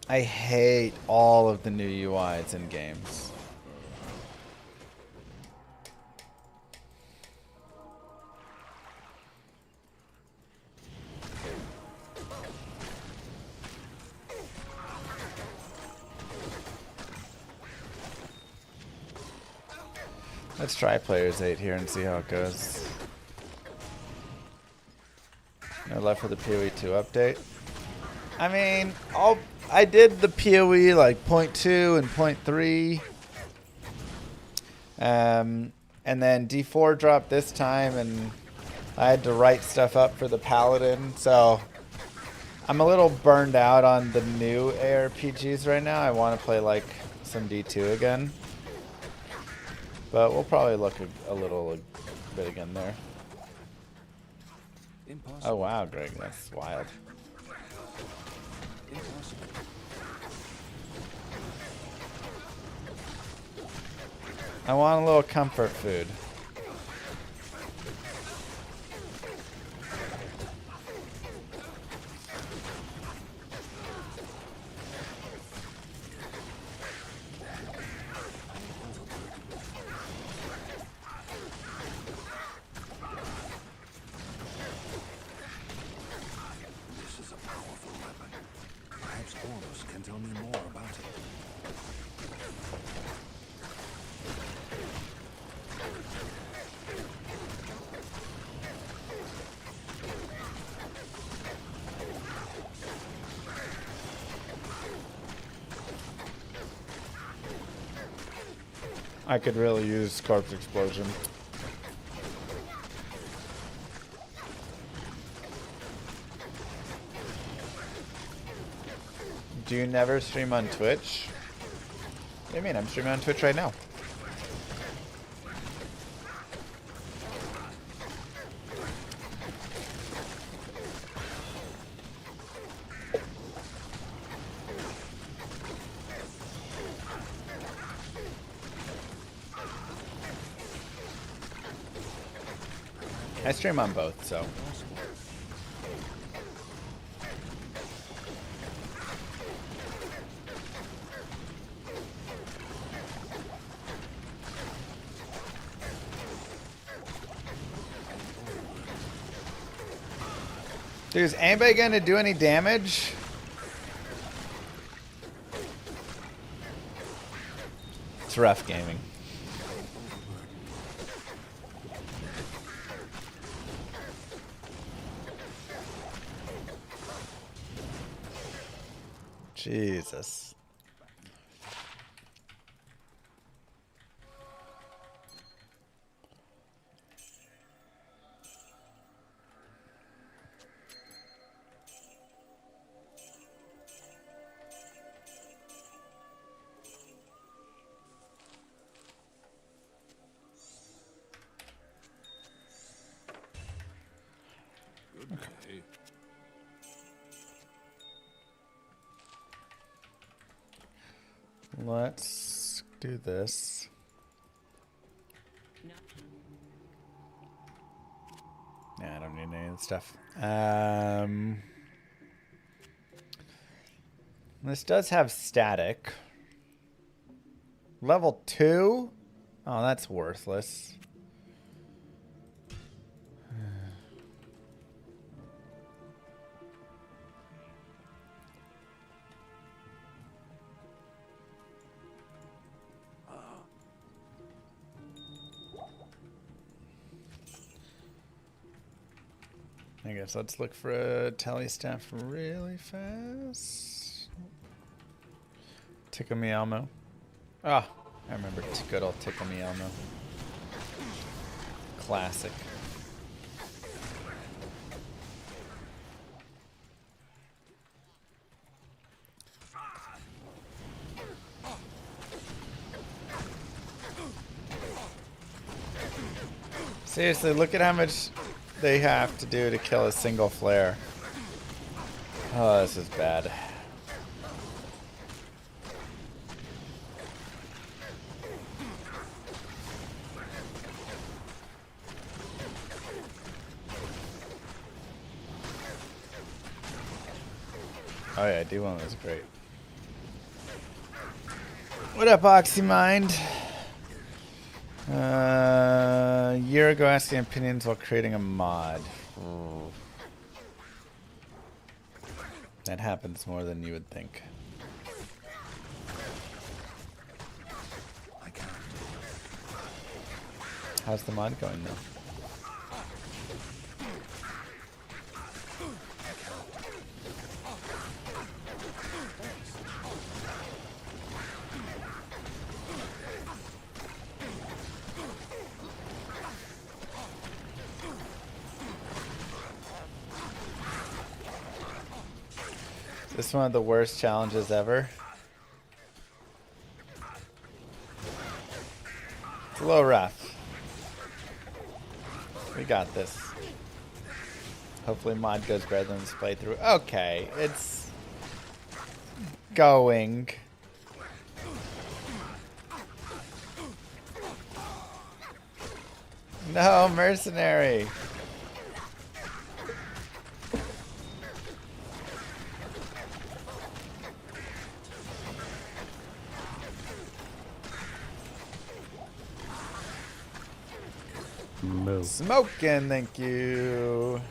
I hate all of the new UIs in games. Let's try Players 8 here and see how it goes. No left for the PoE 2 update. I mean, I did the PoE like 0.2 and 0.3. And then D4 dropped this time, and I had to write stuff up for the Paladin, so I'm a little burned out on the new ARPGs right now. I want to play like some D2 again, but we'll probably look a bit again there. Impossible. Oh wow, Greg, that's wild. Impossible. I want a little comfort food. This is a powerful weapon. Perhaps Horus can tell me more about it. I could really use Corpse Explosion. Do you never stream on Twitch? What do you mean? I'm streaming on Twitch right now. I stream on both, so. Dude, is anybody gonna do any damage? It's rough gaming. Jesus. Okay. Let's do this. Yeah, I don't need any of the stuff. This does have static. Level 2? Oh, that's worthless. I guess let's look for a tally staff really fast. Tickle Me Elmo. Ah, I remember good old Tickle Me Elmo. Classic. Seriously, look at how much they have to do to kill a single flare. Oh, this is bad. Oh yeah, D1 was great. What up, Oxymind? A year ago, asking opinions while creating a mod. Ooh. That happens more than you would think. I can't. How's the mod going though? This is one of the worst challenges ever. It's a little rough. We got this. Hopefully mod goes better than this playthrough. Okay, it's going. No, mercenary. Move. Smoking, thank you.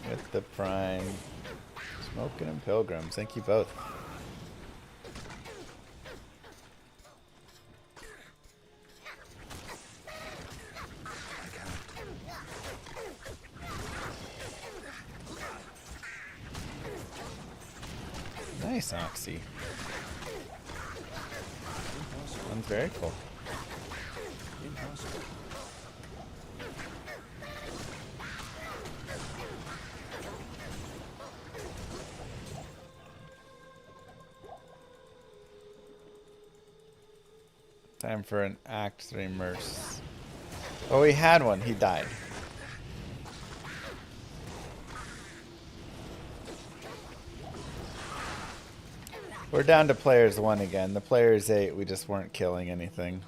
With the prime. Smoking and pilgrims, thank you both. Nice, Oxy. One's very cool. Time for an Act 3 Merce. Oh, we had one. He died. We're down to players 1 again. The players 8, we just weren't killing anything.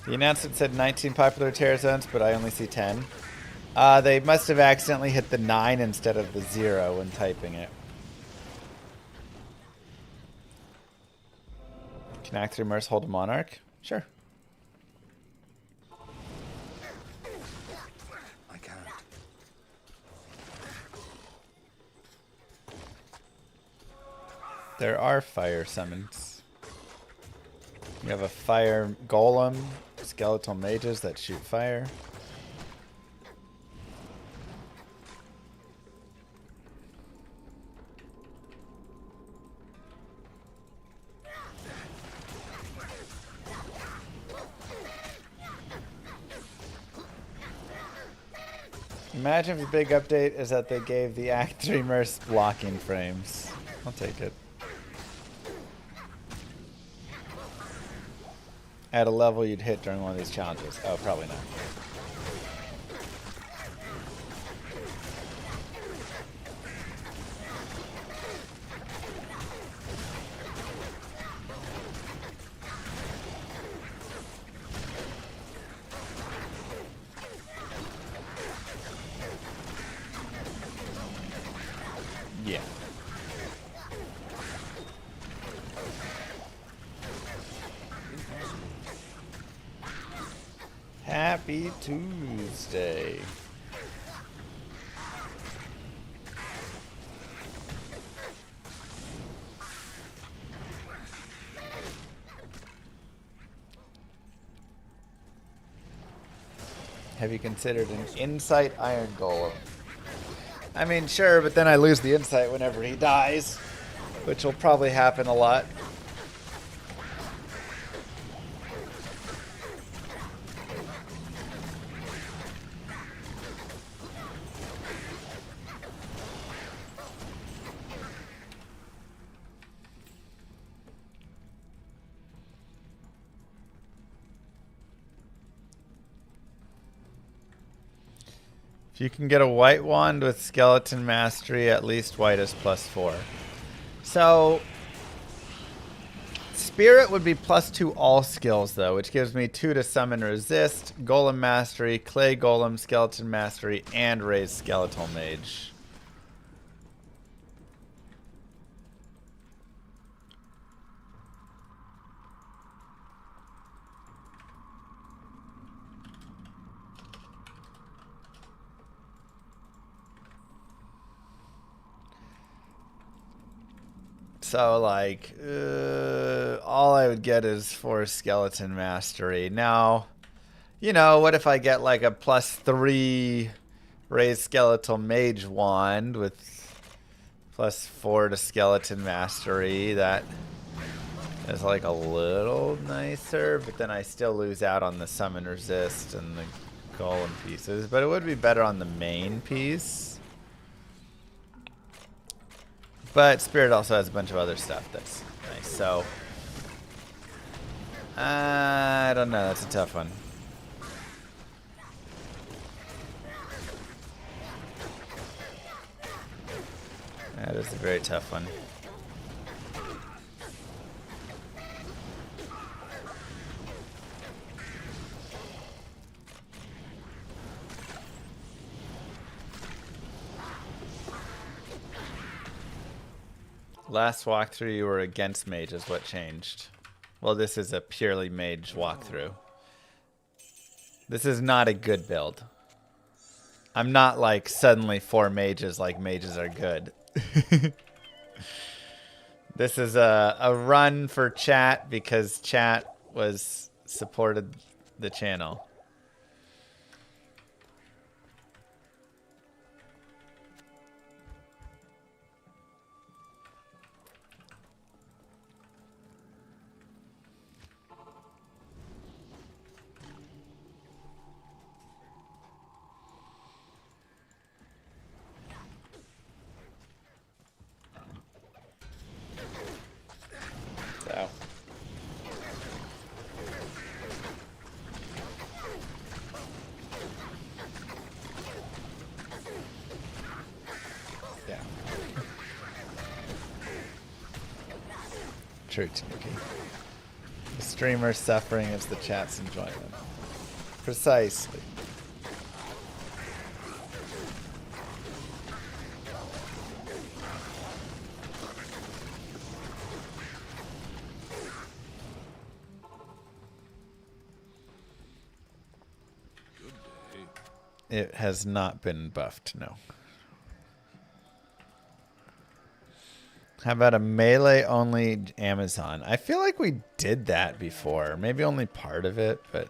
The announcement said 19 popular terror zones, but I only see 10. They must have accidentally hit the 9 instead of the 0 when typing it. Can Act 3 Merce hold a Monarch? Sure. I can't. There are fire summons. You have a fire golem, skeletal mages that shoot fire. Imagine if the big update is that they gave the Act 3 Merce blocking frames. I'll take it. At a level you'd hit during one of these challenges. Oh, probably not. Yeah. Happy Tuesday. Have you considered an Insight Iron Golem? I mean, sure, but then I lose the insight whenever he dies, which will probably happen a lot. If you can get a white wand with skeleton mastery, at least white is +4. So spirit would be +2 all skills though, which gives me 2 to summon resist, golem mastery, clay golem, skeleton mastery, and raise skeletal mage. So, like, all I would get is 4 skeleton mastery. Now, you know, what if I get, like, a +3 raised skeletal mage wand with +4 to skeleton mastery? That is, like, a little nicer, but then I still lose out on the summon resist and the golem pieces, but it would be better on the main piece. But Spirit also has a bunch of other stuff that's nice, so I don't know, that's a tough one. That is a very tough one. Last walkthrough you were against mage is what changed. Well, this is a purely mage walkthrough. This is not a good build. I'm not like suddenly for mages like mages are good. This is a run for chat because chat was supported the channel. So. Yeah. True, Tanuki. The streamer's suffering as the chat's enjoyment. Precisely. It has not been buffed, no. How about a melee-only Amazon? I feel like we did that before. Maybe only part of it, but...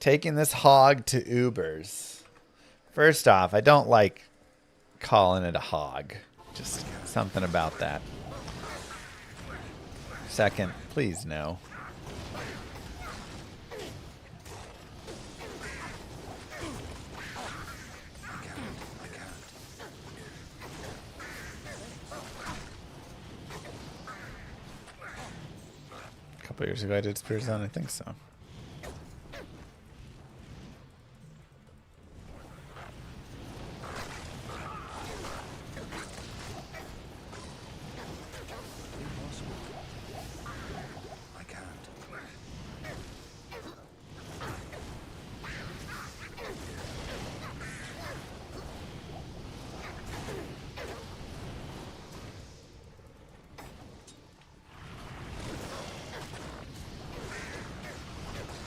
Taking this hog to Ubers. First off, I don't like calling it a hog. Just something about that. Second, please no. A couple years ago I did Spear Zone, I think so.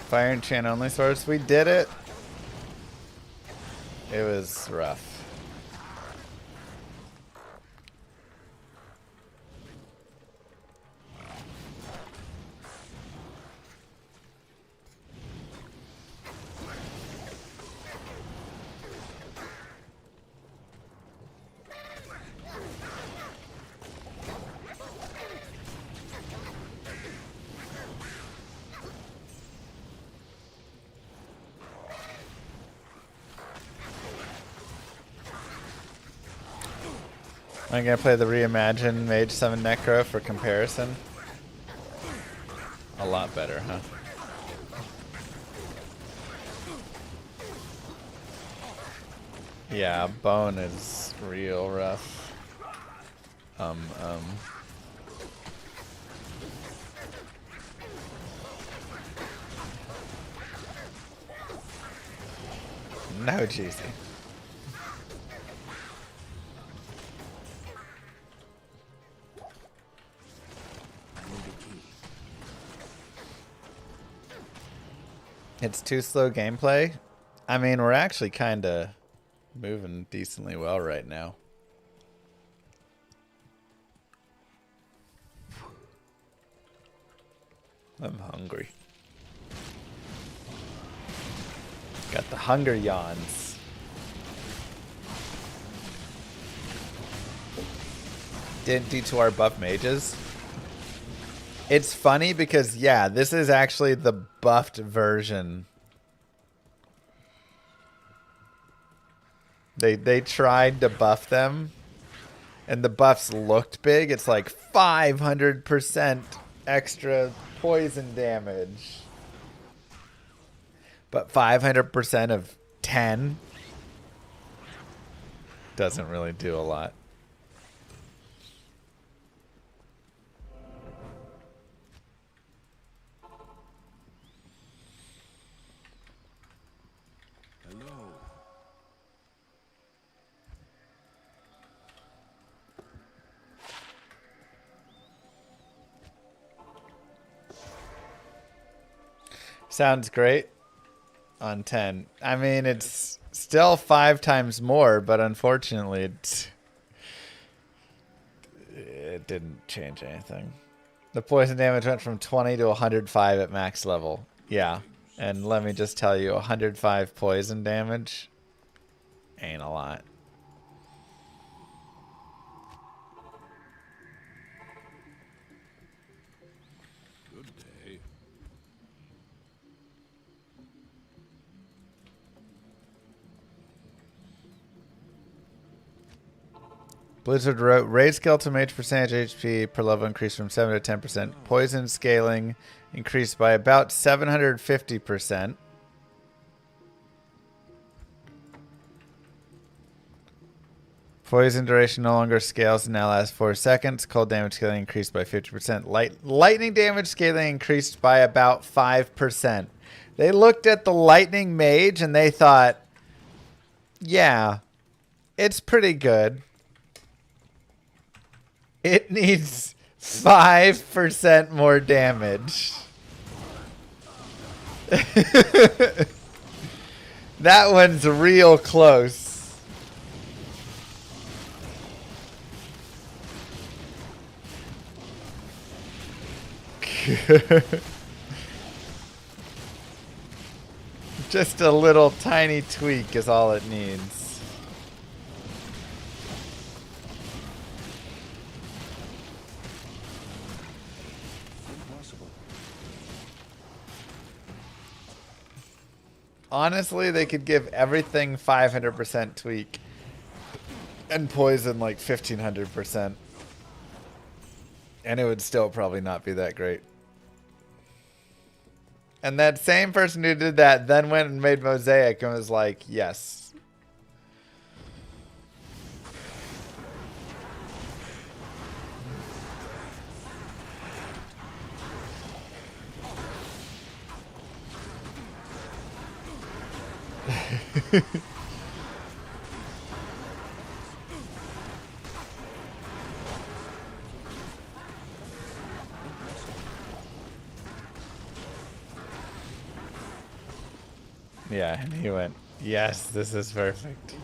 Fire and Chan only swords. We did it. It was rough. I'm gonna play the reimagined Mage 7 Necro for comparison. A lot better, huh? Yeah, bone is real rough. No, juicy. It's too slow gameplay. I mean, we're actually kind of moving decently well right now. I'm hungry. Got the hunger yawns. Didn't D2R buff mages? It's funny because, yeah, this is actually the buffed version They tried to buff them, and the buffs looked big. It's like 500% extra poison damage. But 500% of 10 doesn't really do a lot. Hello. Sounds great on 10. I mean, it's still 5 times more, but unfortunately, it didn't change anything. The poison damage went from 20 to 105 at max level. Yeah, and let me just tell you, 105 poison damage ain't a lot. Good day. Blizzard wrote, raid skill to mage percentage HP per level increased from 7 to 10%. Poison scaling increased by about 750%. Poison duration no longer scales and now lasts 4 seconds. Cold damage scaling increased by 50%. Lightning damage scaling increased by about 5%. They looked at the lightning mage and they thought, yeah, it's pretty good. It needs 5% more damage. That one's real close. Just a little tiny tweak is all it needs. Impossible. Honestly, they could give everything 500% tweak and poison like 1500%. And it would still probably not be that great. And that same person who did that then went and made Mosaic and was like, yes. Yeah, and he went, yes, this is perfect.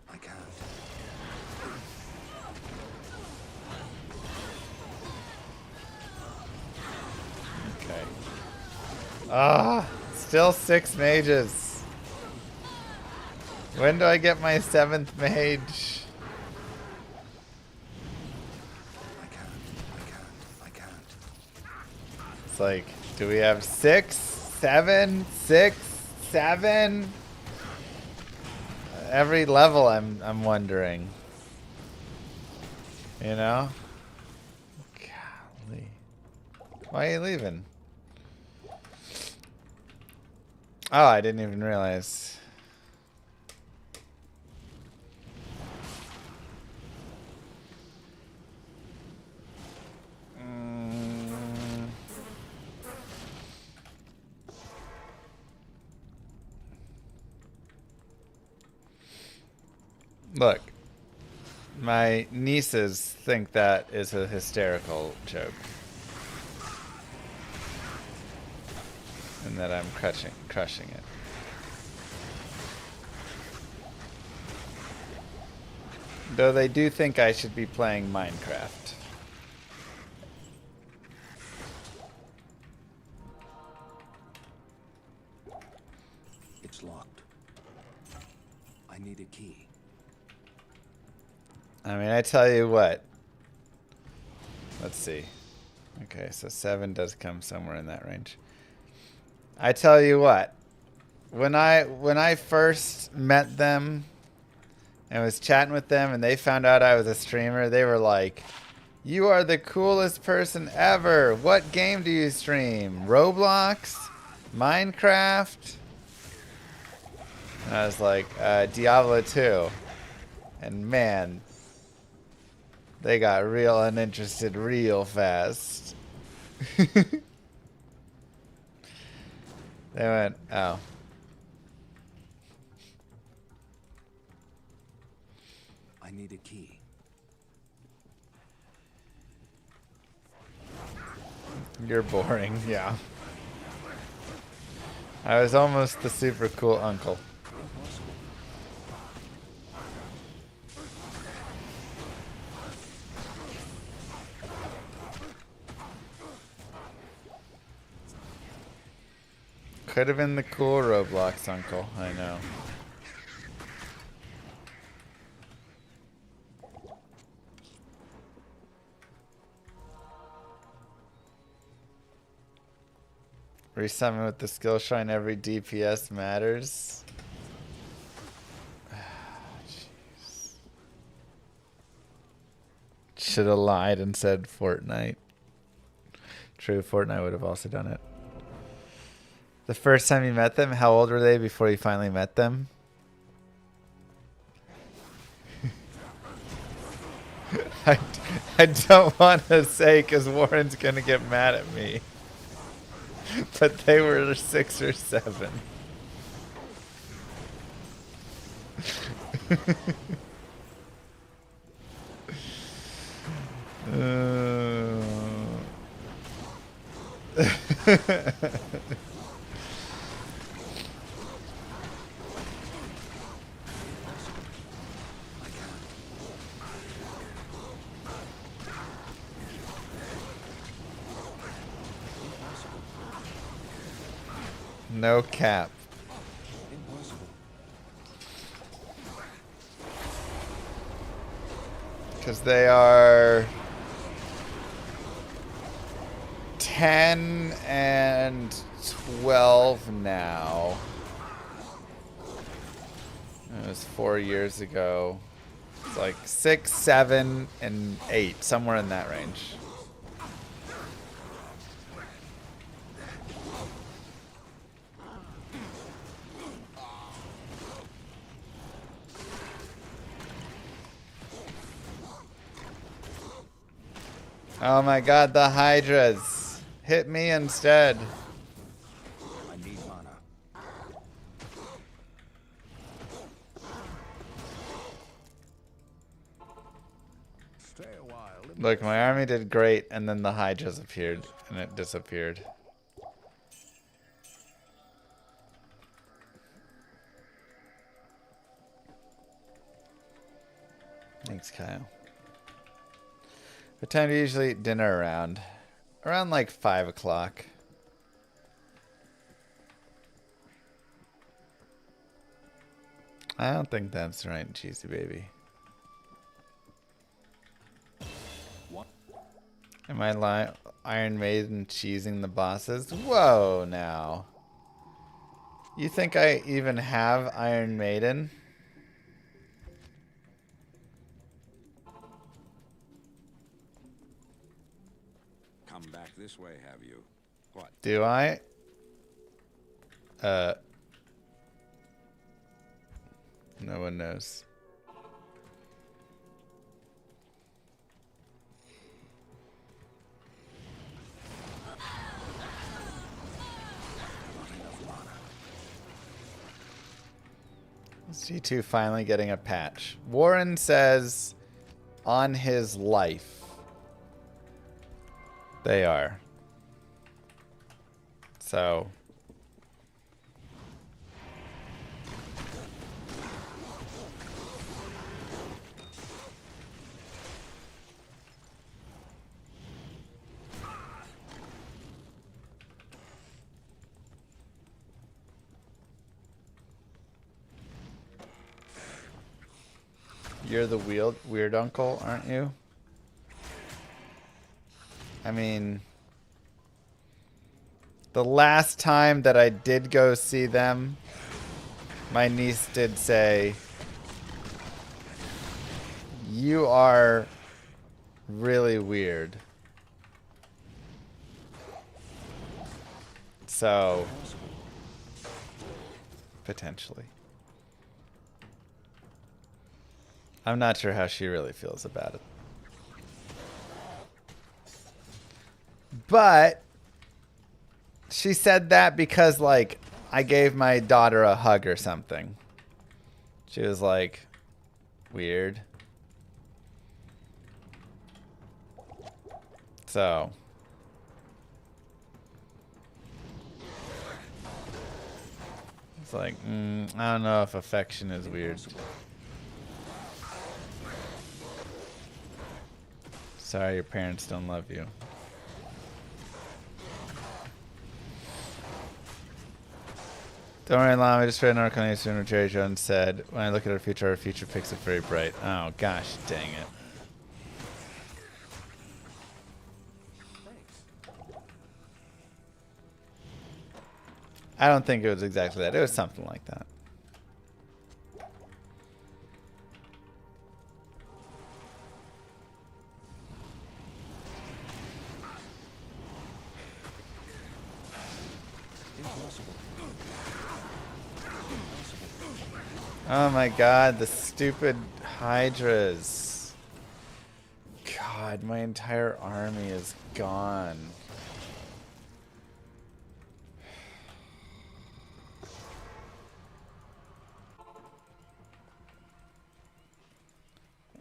I can't. Okay. Ah, still 6 mages. When do I get my 7th mage? I can't. It's like, do we have 6, 7, 6, 7? Every level I'm wondering. You know? Golly. Why are you leaving? Oh, I didn't even realize. Look, my nieces think that is a hysterical joke. And that I'm crushing it. Though they do think I should be playing Minecraft. It's locked. I need a key. I mean, I tell you what. Let's see. Okay, so 7 does come somewhere in that range. I tell you what, when I first met them and was chatting with them and they found out I was a streamer, they were like, "You are the coolest person ever. What game do you stream? Roblox? Minecraft?" And I was like, Diablo 2. And man, they got real uninterested real fast. They went, "Oh." I need a key. You're boring, yeah. I was almost the super cool uncle. Could have been the cool Roblox uncle, I know. Resummon with the skill shrine, every DPS matters. Should have lied and said Fortnite. True, Fortnite would have also done it. The first time you met them, how old were they before you finally met them? I don't want to say because Warren's going to get mad at me. But they were 6 or 7. No cap. Because they are 10 and 12 now. It was 4 years ago. It's like 6, 7, and 8, somewhere in that range. Oh my god, the Hydras. Hit me instead. I need mana. Stay a while. Look, my army did great, and then the Hydras appeared, and it disappeared. Thanks, Kyle. What time do you usually eat dinner around? Around like 5 o'clock. I don't think that's right, Cheesy Baby. What? Am I Iron Maiden cheesing the bosses? Whoa, now. You think I even have Iron Maiden? Come back this way, have you? What? Do I? No one knows. C2 finally getting a patch. Warren says on his life. They are. So. You're the weird uncle, aren't you? I mean, the last time that I did go see them, my niece did say, "You are really weird." So, potentially. I'm not sure how she really feels about it. But she said that because, like, I gave my daughter a hug or something. She was like, weird. So. It's like, I don't know if affection is weird. Sorry, your parents don't love you. Don't worry, Llama. I just read an article on Eastern where Jerry Jones said, "When I look at our future picks it very bright." Oh, gosh, dang it. I don't think it was exactly that. It was something like that. Oh my god, the stupid hydras. God, my entire army is gone.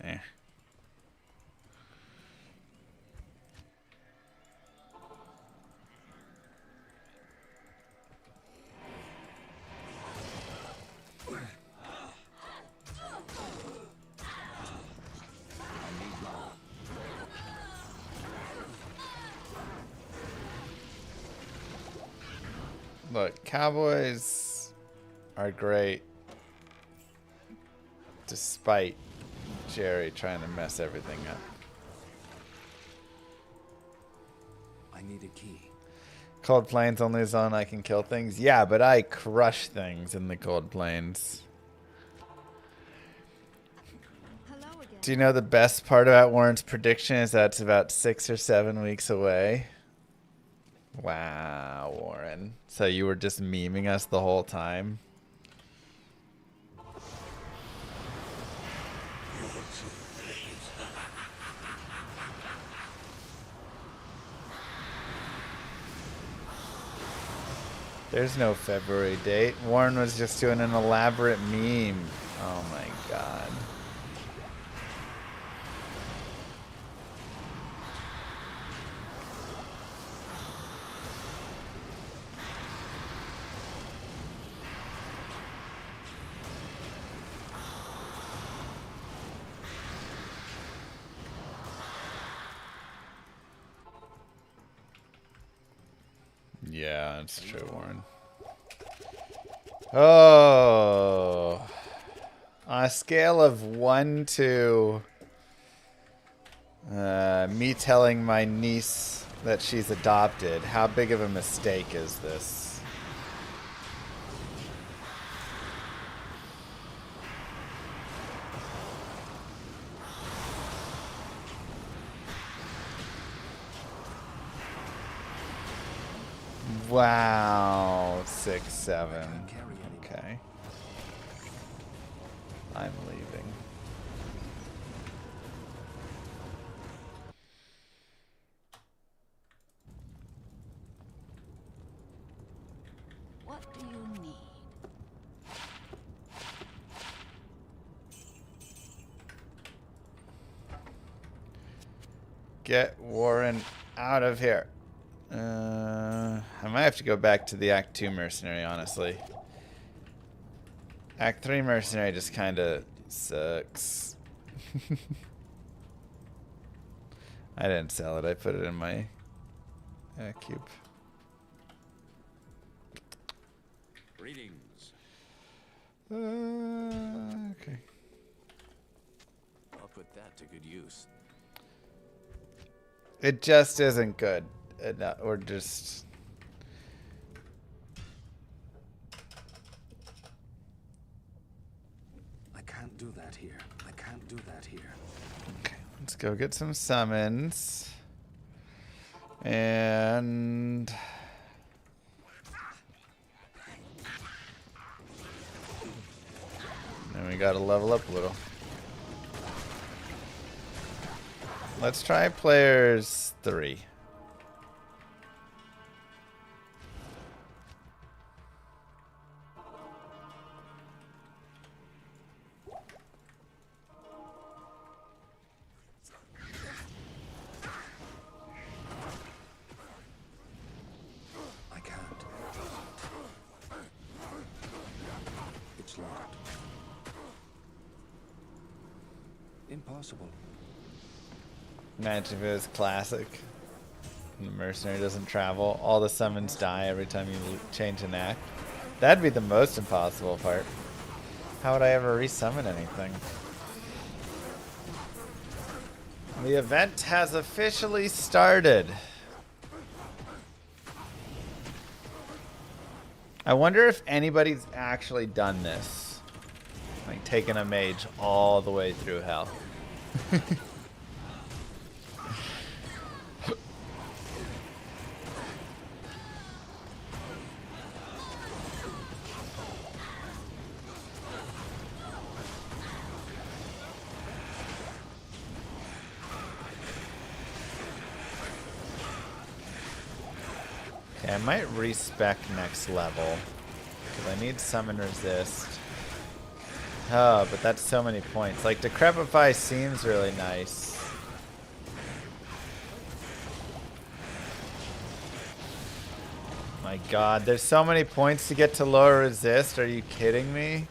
Eh. Look, Cowboys are great despite Jerry trying to mess everything up. I need a key. Cold Plains only zone I can kill things. Yeah, but I crush things in the Cold Plains. Hello again. Do you know the best part about Warren's prediction is that it's about 6 or 7 weeks away? Wow, Warren. So you were just memeing us the whole time? There's no February date. Warren was just doing an elaborate meme. Oh my god. Yeah, it's true, Warren. Oh. On a scale of 1 to me telling my niece that she's adopted, how big of a mistake is this? Wow, 6, 7. Okay. I'm leaving. What do you need? Get Warren out of here. I might have to go back to the Act 2 mercenary, honestly. Act 3 mercenary just kind of sucks. I didn't sell it. I put it in my cube. Greetings. Okay. I'll put that to good use. It just isn't good. Or just... I can't do that here. I can't do that here. Okay, let's go get some summons. And... then we gotta level up a little. Let's try players 3. I can't. It's locked. Impossible. Imagine if it was classic. The mercenary doesn't travel. All the summons die every time you change an act. That'd be the most impossible part. How would I ever resummon anything? The event has officially started. I wonder if anybody's actually done this. Like taken a mage all the way through hell. Okay, I might respec next level. Because I need summon resist. Oh, but that's so many points. Like, Decrepify seems really nice. My god, there's so many points to get to lower resist. Are you kidding me?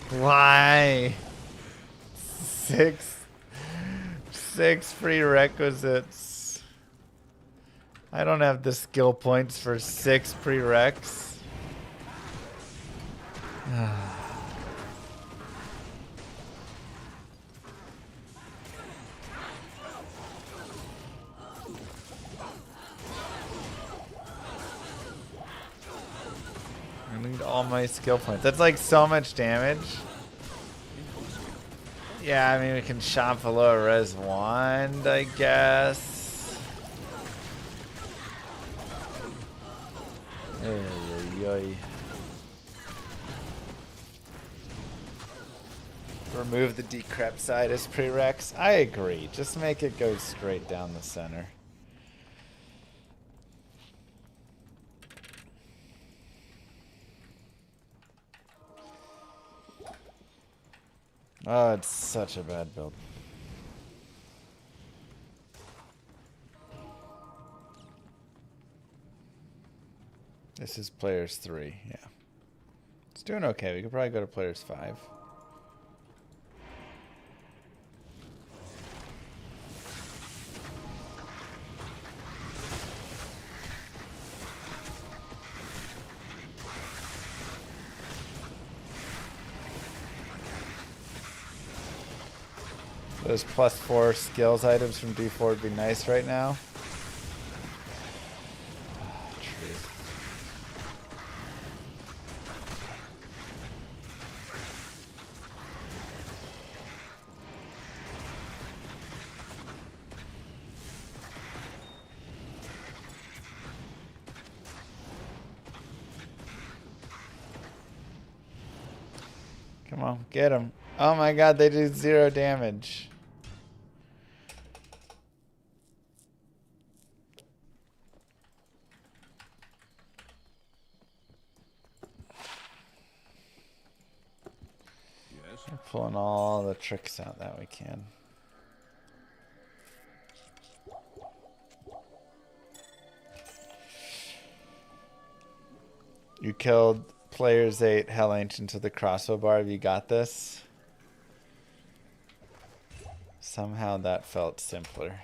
Why? Six prerequisites. I don't have the skill points for 6 prereqs. I need all my skill points. That's like so much damage. Yeah, I mean, we can shop a lower res wand, I guess. Ay, ay, ay. Remove the decrep side as prereqs. I agree. Just make it go straight down the center. Oh, it's such a bad build. This is players 3, yeah. It's doing okay. We could probably go to players 5. Those +4 skills items from D4 would be nice right now. Come on, get him. Oh my god, they do 0 damage. We're pulling all the tricks out that we can. You killed players 8 Hell Ancient to the crossbow bar. Have you got this? Somehow that felt simpler.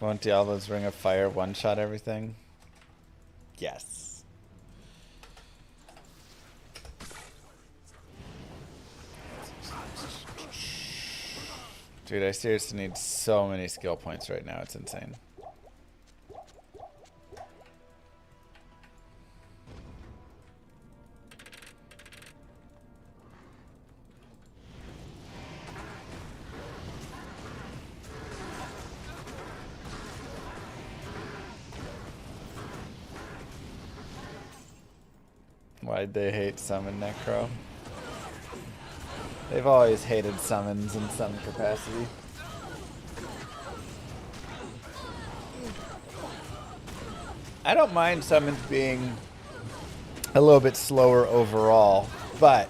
Won't Diablo's Ring of Fire one-shot everything? Yes. Dude, I seriously need so many skill points right now. It's insane. Why'd they hate Summon Necro? They've always hated summons in some capacity. I don't mind summons being a little bit slower overall, but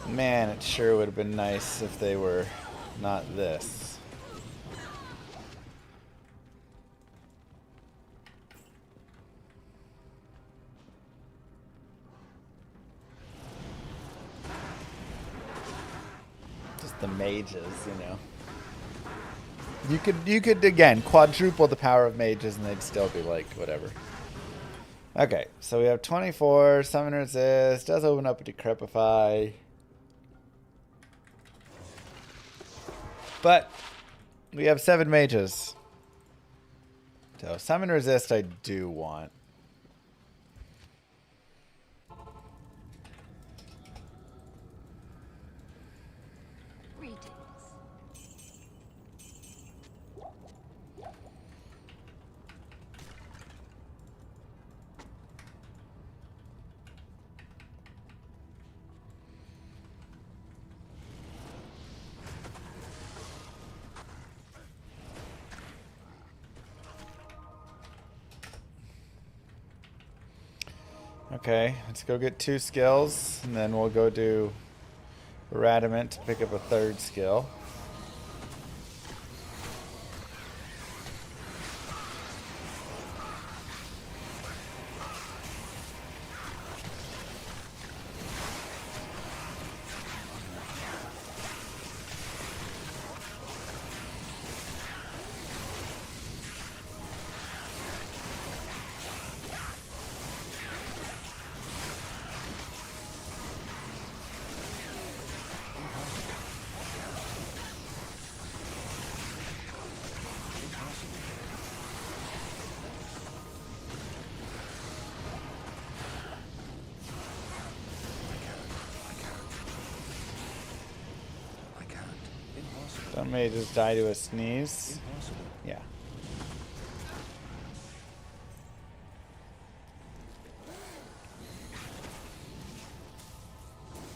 man, it sure would have been nice if they were not this. The mages, you know. You could again quadruple the power of mages and they'd still be like whatever. Okay, so we have 24, summon resist, does open up a decrepify. But we have 7 mages. So summon resist I do want. Okay, let's go get 2 skills, and then we'll go do Radament to pick up a 3rd skill. Some mages die to a sneeze. Yeah.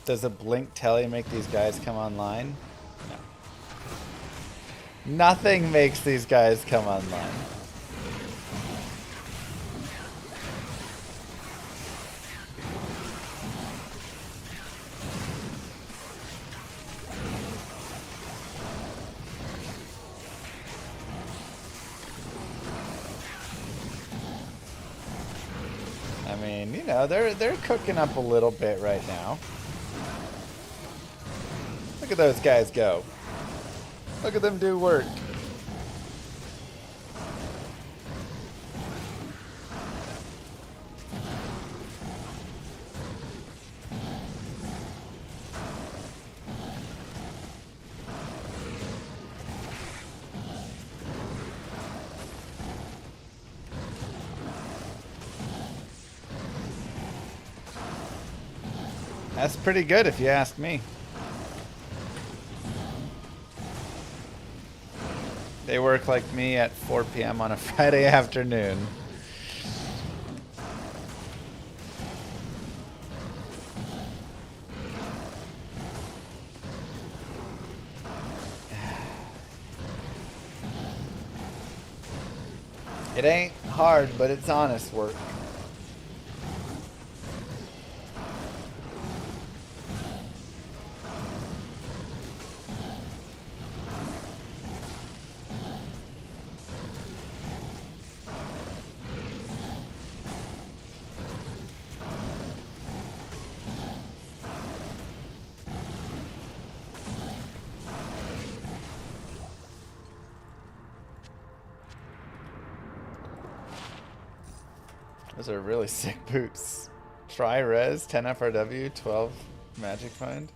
Does a blink telly make these guys come online? No. Nothing makes these guys come online. I mean, you know, they're cooking up a little bit right now. Look at those guys go. Look at them do work. That's pretty good if you ask me. They work like me at 4 p.m. on a Friday afternoon. It ain't hard, but it's honest work. Those are really sick boots. Try res, 10 FRW, 12 magic find.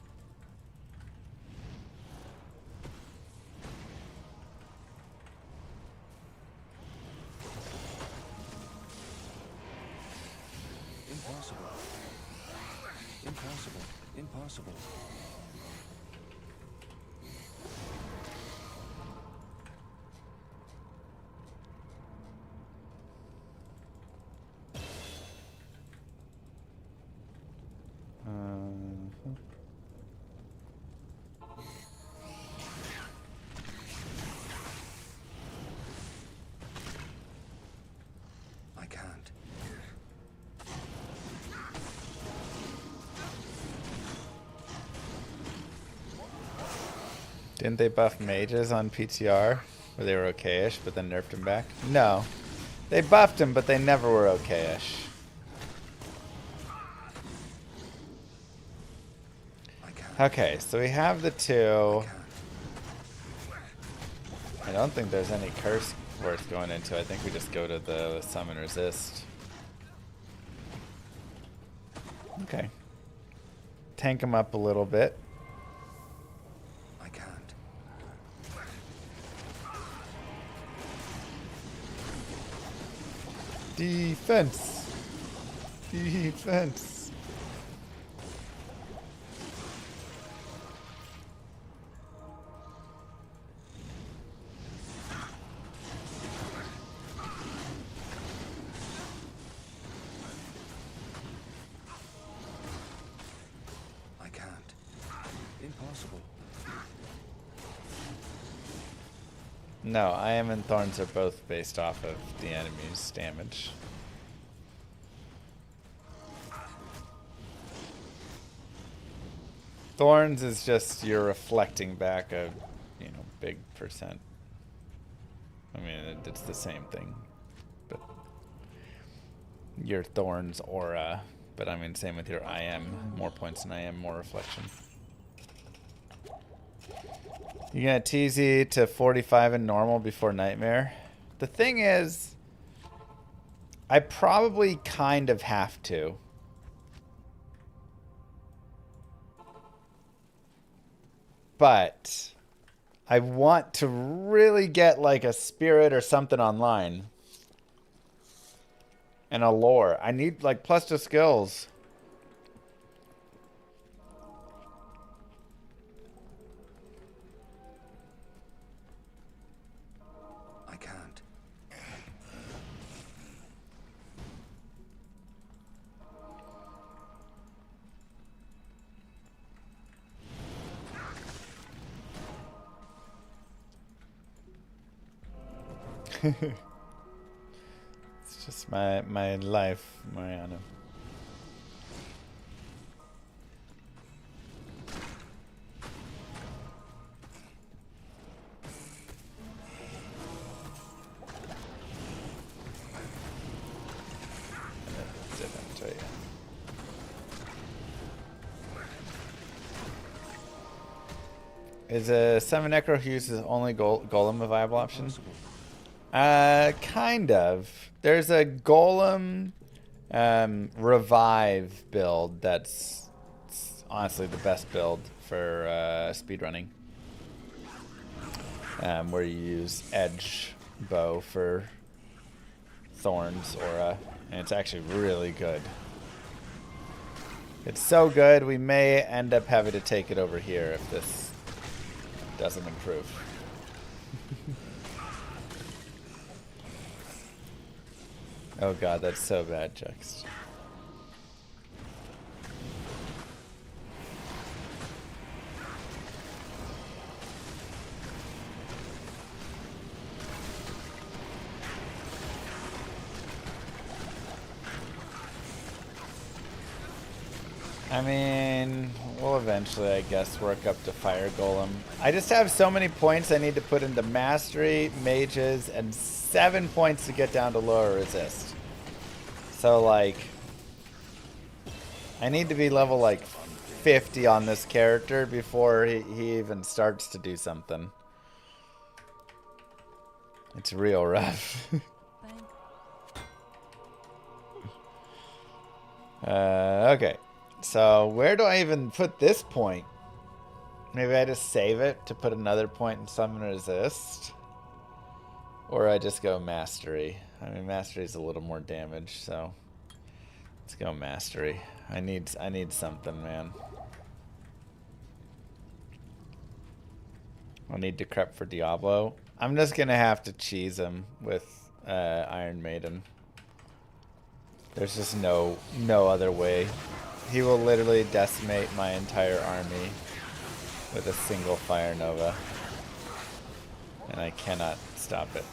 Impossible. Impossible. Impossible. I can't. Didn't they buff mages on PTR? Where they were okayish, but then nerfed him back? No. They buffed him, but they never were okayish. Okay, so we have the two. I don't think there's any curse worth going into. I think we just go to the summon resist. Okay. Tank him up a little bit. I can't. Defense. Defense. I can't. Impossible. No, I am and Thorns are both based off of the enemy's damage. Thorns is just you're reflecting back a, big percent. I mean, it's the same thing, but your Thorns aura. But I mean, same with your IM. More points than IM, more reflection. You gonna TZ to 45 in normal before Nightmare? The thing is, I probably kind of have to. But I want to really get like a spirit or something online. And a lore. I need like plus to skills. I can't. It's just my life, Mariano. Is a 7 Necro who uses only Golem a viable option? Kind of. There's a Golem revive build that's honestly the best build for speedrunning. Where you use Edge Bow for Thorns Aura, and it's actually really good. It's so good, we may end up having to take it over here if this doesn't improve. Oh god, that's so bad, Juxt. I mean, we'll eventually, I guess, work up to Fire Golem. I just have so many points I need to put into Mastery, Mages, and 7 points to get down to lower resist. So, like, I need to be level, like, 50 on this character before he even starts to do something. It's real rough. Okay. So where do I even put this point? Maybe I just save it to put another point in summon resist. Or I just go mastery. I mean, mastery is a little more damage, so let's go mastery. I need something, man. I'll need Decrep for Diablo. I'm just gonna have to cheese him with Iron Maiden. There's just no other way. He will literally decimate my entire army with a single Fire Nova. And I cannot stop it.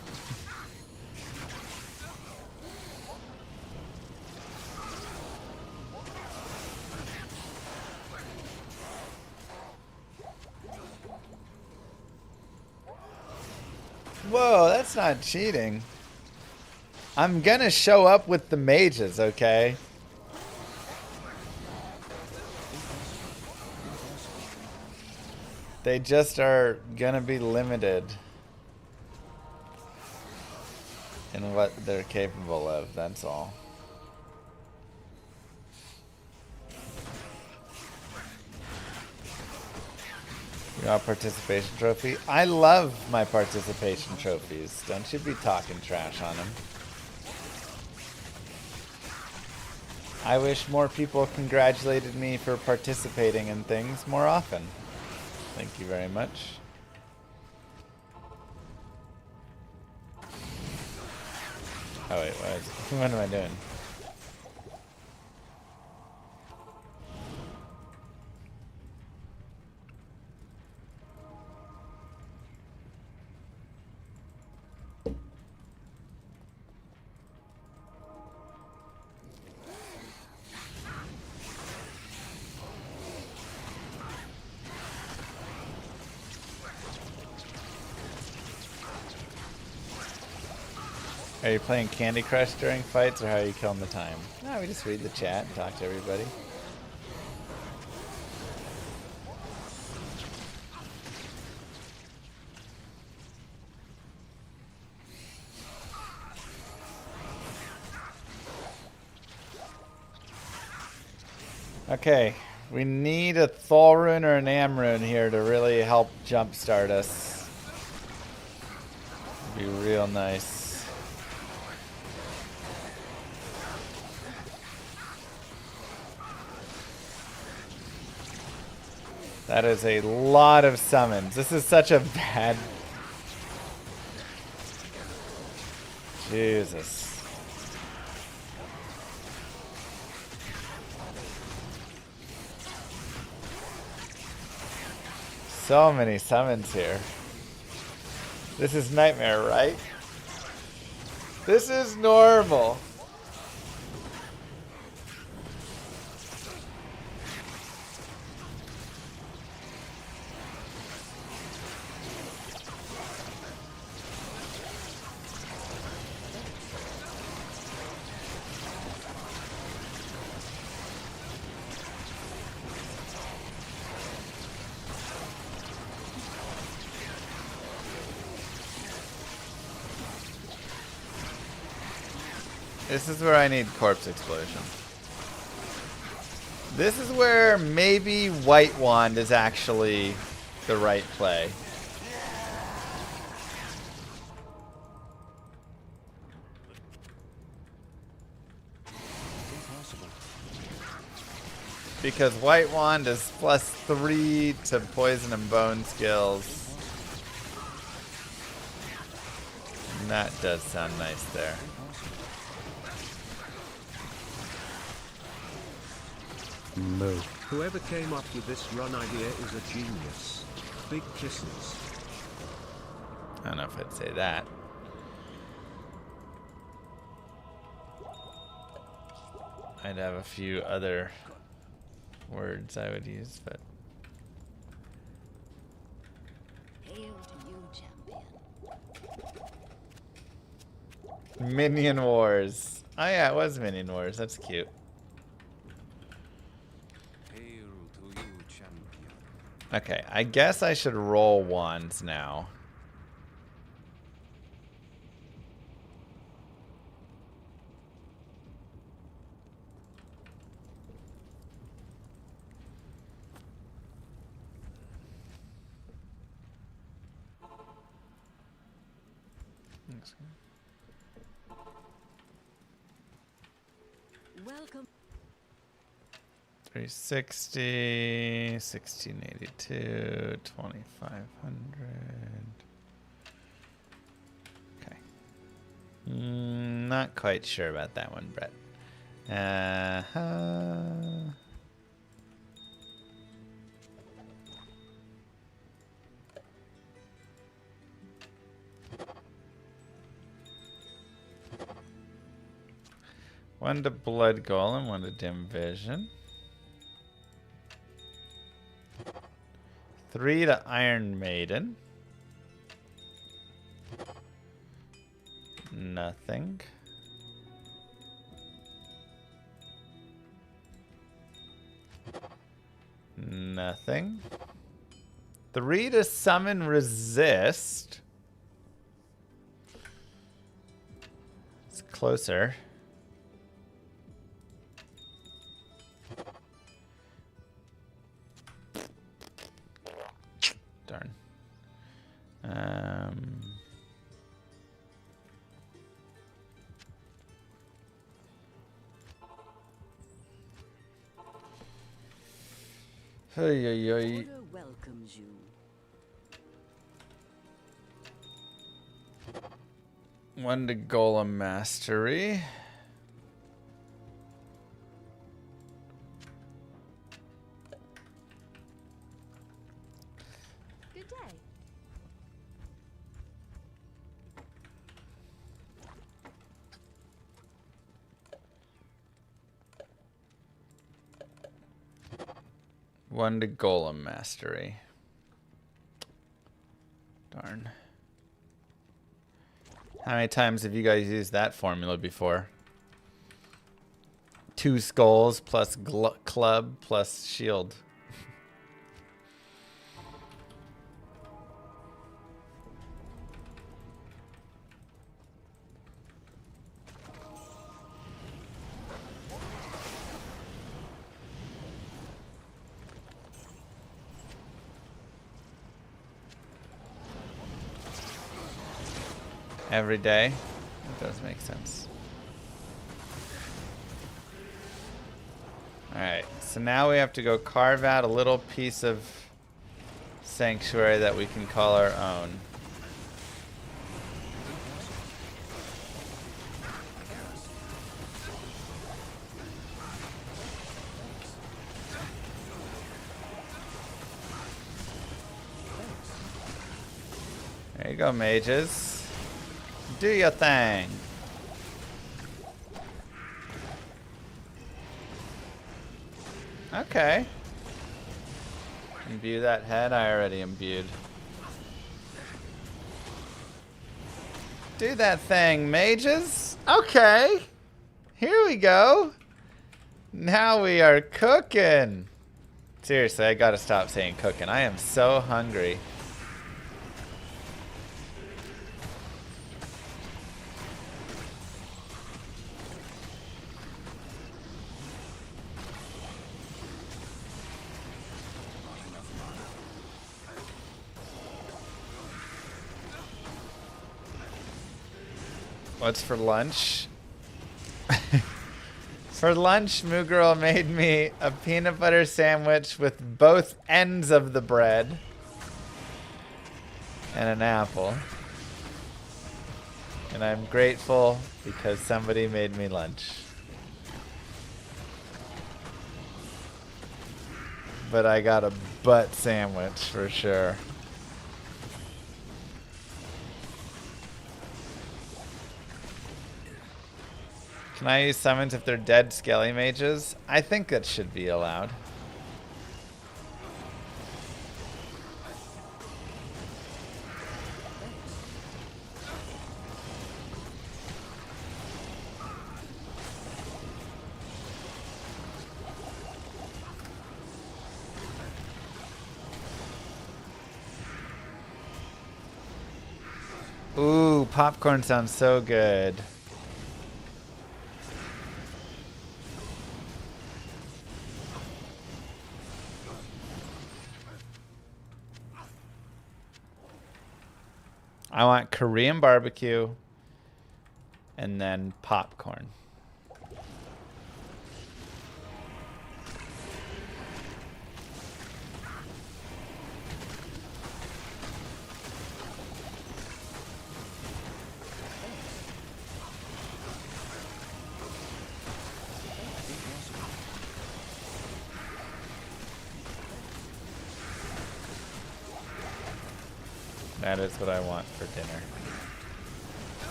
Whoa, that's not cheating. I'm gonna show up with the mages, okay? They just are gonna be limited in what they're capable of, that's all. You want a participation trophy? I love my participation trophies. Don't you be talking trash on them. I wish more people congratulated me for participating in things more often. Thank you very much. Oh wait, what am I doing? Are you playing Candy Crush during fights, or how are you killing the time? No, we just read the chat and talk to everybody. Okay, we need a Thulrune or an Amrune here to really help jumpstart us. Be real nice. That is a lot of summons. This is such a bad... Jesus. So many summons here. This is nightmare, right? This is normal. This is where I need Corpse Explosion. This is where maybe White Wand is actually the right play. Because White Wand is +3 to poison and bone skills. And that does sound nice there. Move. Whoever came up with this run idea is a genius. Big kisses. I don't know if I'd say that. I'd have a few other words I would use, but... Hail to you, champion. Minion Wars. Oh yeah, it was Minion Wars. That's cute. Okay, I guess I should roll wands now. Welcome. 360, 1682, 2500. Okay. Not quite sure about that one, Brett. One to Blood Golem, one to Dim Vision. 3 to Iron Maiden. Nothing. Nothing. 3 to Summon Resist. It's closer. Darn. Order welcomes you. One to Golem Mastery. Good day. One to Golem Mastery. Darn. How many times have you guys used that formula before? 2 skulls plus club plus shield. Every day? That does make sense. Alright, so now we have to go carve out a little piece of sanctuary that we can call our own. There you go, mages. Do your thing. Okay. Imbue that head. I already imbued. Do that thing, mages. Okay. Here we go. Now we are cooking. Seriously, I gotta stop saying cooking. I am so hungry. What's for lunch? For lunch, Moo Girl made me a peanut butter sandwich with both ends of the bread and an apple. And I'm grateful because somebody made me lunch. But I got a butt sandwich for sure. Can I use summons if they're dead skelly mages? I think that should be allowed. Ooh, popcorn sounds so good. I want Korean barbecue, and then popcorn. That is what I want for dinner.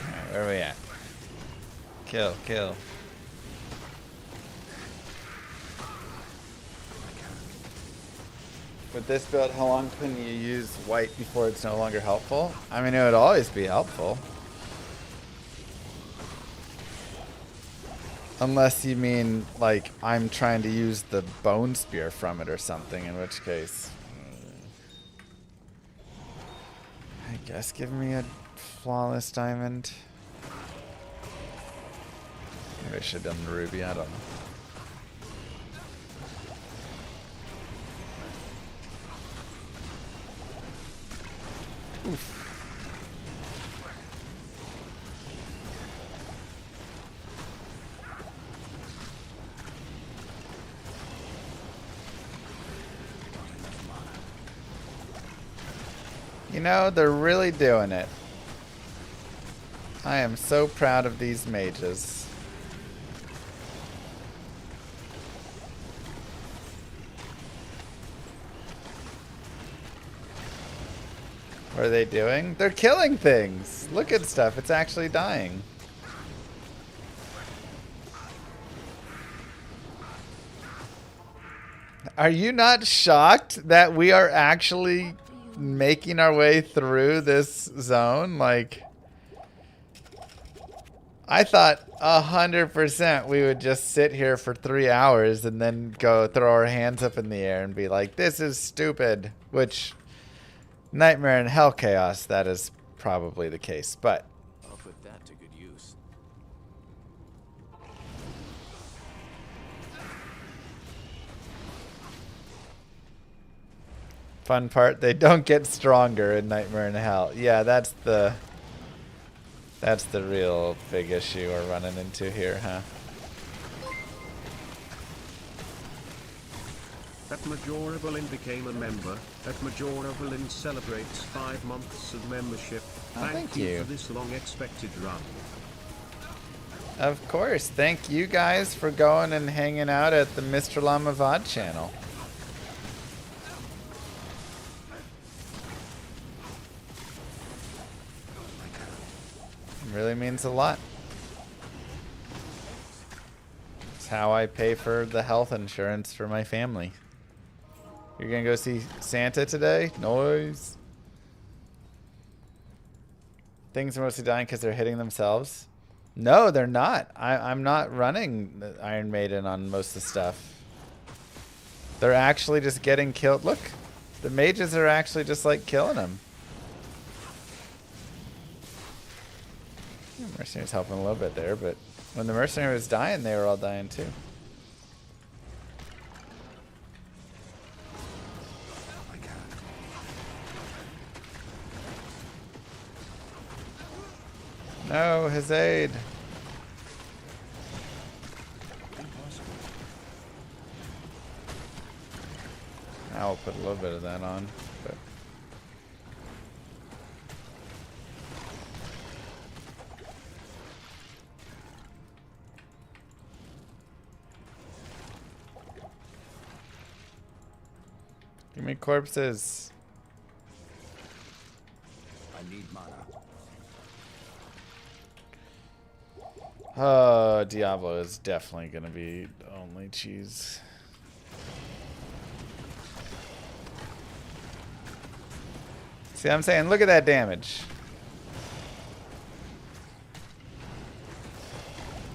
Alright, where are we at? Kill, kill. With this build, how long can you use white before it's no longer helpful? I mean, it would always be helpful. Unless you mean, like, I'm trying to use the bone spear from it or something, in which case... I guess give me a flawless diamond. Maybe I should have done the ruby, I don't know. Oof. You know, they're really doing it. I am so proud of these mages. What are they doing? They're killing things. Look at stuff. It's actually dying. Are you not shocked that we are actually making our way through this zone? Like, I thought 100% we would just sit here for 3 hours and then go throw our hands up in the air and be like, this is stupid. Which, Nightmare and Hell Chaos, that is probably the case. But I'll put that to good use. fun part, they don't get stronger in Nightmare and Hell. Yeah, that's the real big issue we're running into here, huh? That Majorablin became a member. That Majorablin celebrates 5 months of membership. Thank you for this long expected run. Of course. Thank you guys for going and hanging out at the Mr. Llama VOD channel. It really means a lot. It's how I pay for the health insurance for my family. You're gonna go see Santa today? Noise. Things are mostly dying because they're hitting themselves. No, they're not. I'm not running the Iron Maiden on most of the stuff. They're actually just getting killed. Look, the mages are actually just like killing them. Mercenary's helping a little bit there, but when the mercenary was dying, they were all dying too. No, his aid. I'll put a little bit of that on, but give me corpses. I need mana. Oh, Diablo is definitely gonna be only cheese. See what I'm saying? Look at that damage.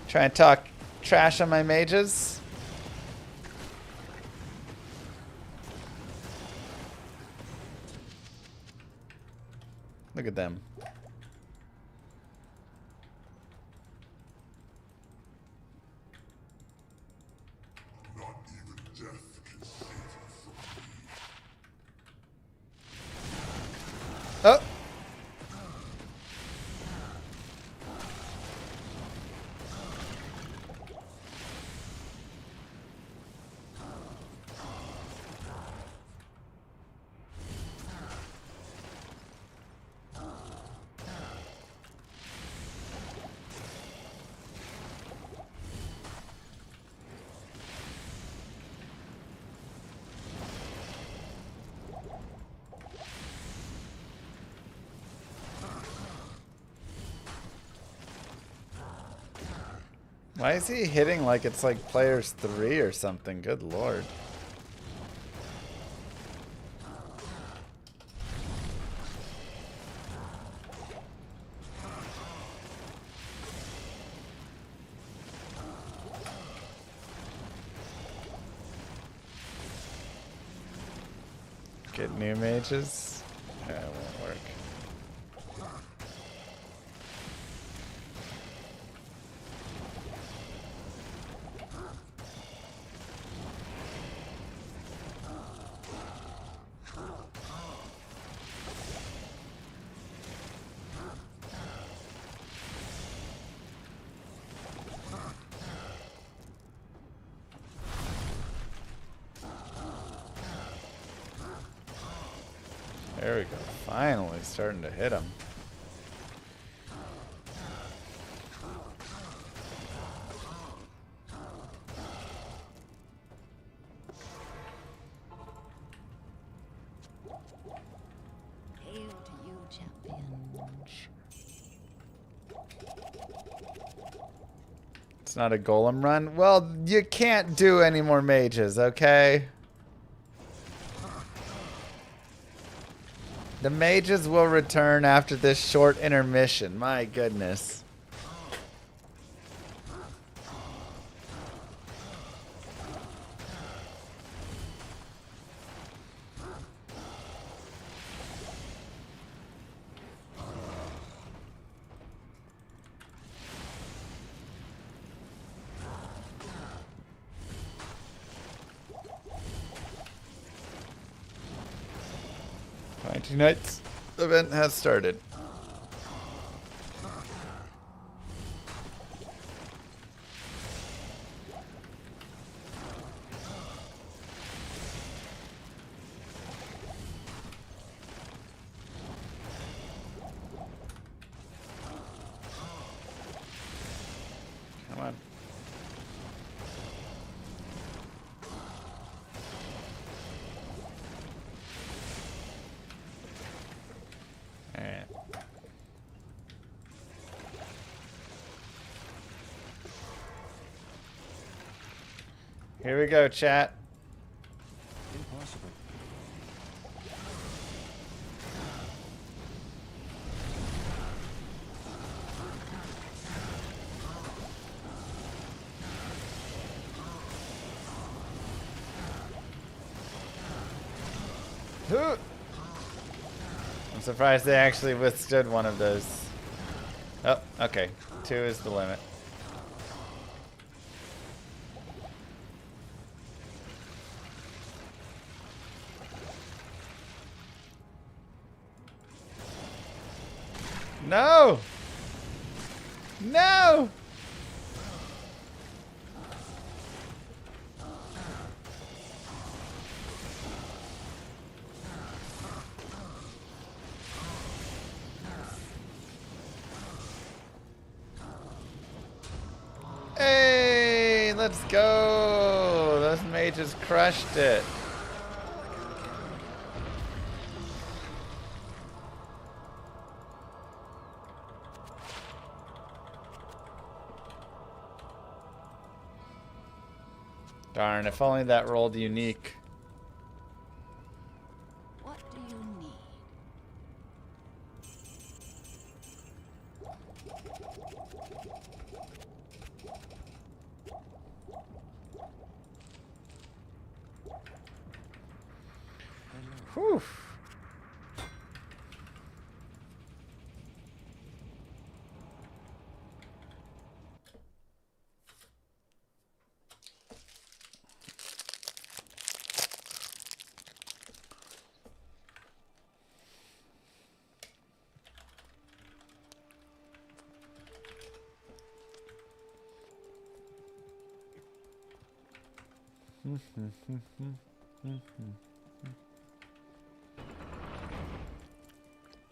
Try and talk trash on my mages. Look at them. Why is he hitting like it's like players 3 or something? Good lord. Get new mages? Yeah, it won't work. There we go. Finally starting to hit him. Hail to you, champion. It's not a golem run. Well, you can't do any more mages, okay? The mages will return after this short intermission. My goodness. Tonight's event has started. Come on. Alright. Here we go, chat. Impossible. I'm surprised they actually withstood one of those. Oh, okay. 2 is the limit. No! No! Hey, let's go! Those mages crushed it. Darn, if only that rolled unique. What do you need? Whew.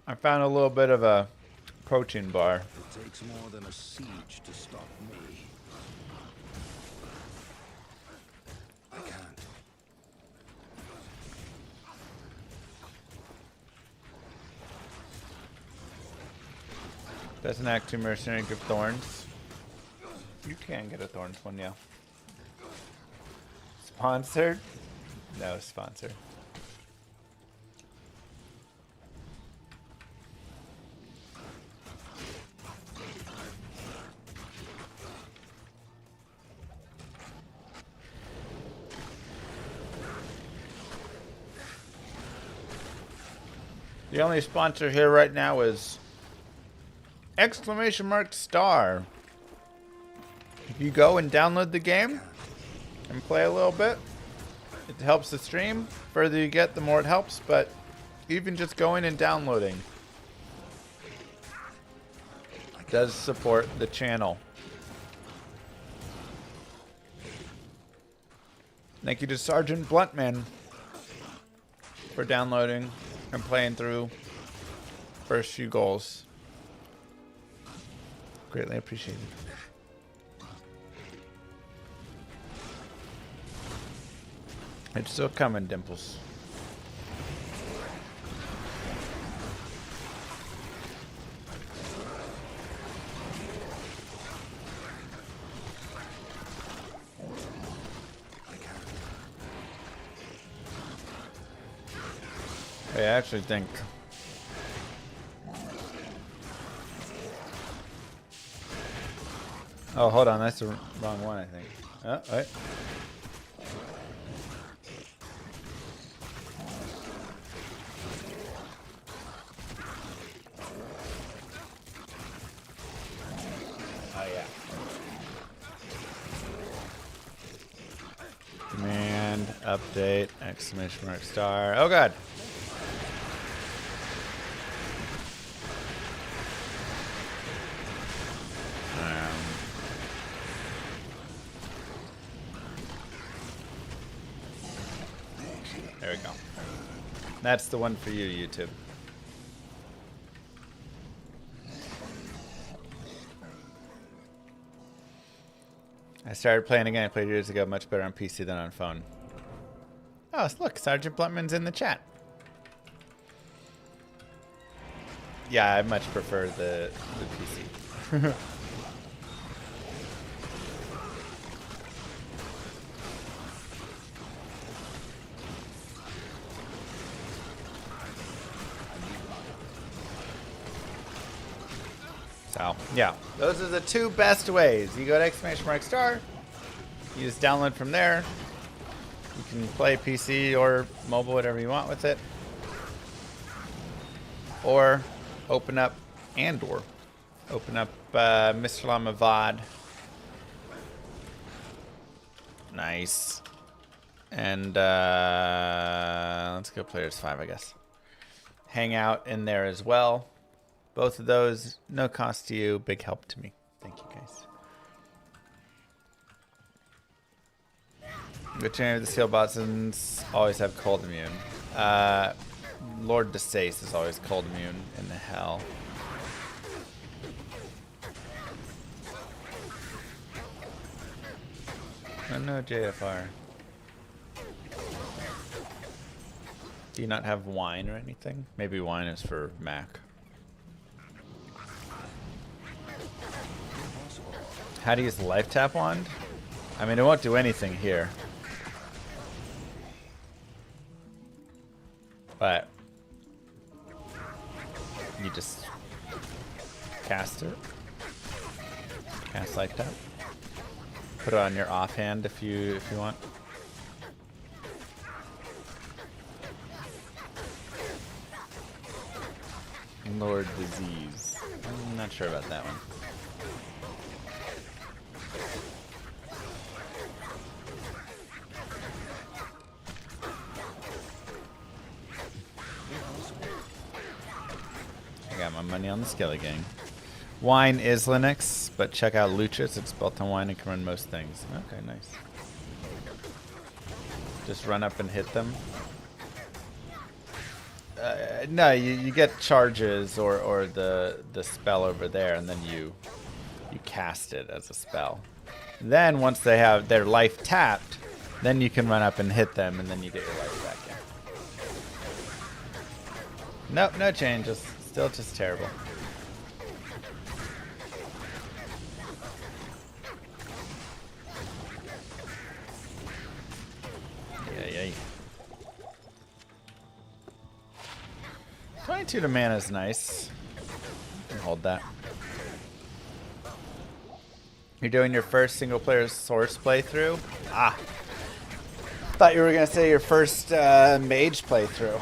I found a little bit of a protein bar. It takes more than a siege to stop me. I can't. That's an Act 2 mercenary, give thorns. You can get a Thorns one, yeah. Sponsored? No sponsor. The only sponsor here right now is !star. If you go and download the game and play a little bit, it helps the stream. Further you get, the more it helps, but even just going and downloading does support the channel. Thank you to Sergeant Bluntman for downloading and playing through first few goals. Greatly appreciated. It's still coming, Dimples. I actually think oh, hold on, that's the wrong one, I think. Oh, wait. Oh, yeah. Command, update, ! star. Oh, God. There we go. That's the one for you, YouTube. I started playing again. I played years ago, much better on PC than on phone. Oh, look, Sergeant Bluntman's in the chat. Yeah, I much prefer the PC. So, yeah, those are the two best ways. You go to ! star, you just download from there. You can play PC or mobile, whatever you want with it. Or open up open up Mr. Llama VOD. Nice. And let's go Players 5, I guess. Hang out in there as well. Both of those, no cost to you, big help to me. Thank you, guys. Which any of the steel botsons always have cold immune? Lord DeSace is always cold immune in the hell. Oh no, JFR. Do you not have wine or anything? Maybe wine is for Mac. How to use the life tap wand? I mean, it won't do anything here. But you just cast it. Cast life tap. Put it on your offhand if you want. Lord Disease. I'm not sure about that one. I got my money on the Skelly Gang. Wine is Linux, but check out Luchas. It's built on wine and can run most things. Okay, nice. Just run up and hit them. No, you get charges or the spell over there, and then you cast it as a spell. Then once they have their life tapped, then you can run up and hit them, and then you get your life back in. Nope, no changes. Still just terrible. 22 to mana is nice. You can hold that. You're doing your first single-player Source playthrough? Ah. Thought you were going to say your first Mage playthrough.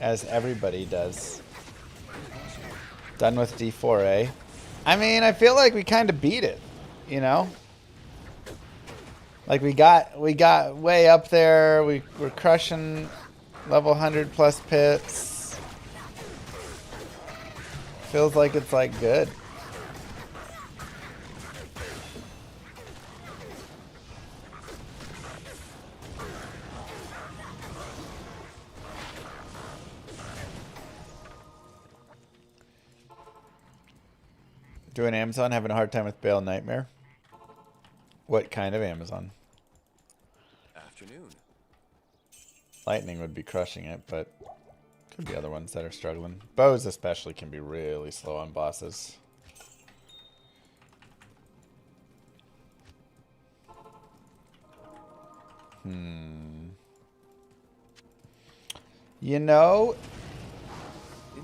As everybody does. Done with D4, eh? I mean, I feel like we kind of beat it, you know? Like we got way up there. We're crushing level 100 plus pits. Feels like it's like good. Doing Amazon, having a hard time with Bale Nightmare. What kind of Amazon? Afternoon. Lightning would be crushing it, but could be other ones that are struggling. Bows especially can be really slow on bosses. You know,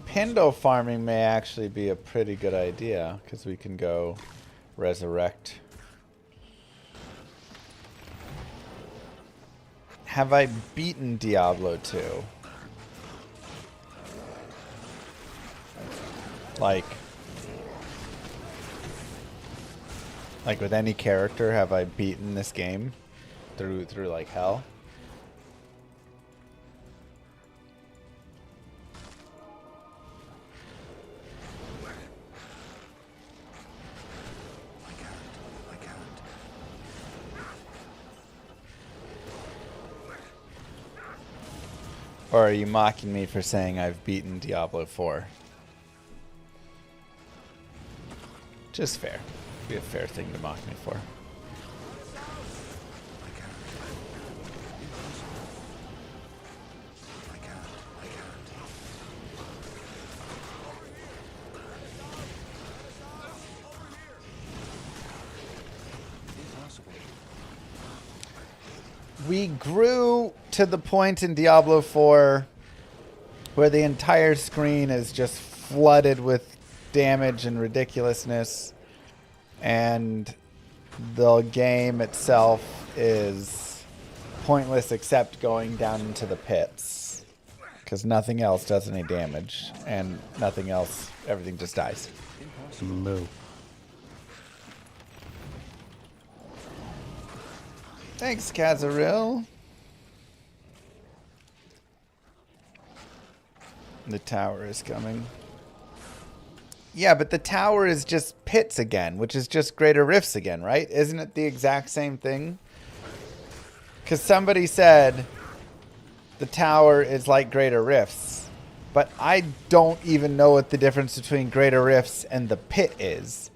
Pindo farming may actually be a pretty good idea, because we can go resurrect. Have I beaten Diablo 2? Like with any character, have I beaten this game through like hell? Or are you mocking me for saying I've beaten Diablo 4? Just fair. Be a fair thing to mock me for. We grew to the point in Diablo 4 where the entire screen is just flooded with damage and ridiculousness, and the game itself is pointless except going down into the pits, because nothing else does any damage, and nothing else, everything just dies. Moo. Thanks, Kazaril. The tower is coming. Yeah, but the tower is just pits again, which is just greater rifts again, right? Isn't it the exact same thing? Because somebody said the tower is like greater rifts, but I don't even know what the difference between greater rifts and the pit is.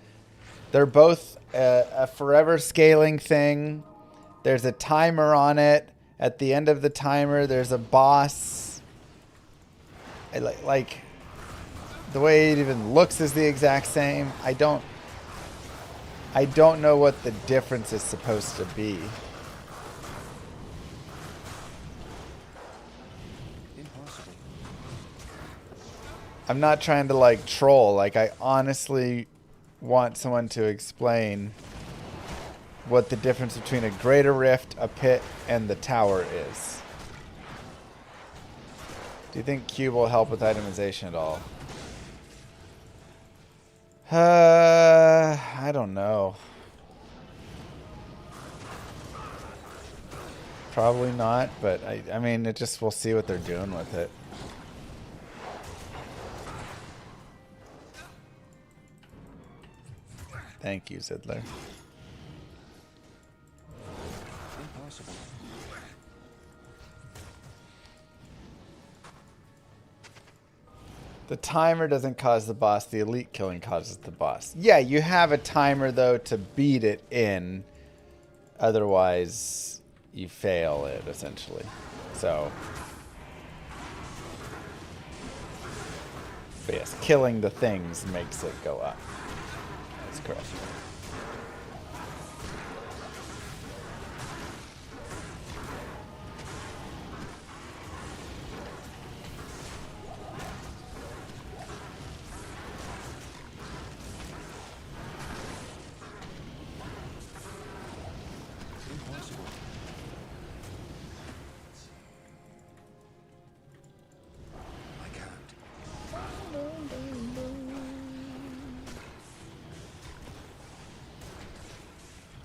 They're both a forever scaling thing. There's a timer on it. At the end of the timer, there's a boss. Like the way it even looks is the exact same. I don't know what the difference is supposed to be. Impossible. I'm not trying to like troll. Like, I honestly want someone to explain what the difference between a greater rift, a pit, and the tower is. Do you think Cube will help with itemization at all? I don't know. Probably not, but I mean, we'll see what they're doing with it. Thank you, Zidler. Impossible. The timer doesn't cause the boss. The elite killing causes the boss. Yeah, you have a timer, though, to beat it in. Otherwise, you fail it, essentially. So, but yes, killing the things makes it go up. That's correct.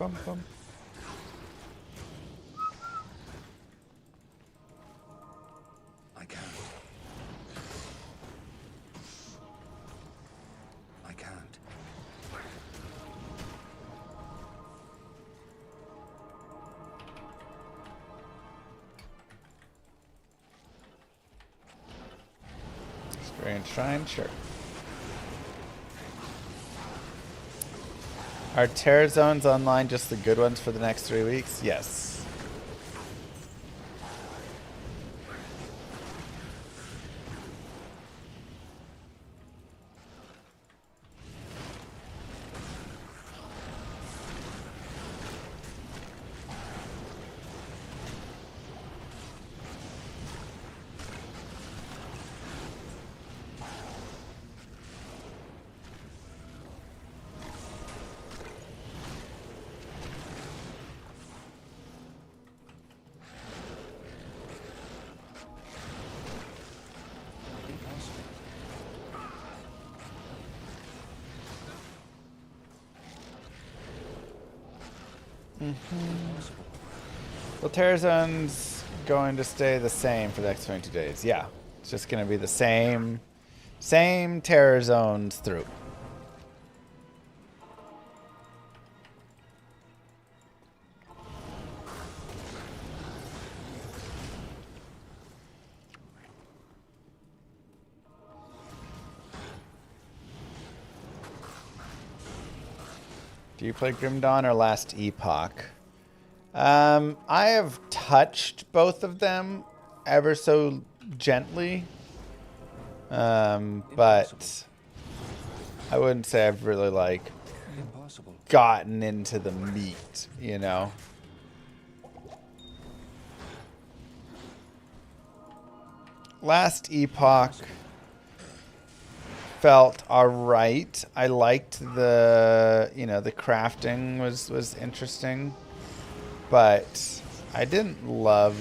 bum, bum. I can't. I can't. Strange Shrine, sure. Are Terror Zones online just the good ones for the next 3 weeks? Yes. Well, Terror Zone's going to stay the same for the next 22 days. Yeah, it's just going to be the same Terror Zones through. Do you play Grim Dawn or Last Epoch? I have touched both of them ever so gently. But I wouldn't say I've really like gotten into the meat, you know. Last Epoch felt alright. I liked the, you know, the crafting was interesting, but I didn't love.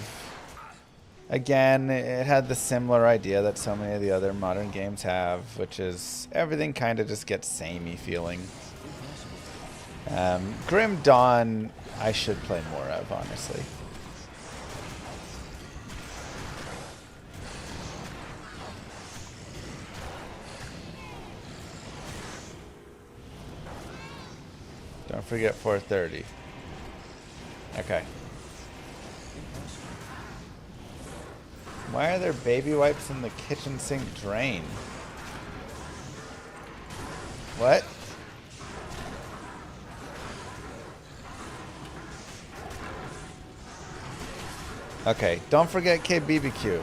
Again, it had the similar idea that so many of the other modern games have, which is everything kind of just gets samey feeling. Grim Dawn, I should play more of, honestly. Don't forget 4:30. Okay. Why are there baby wipes in the kitchen sink drain? What? Okay, don't forget KBBQ.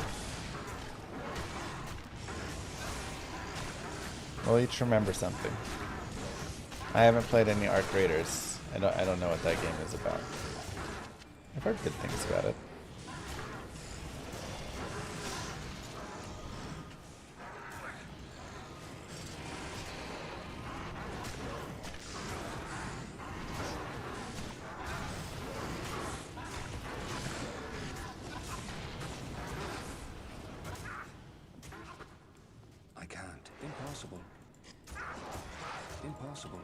We'll each remember something. I haven't played any Arc Raiders. I don't know what that game is about. I've heard good things about it. I can't. Impossible. Impossible.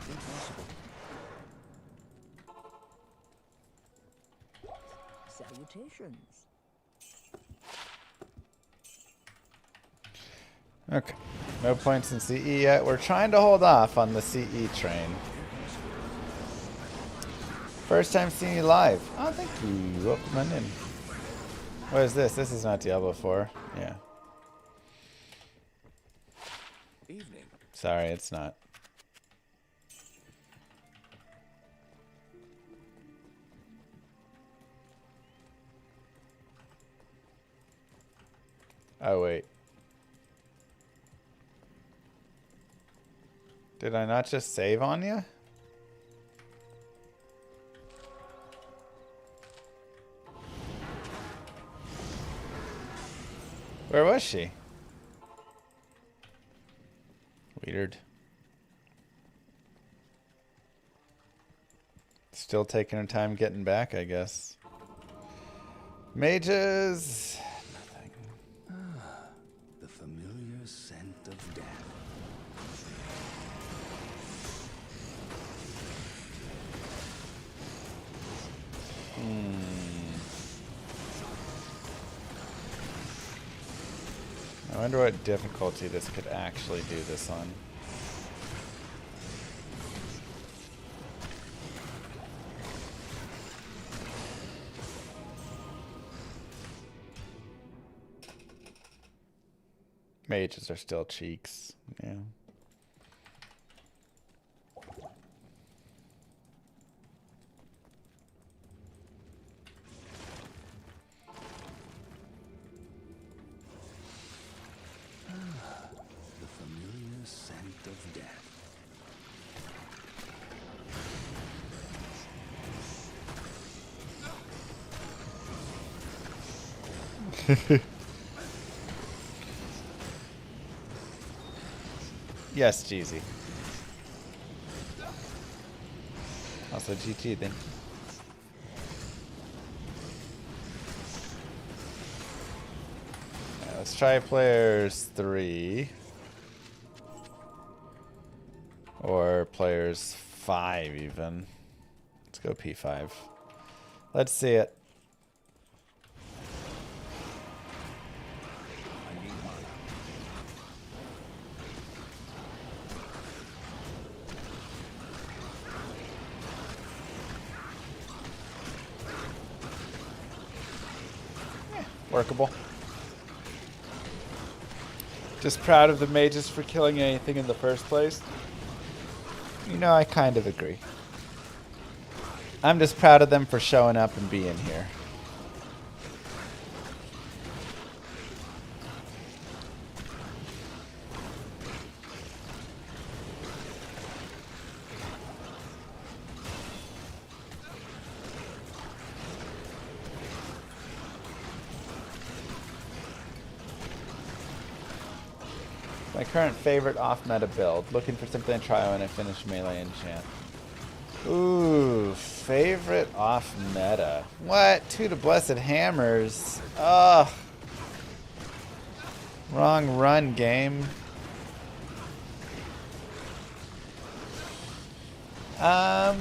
Impossible. Salutations. Okay. No points in CE yet. We're trying to hold off on the CE train. First time seeing you live. Oh, thank you. Welcome on in. What is this? This is not Diablo 4. Yeah. Evening. Sorry, it's not. Oh, wait. Did I not just save on you? Where was she? Weird. Still taking her time getting back, I guess. Mages. Nothing. The familiar scent of death. I wonder what difficulty this could actually do this on. Mages are still cheeks. Yeah. The familiar scent of death. Yes, Jeezy. Also GT then. Let's try players 3. Or players 5 even. Let's go P5. Let's see it. Workable. Just proud of the mages for killing anything in the first place. You know, I kind of agree. I'm just proud of them for showing up and being here. My current favorite off-meta build. Looking for something to try when I finish melee enchant. Ooh, favorite off-meta. What? Two to Blessed Hammers. Ugh. Wrong run, game. I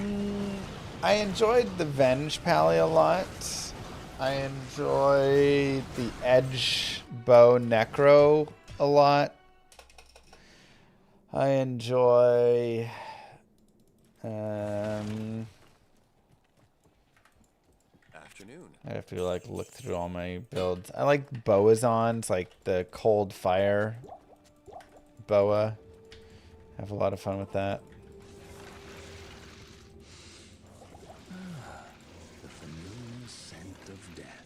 enjoyed the Venge Pally a lot. I enjoyed the Edge Bow Necro a lot. I enjoy Afternoon. I have to like look through all my builds. I like Boazons, like the cold fire boa. I have a lot of fun with that. The familiar scent of death.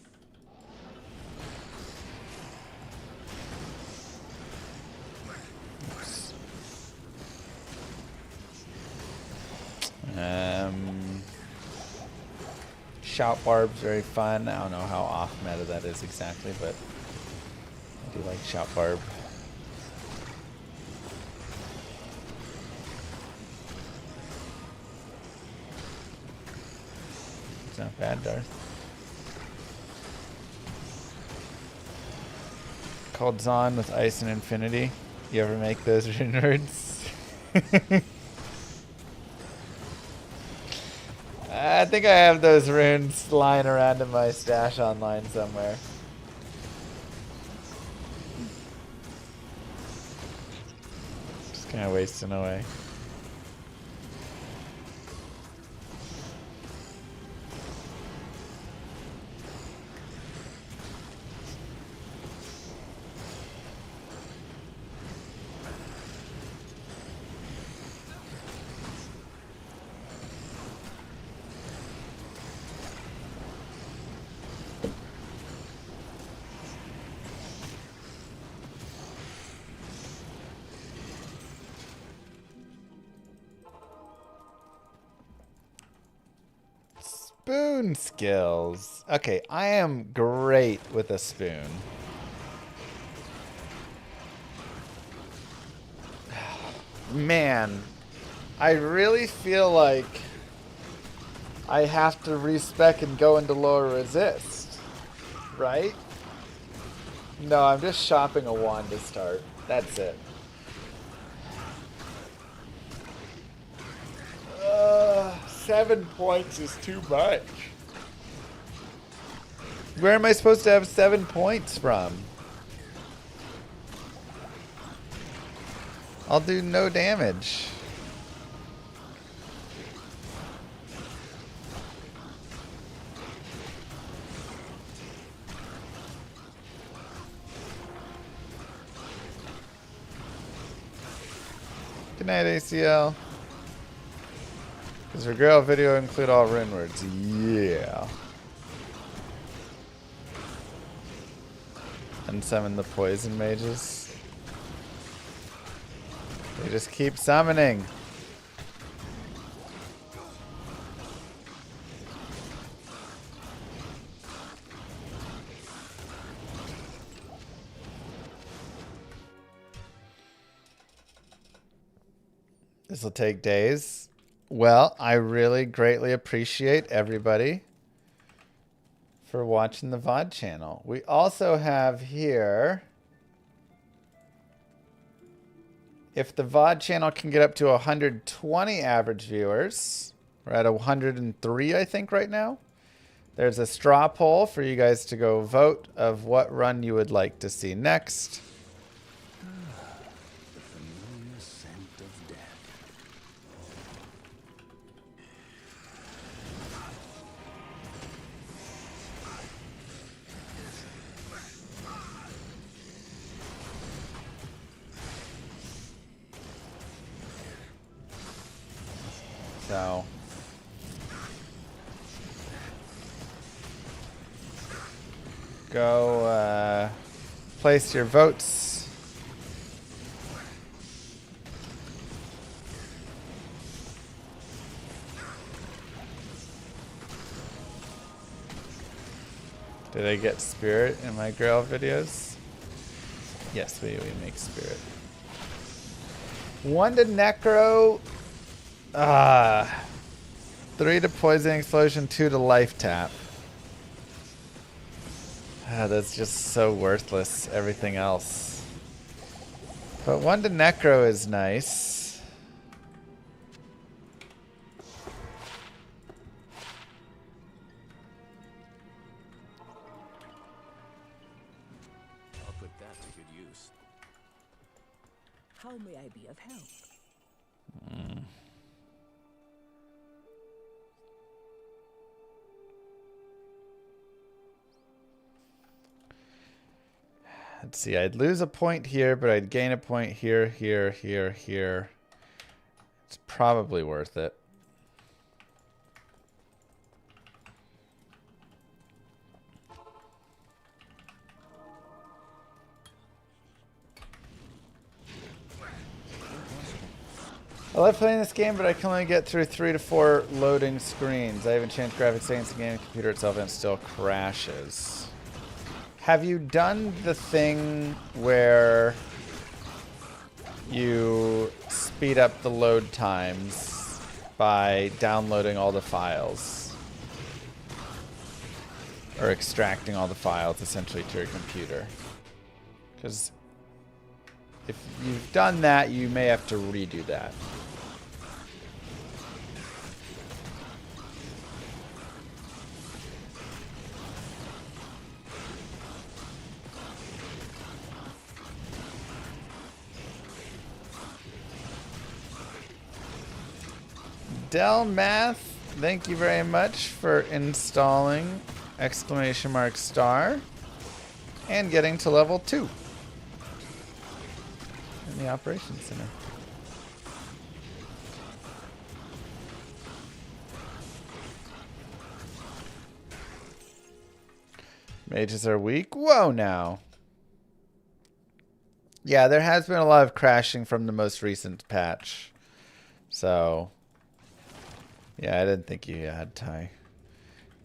Shout Barb's very fun. I don't know how off meta that is exactly, but I do like Shout Barb. It's not bad, Darth. Called Zon with Ice and Infinity. You ever make those rune words? I think I have those runes lying around in my stash online somewhere. Just kind of wasting away. Spoon skills. Okay, I am great with a spoon. Man, I really feel like I have to respec and go into lower resist, right? No, I'm just shopping a wand to start. That's it. 7 points is too much. Where am I supposed to have 7 points from? I'll do no damage. Good night, ACL. Does your girl video include all rune words? Yeah. And summon the poison mages. They just keep summoning. This will take days. Well, I really greatly appreciate everybody for watching the VOD channel. We also have here, if the VOD channel can get up to 120 average viewers, we're at 103, I think, right now. There's a straw poll for you guys to go vote of what run you would like to see next. The familiar scent of death. So, go place your votes. Did I get spirit in my Grail videos? Yes, we make spirit. 1 to Necro. 3 to Poison Explosion, 2 to Life Tap. That's just so worthless, everything else. But 1 to Necro is nice. I'll put that to good use. How may I be of help? Let's see, I'd lose a point here, but I'd gain a point here, here, here, here. It's probably worth it. I love playing this game, but I can only get through 3 to 4 loading screens. I haven't changed graphics settings in the game, the computer itself, and it still crashes. Have you done the thing where you speed up the load times by downloading all the files? Or extracting all the files, essentially, to your computer? Because if you've done that, you may have to redo that. Del Math, thank you very much for installing !* and getting to level 2 in the operations center. Mages are weak. Whoa, now. Yeah, there has been a lot of crashing from the most recent patch. So, yeah, I didn't think you had Ty.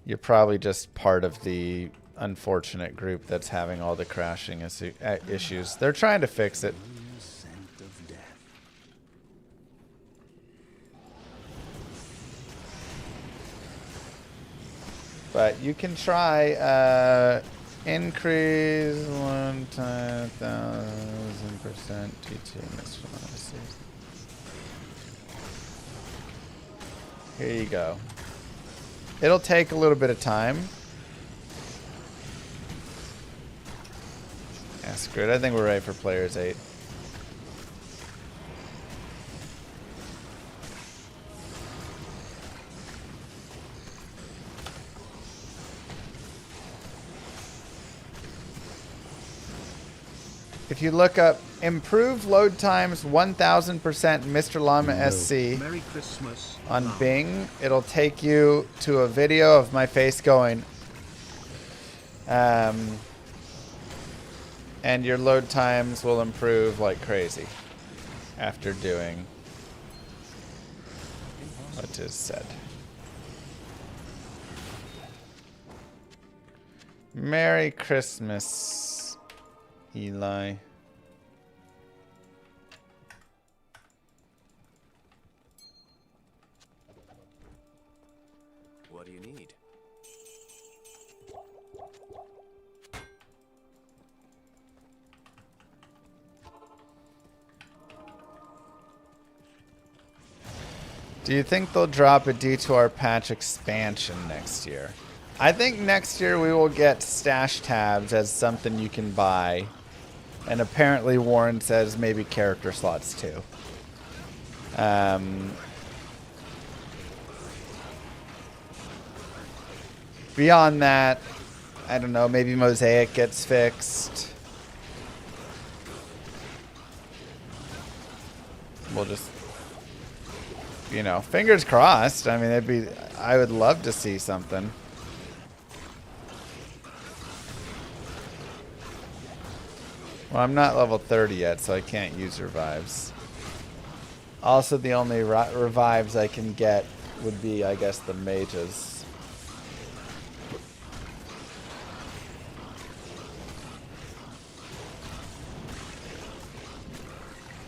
You're probably just part of the unfortunate group that's having all the crashing issues. They're trying to fix it. Scent of death. But you can try increase 1,000% T2 miscellaneous. Here you go. It'll take a little bit of time. Yeah, screw it. I think we're ready for players 8. If you look up improved load times 1000% Mr. Llama SC Merry Christmas. on Bing, it'll take you to a video of my face going, and your load times will improve like crazy after doing what is said. Merry Christmas, Eli. What do you need? Do you think they'll drop a D2R patch expansion next year? I think next year we will get stash tabs as something you can buy. And apparently Warren says maybe character slots too. Beyond that, I don't know, maybe Mosaic gets fixed. We'll just, you know, fingers crossed. I mean, I would love to see something. Well, I'm not level 30 yet, so I can't use revives. Also, the only revives I can get would be, I guess, the mages.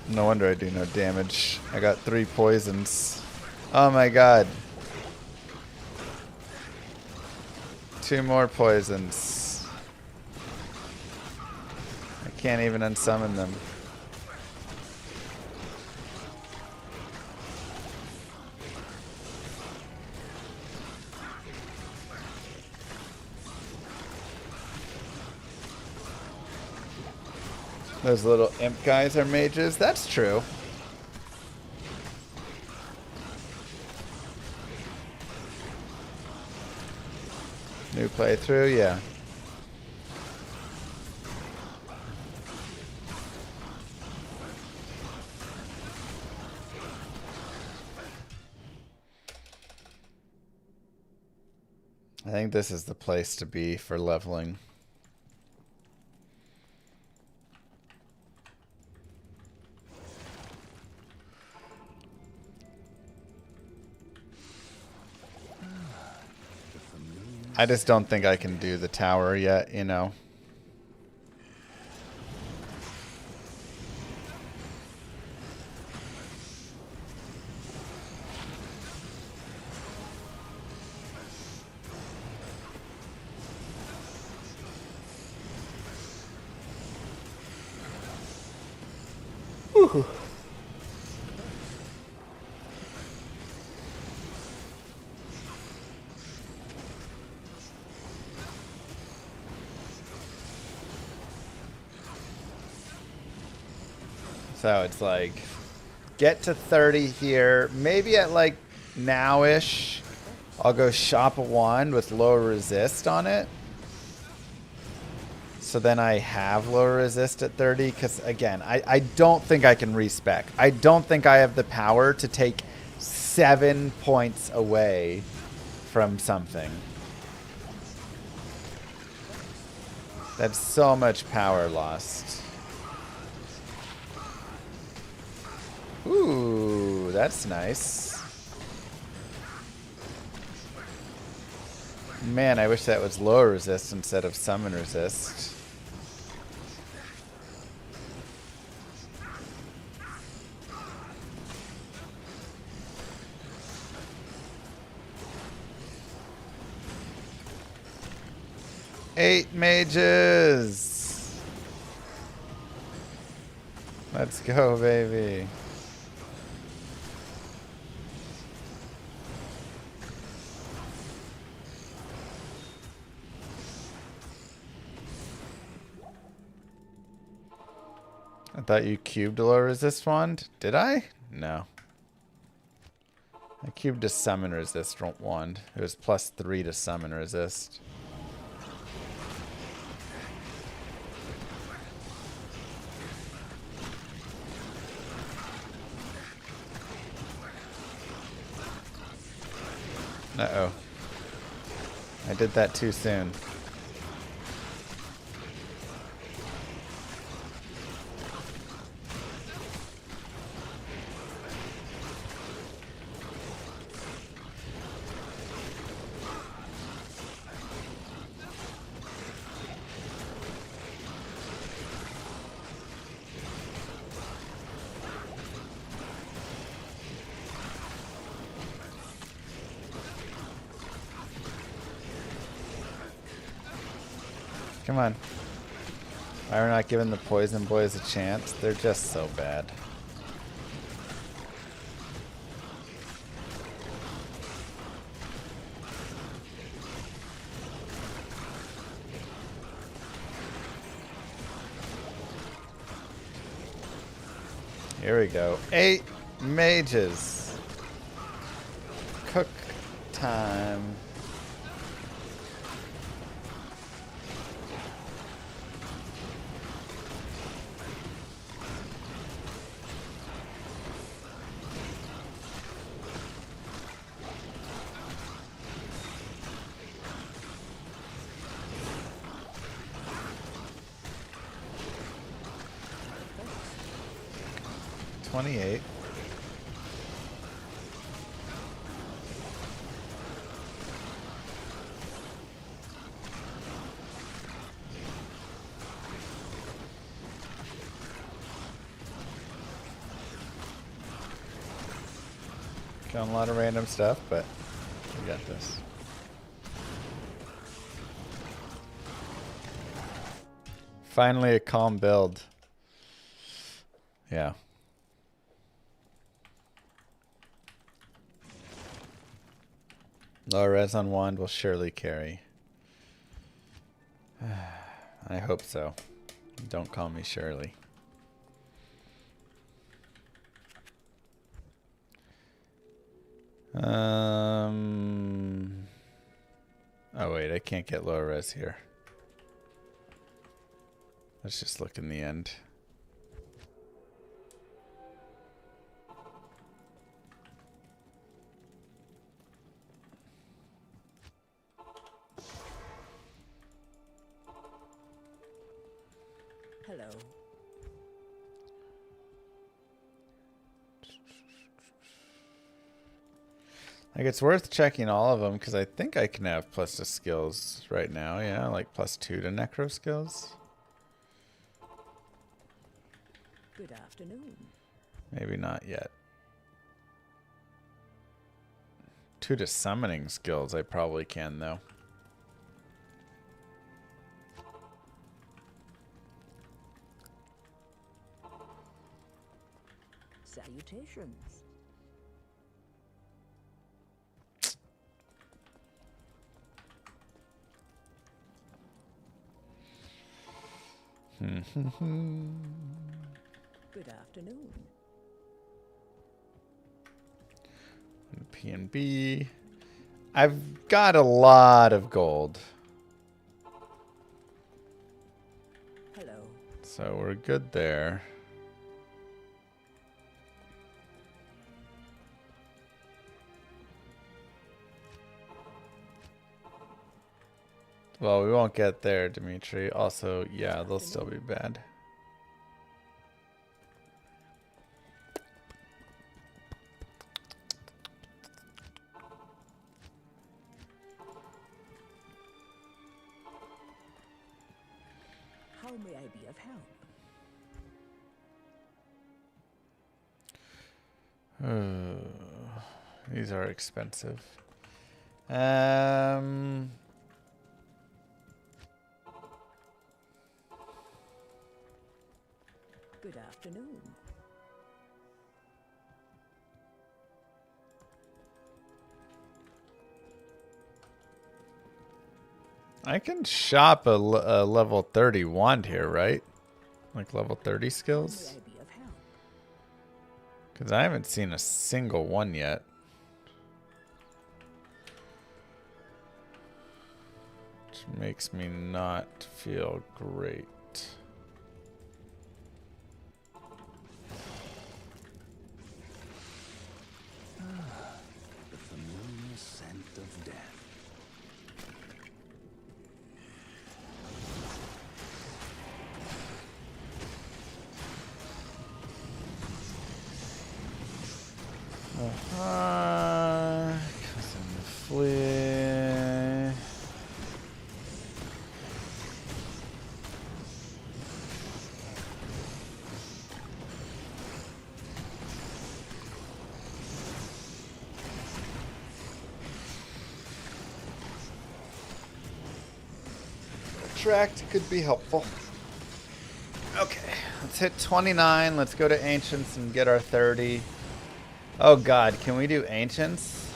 No wonder I do no damage. I got 3 poisons. Oh my god. 2 more poisons. I can't even unsummon them. Those little imp guys are mages? That's true. New playthrough, yeah. I think this is the place to be for leveling. I just don't think I can do the tower yet, you know. Whew. So it's like, get to 30 here. Maybe at like now-ish, I'll go shop a wand with lower resist on it. So then I have lower resist at 30. Because again, I don't think I can respec. I don't think I have the power to take 7 points away from something. That's so much power lost. Ooh, that's nice. Man, I wish that was lower resist instead of summon resist. Eight mages. Let's go, baby. I thought you cubed a low resist wand. Did I? No. I cubed a summon resist wand. It was +3 to summon resist. Uh-oh. I did that too soon. Come on. Why are we not giving the poison boys a chance? They're just so bad. Here we go. 8 mages. Cook time. $28. Got a lot of random stuff, but we got this. Finally a calm build. Yeah. Low res on wand will surely carry. I hope so. Don't call me Shirley. Oh wait, I can't get low res here. Let's just look in the end. Hello. Like, it's worth checking all of them because I think I can have plus to skills right now. Yeah, like +2 to necro skills. Good afternoon. Maybe not yet. 2 to summoning skills I probably can though. Salutations. Good afternoon. P&B. I've got a lot of gold. Hello. So we're good there. Well, we won't get there, Dimitri. Also, yeah, they'll still be bad. How may I be of help? These are expensive. Good afternoon. I can shop a level 30 wand here, right? Like level 30 skills? How may I be of help? Because I haven't seen a single one yet. Which makes me not feel great. The familiar scent of Cousin Flea. Attract could be helpful. Okay, let's hit 29. Let's go to Ancients and get our 30. Oh god, can we do Ancients?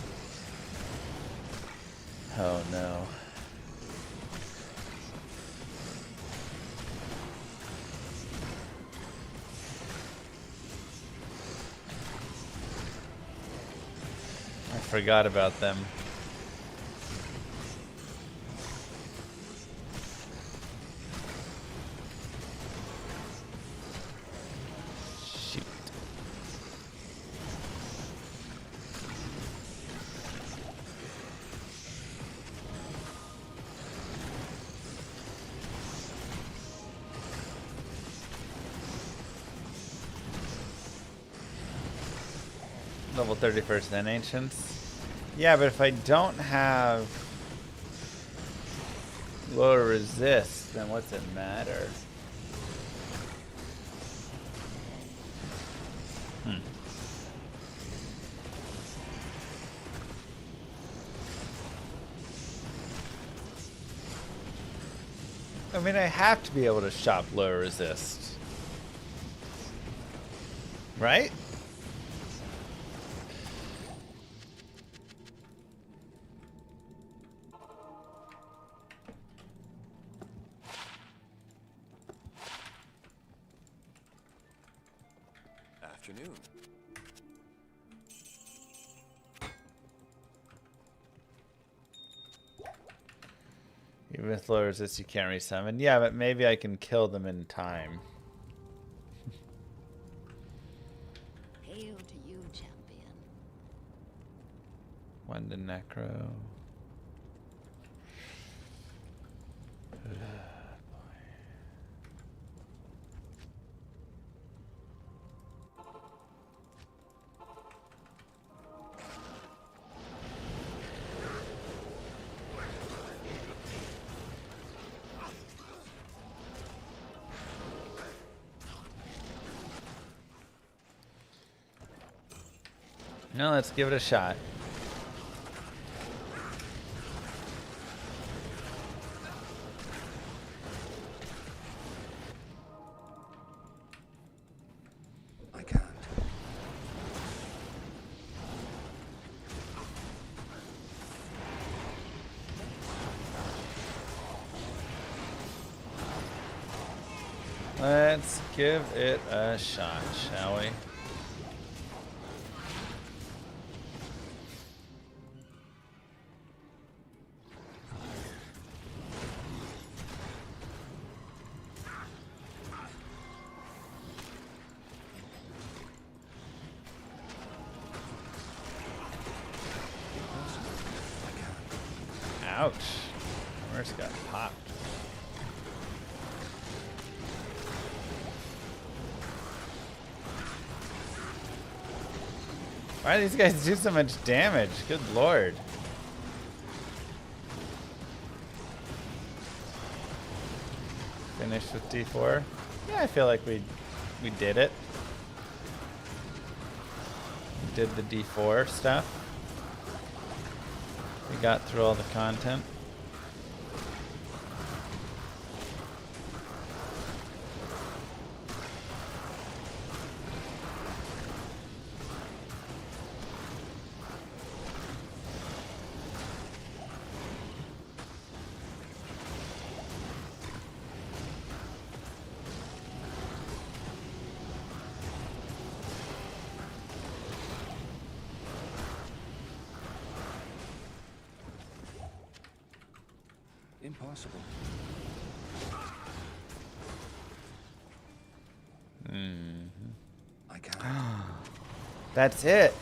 Oh no. I forgot about them. Shoot. Level 31st then Ancients. Yeah, but if I don't have lower resist, then what's it matter? I mean, I have to be able to shop lower resist. Right? Afternoon. Even with low resist, you can't resummon. Yeah, but maybe I can kill them in time. Hail to you, champion. One to Necro. No, let's give it a shot. I can't. Let's give it a shot, shall we? Ouch. Where's got popped? Why do these guys do so much damage? Good lord. Finished with D4. Yeah, I feel like we did it. We did the D4 stuff. We got through all the content. Impossible. I can't. That's it.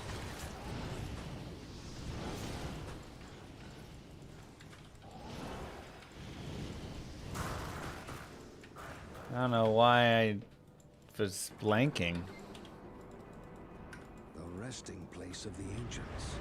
I don't know why I was blanking. The resting place of the ancients.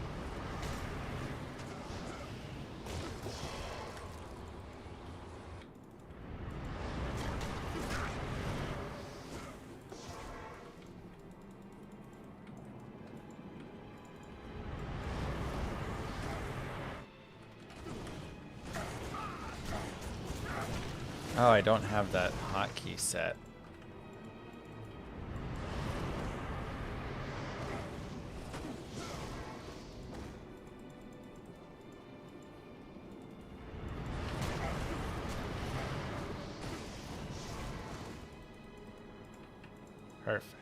Oh, I don't have that hotkey set. Perfect.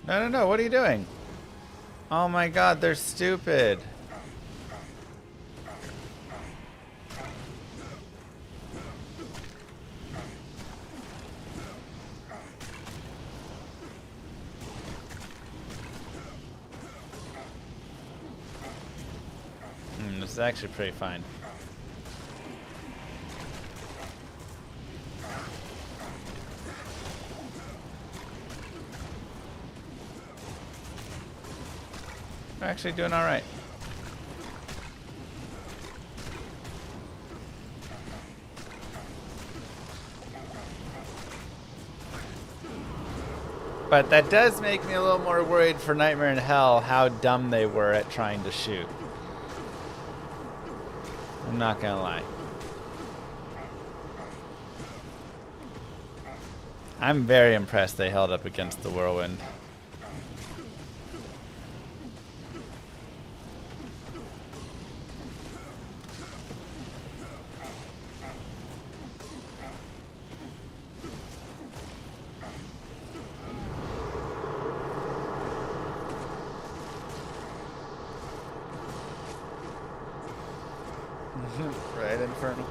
No, no, no, what are you doing? Oh my god, they're stupid. This is actually pretty fine. They're actually doing all right. But that does make me a little more worried for Nightmare in Hell how dumb they were at trying to shoot. I'm not gonna lie. I'm very impressed they held up against the whirlwind. Right, Infernal.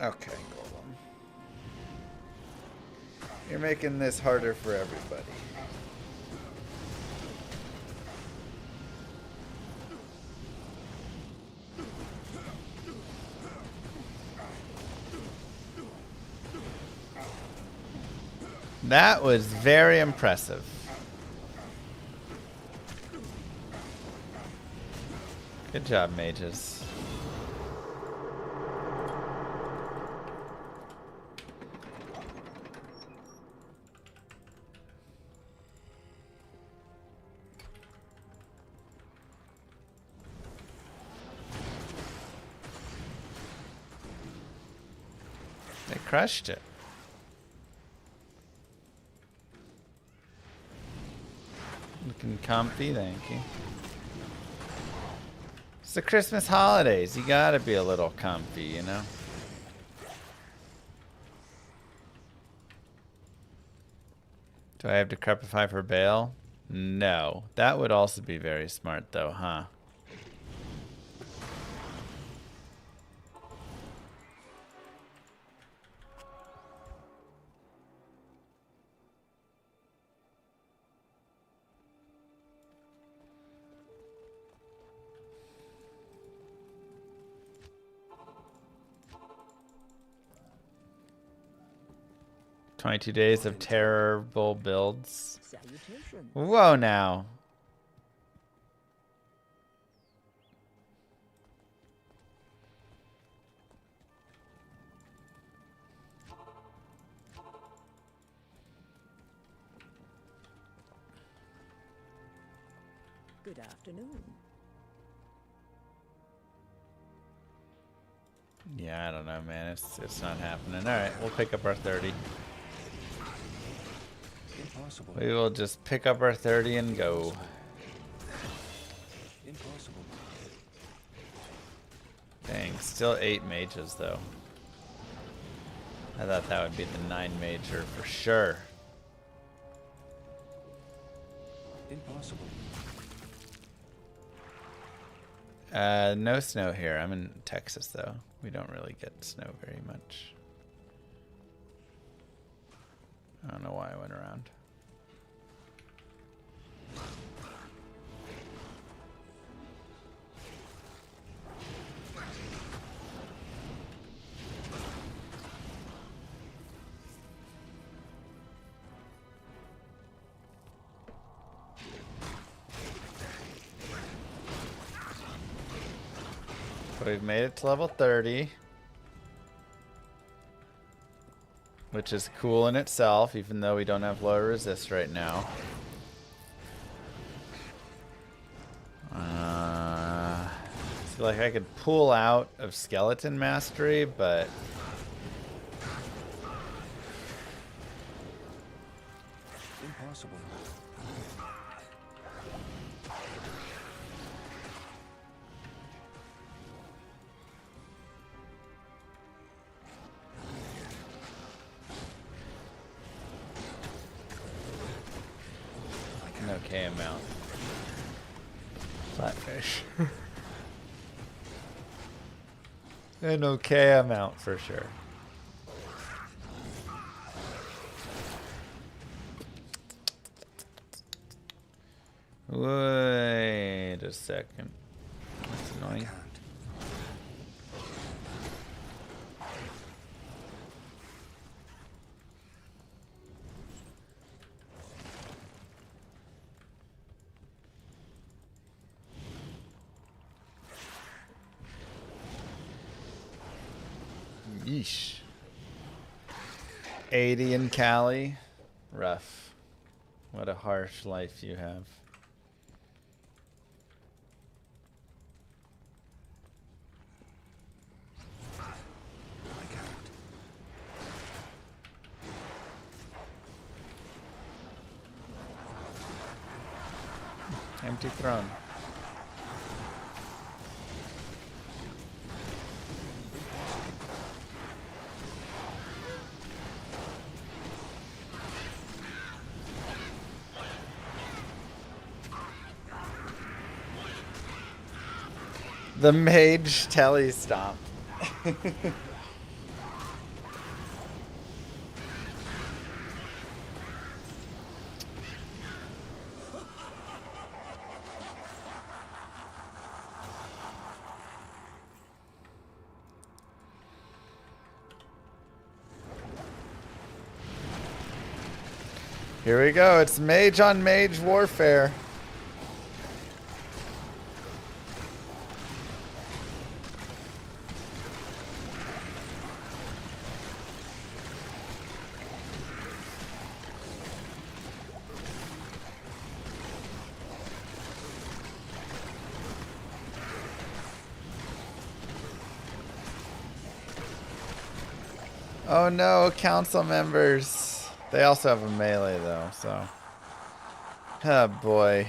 Okay, Golem. You're making this harder for everybody. That was very impressive. Good job, mages. They crushed it. Looking comfy, thank you. It's the Christmas holidays. You gotta be a little comfy, you know? Do I have Decrepify for Baal? No. That would also be very smart, though, huh? "22 days of terrible builds." Salutations. Whoa, now. Good afternoon. Yeah, I don't know, man. It's not happening. All right, we'll pick up our 30. Impossible. We will just pick up our 30 and go. Impossible. Dang, still 8 mages, though. I thought that would be the 9 major for sure. Impossible. No snow here. I'm in Texas, though. We don't really get snow very much. I don't know why I went around. But we've made it to level 30. Which is cool in itself, even though we don't have lower resist right now. I feel like I could pull out of Skeleton Mastery, but... Impossible. An okay amount. Flatfish. An okay amount for sure. Wait a second. That's annoying. Yeesh. 80 in Cali. Rough. What a harsh life you have. Empty throne. The mage telly stomp. Here we go. It's mage on mage warfare. Oh no, council members. They also have a melee though, so. Oh boy.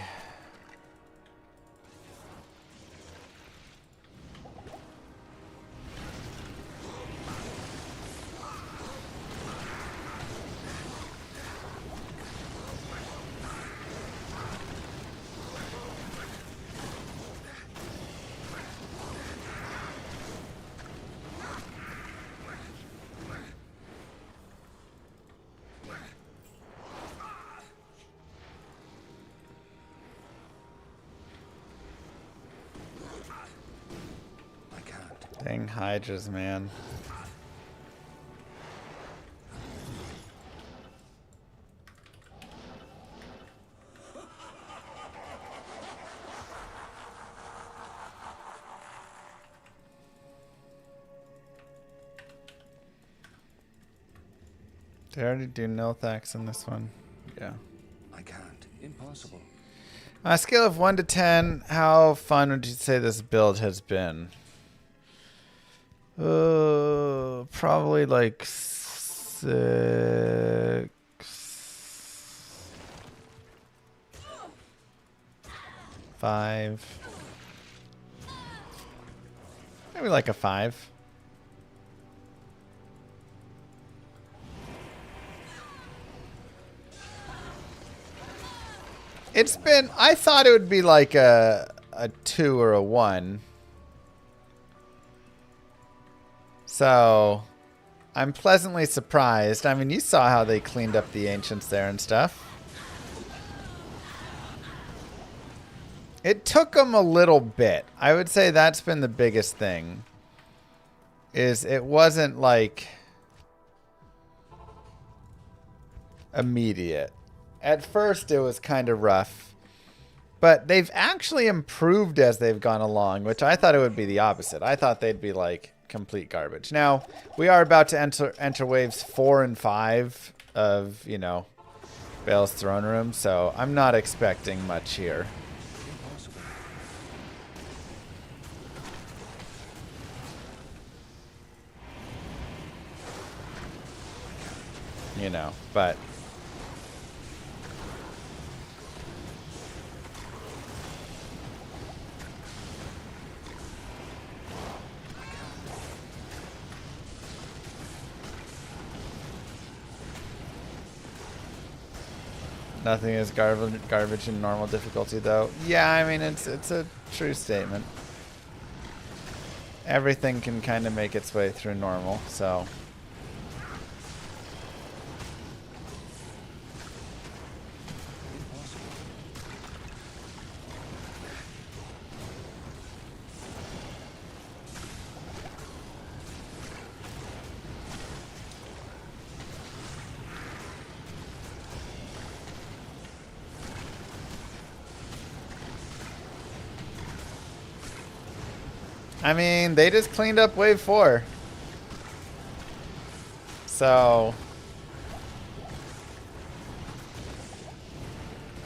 Dang hydras, man. Did I already do Nilthax in this one? Yeah. I can't. Impossible. On a scale of 1 to 10, how fun would you say this build has been? Probably like 6. 5. Maybe like a 5. It's been, I thought it would be like a 2 or a 1. So I'm pleasantly surprised. I mean, you saw how they cleaned up the ancients there and stuff. It took them a little bit. I would say that's been the biggest thing. Is it wasn't like immediate. At first it was kind of rough. But they've actually improved as they've gone along, which I thought it would be the opposite. I thought they'd be like complete garbage. Now, we are about to enter waves 4 and 5 of, you know, Bale's Throne Room, so I'm not expecting much here. You know, but nothing is garbage in normal difficulty, though. Yeah, I mean, it's a true statement. Everything can kind of make its way through normal, so... I mean, they just cleaned up wave 4. So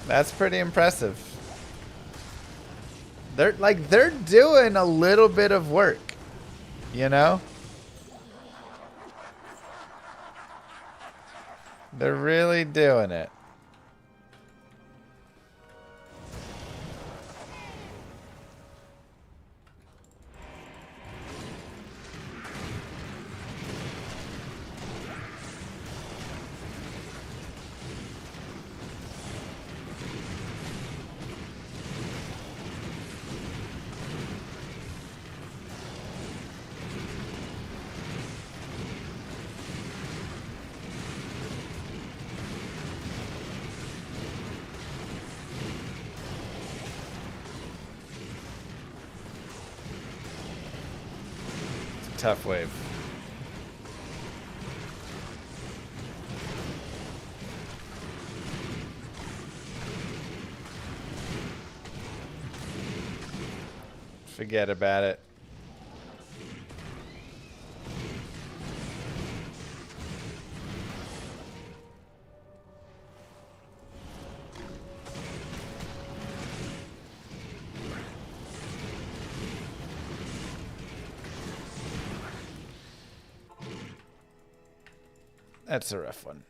that's pretty impressive. They're doing a little bit of work, you know? They're really doing it. Tough wave. Forget about it. That's a rough one.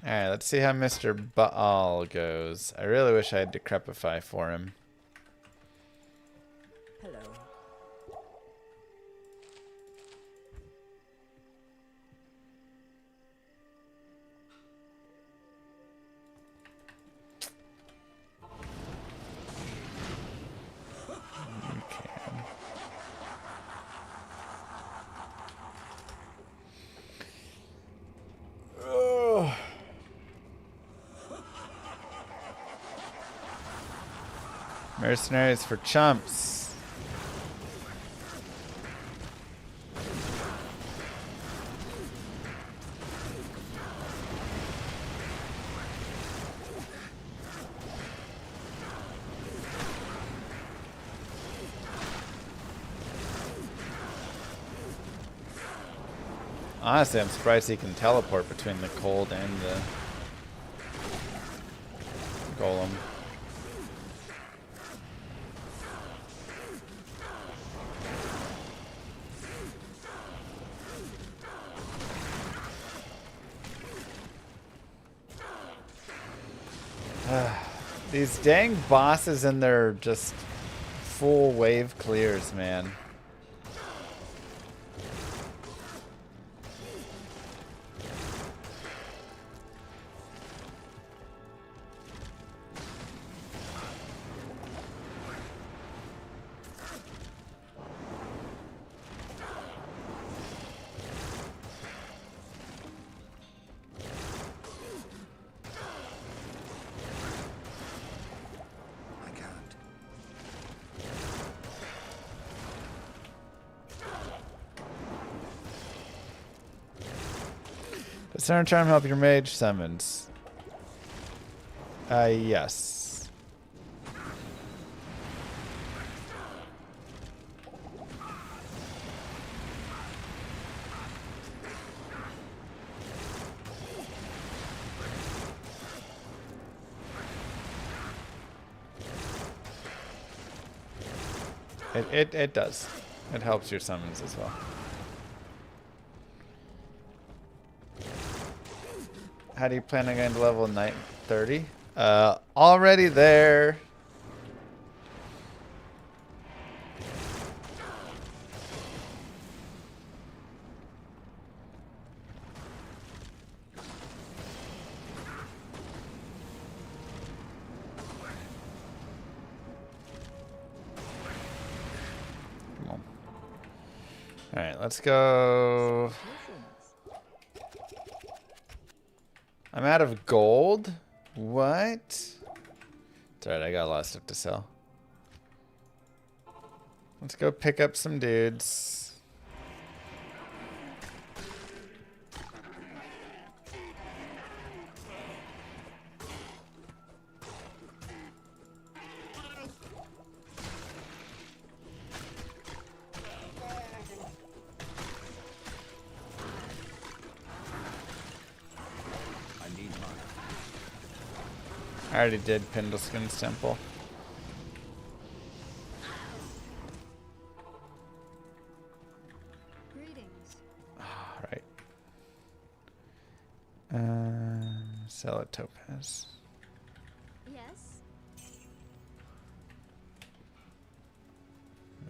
Alright, let's see how Mr. Baal goes. I really wish I had Decrepify for him. Hello. Mercenaries for chumps. Honestly, I'm surprised he can teleport between the cold and the golem. These dang bosses and their just full wave clears, man. Does Center Charm help your mage summons? Yes. It does. It helps your summons as well. How do you plan on getting to level 30? Already there. Come on. All right, let's go. I'm out of gold? What? It's alright, I got a lot of stuff to sell. Let's go pick up some dudes. I already did Pendleskin's Temple. Greetings. Alright. Sell a topaz. Yes.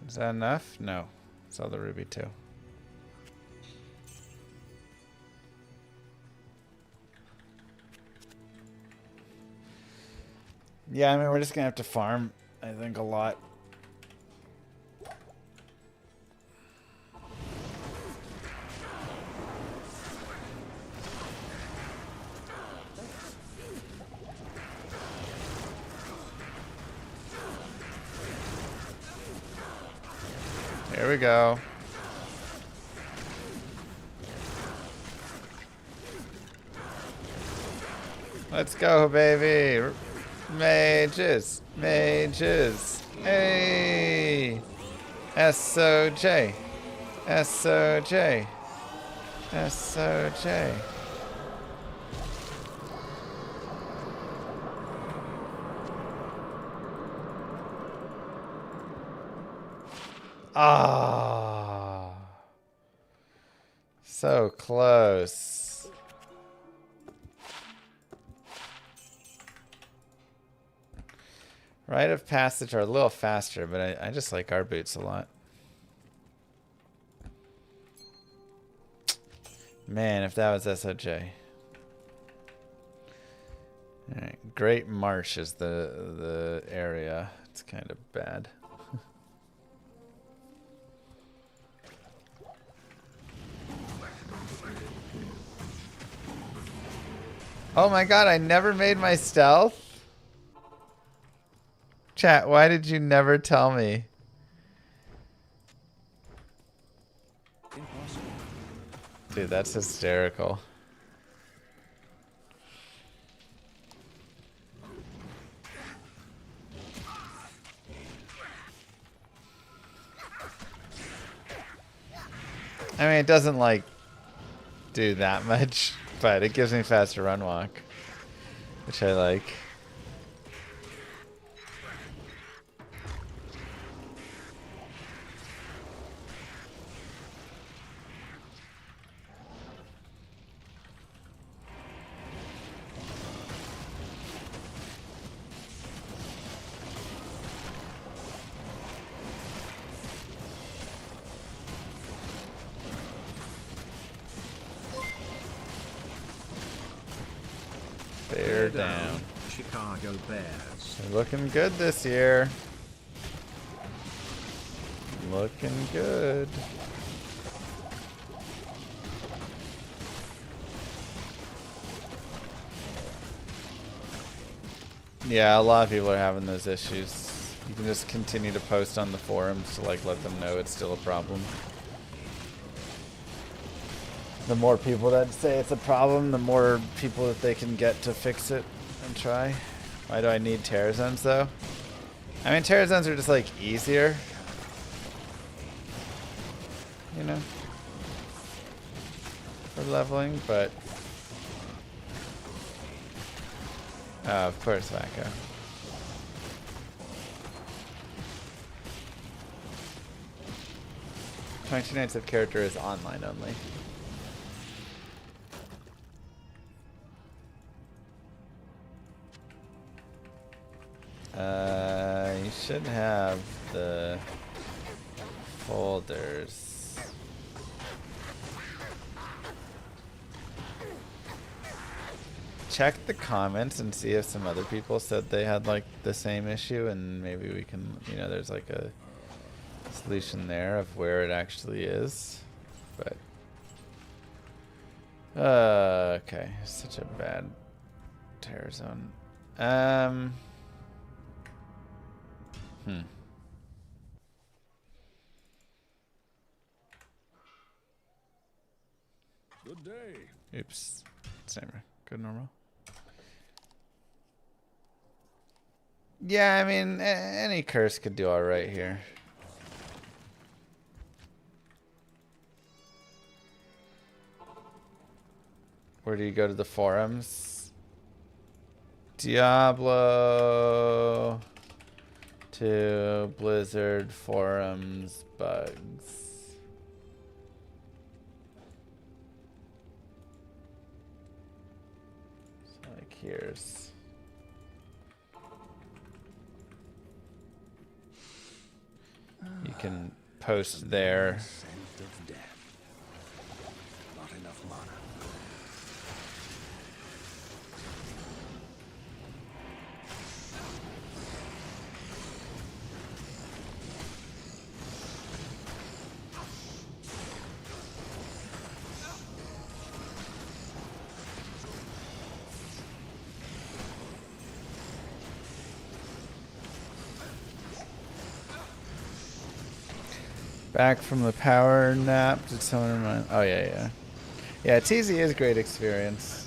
Is that enough? No. Sell the ruby too. Yeah, I mean, we're just gonna have to farm, I think, a lot. Here we go. Let's go, baby. Mages. Mages. Hey. SOJ. SOJ. SOJ. Ah. So close. Rite of Passage are a little faster, but I just like our boots a lot. Man, if that was SOJ. Alright, Great Marsh is the area. It's kind of bad. Oh my god, I never made my stealth? Chat, why did you never tell me? Impossible. Dude, that's hysterical. I mean, it doesn't, like, do that much, but it gives me faster run walk, which I like. Bear down. Chicago Bears. They're looking good this year. Looking good. Yeah, a lot of people are having those issues. You can just continue to post on the forums to like let them know it's still a problem. The more people that say it's a problem, the more people that they can get to fix it and try. Why do I need terror zones though? I mean, terror zones are just like easier. You know? For leveling, but... Oh, of course, Wacko. "22 Nights of Character" is online only. You should have the folders. Check the comments and see if some other people said they had like the same issue, and maybe we can, you know, there's like a solution there of where it actually is. But okay, such a bad terror zone. Good day. Oops. Same. Good normal. Yeah, I mean, any curse could do alright here. Where do you go to the forums? Diablo to Blizzard forums bugs. So like here's you can post there. Scent of death. Not enough mana. Back from the power nap. Did someone remind? Oh yeah, yeah. Yeah, TZ is great experience.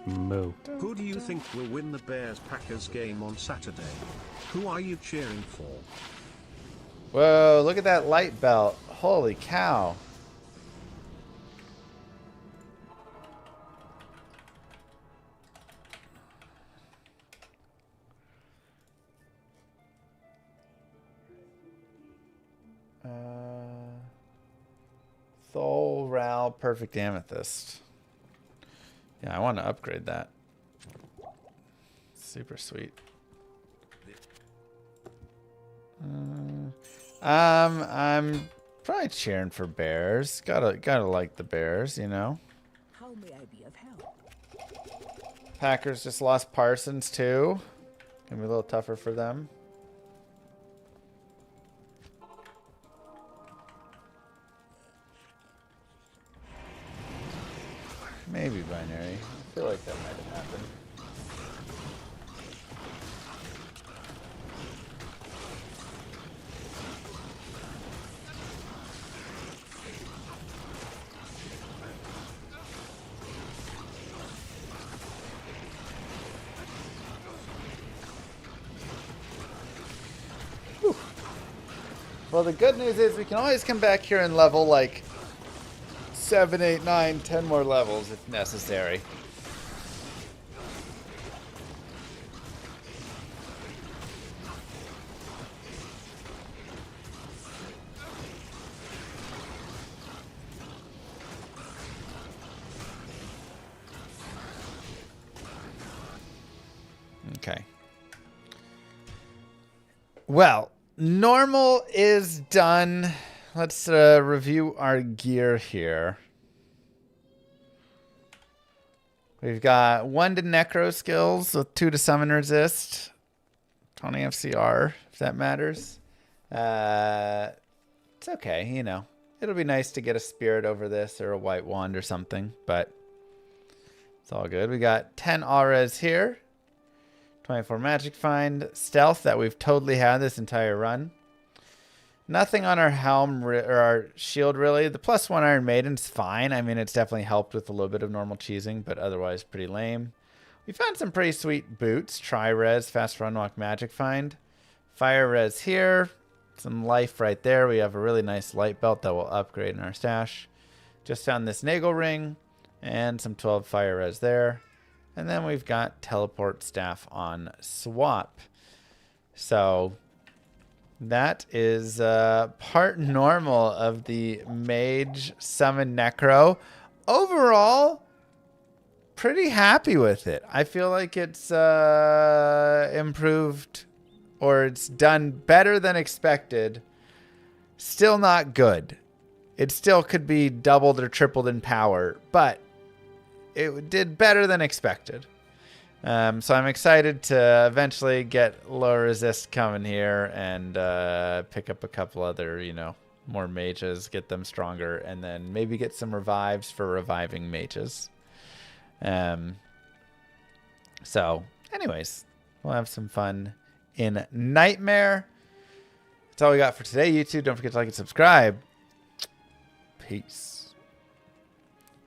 Moo. Who do you think will win the Bears-Packers game on Saturday? Who are you cheering for? Whoa, look at that light belt. Holy cow. Thol Ral Perfect Amethyst. Yeah, I want to upgrade that. Super sweet. I'm probably cheering for Bears. Gotta like the Bears, you know. How may I be of help? Packers just lost Parsons too. Gonna be a little tougher for them. Maybe binary. I feel like that might have happened. Whew. Well, the good news is we can always come back here and level like 7, 8, 9, 10 more levels if necessary. Okay. Well, normal is done. Let's review our gear here. We've got 1 to Necro skills with 2 to Summon Resist. 20 FCR, if that matters. It's okay, you know. It'll be nice to get a Spirit over this or a White Wand or something, but it's all good. We got 10 All-Res here. 24 Magic Find. Stealth that we've totally had this entire run. Nothing on our helm or our shield, really. The +1 Iron Maiden's fine. I mean, it's definitely helped with a little bit of normal cheesing, but otherwise pretty lame. We found some pretty sweet boots. Tri-Res, Fast Run Walk Magic Find. Fire Res here. Some life right there. We have a really nice light belt that will upgrade in our stash. Just found this Nagel Ring and some 12 Fire Res there. And then we've got Teleport Staff on swap. So that is part normal of the Mage Summon Necro. Overall, pretty happy with it. I feel like it's improved, or it's done better than expected. Still not good. It still could be doubled or tripled in power, but it did better than expected. So I'm excited to eventually get low resist coming here and pick up a couple other, you know, more mages, get them stronger, and then maybe get some revives for reviving mages. So anyways, we'll have some fun in Nightmare. That's all we got for today, YouTube. Don't forget to like and subscribe. Peace.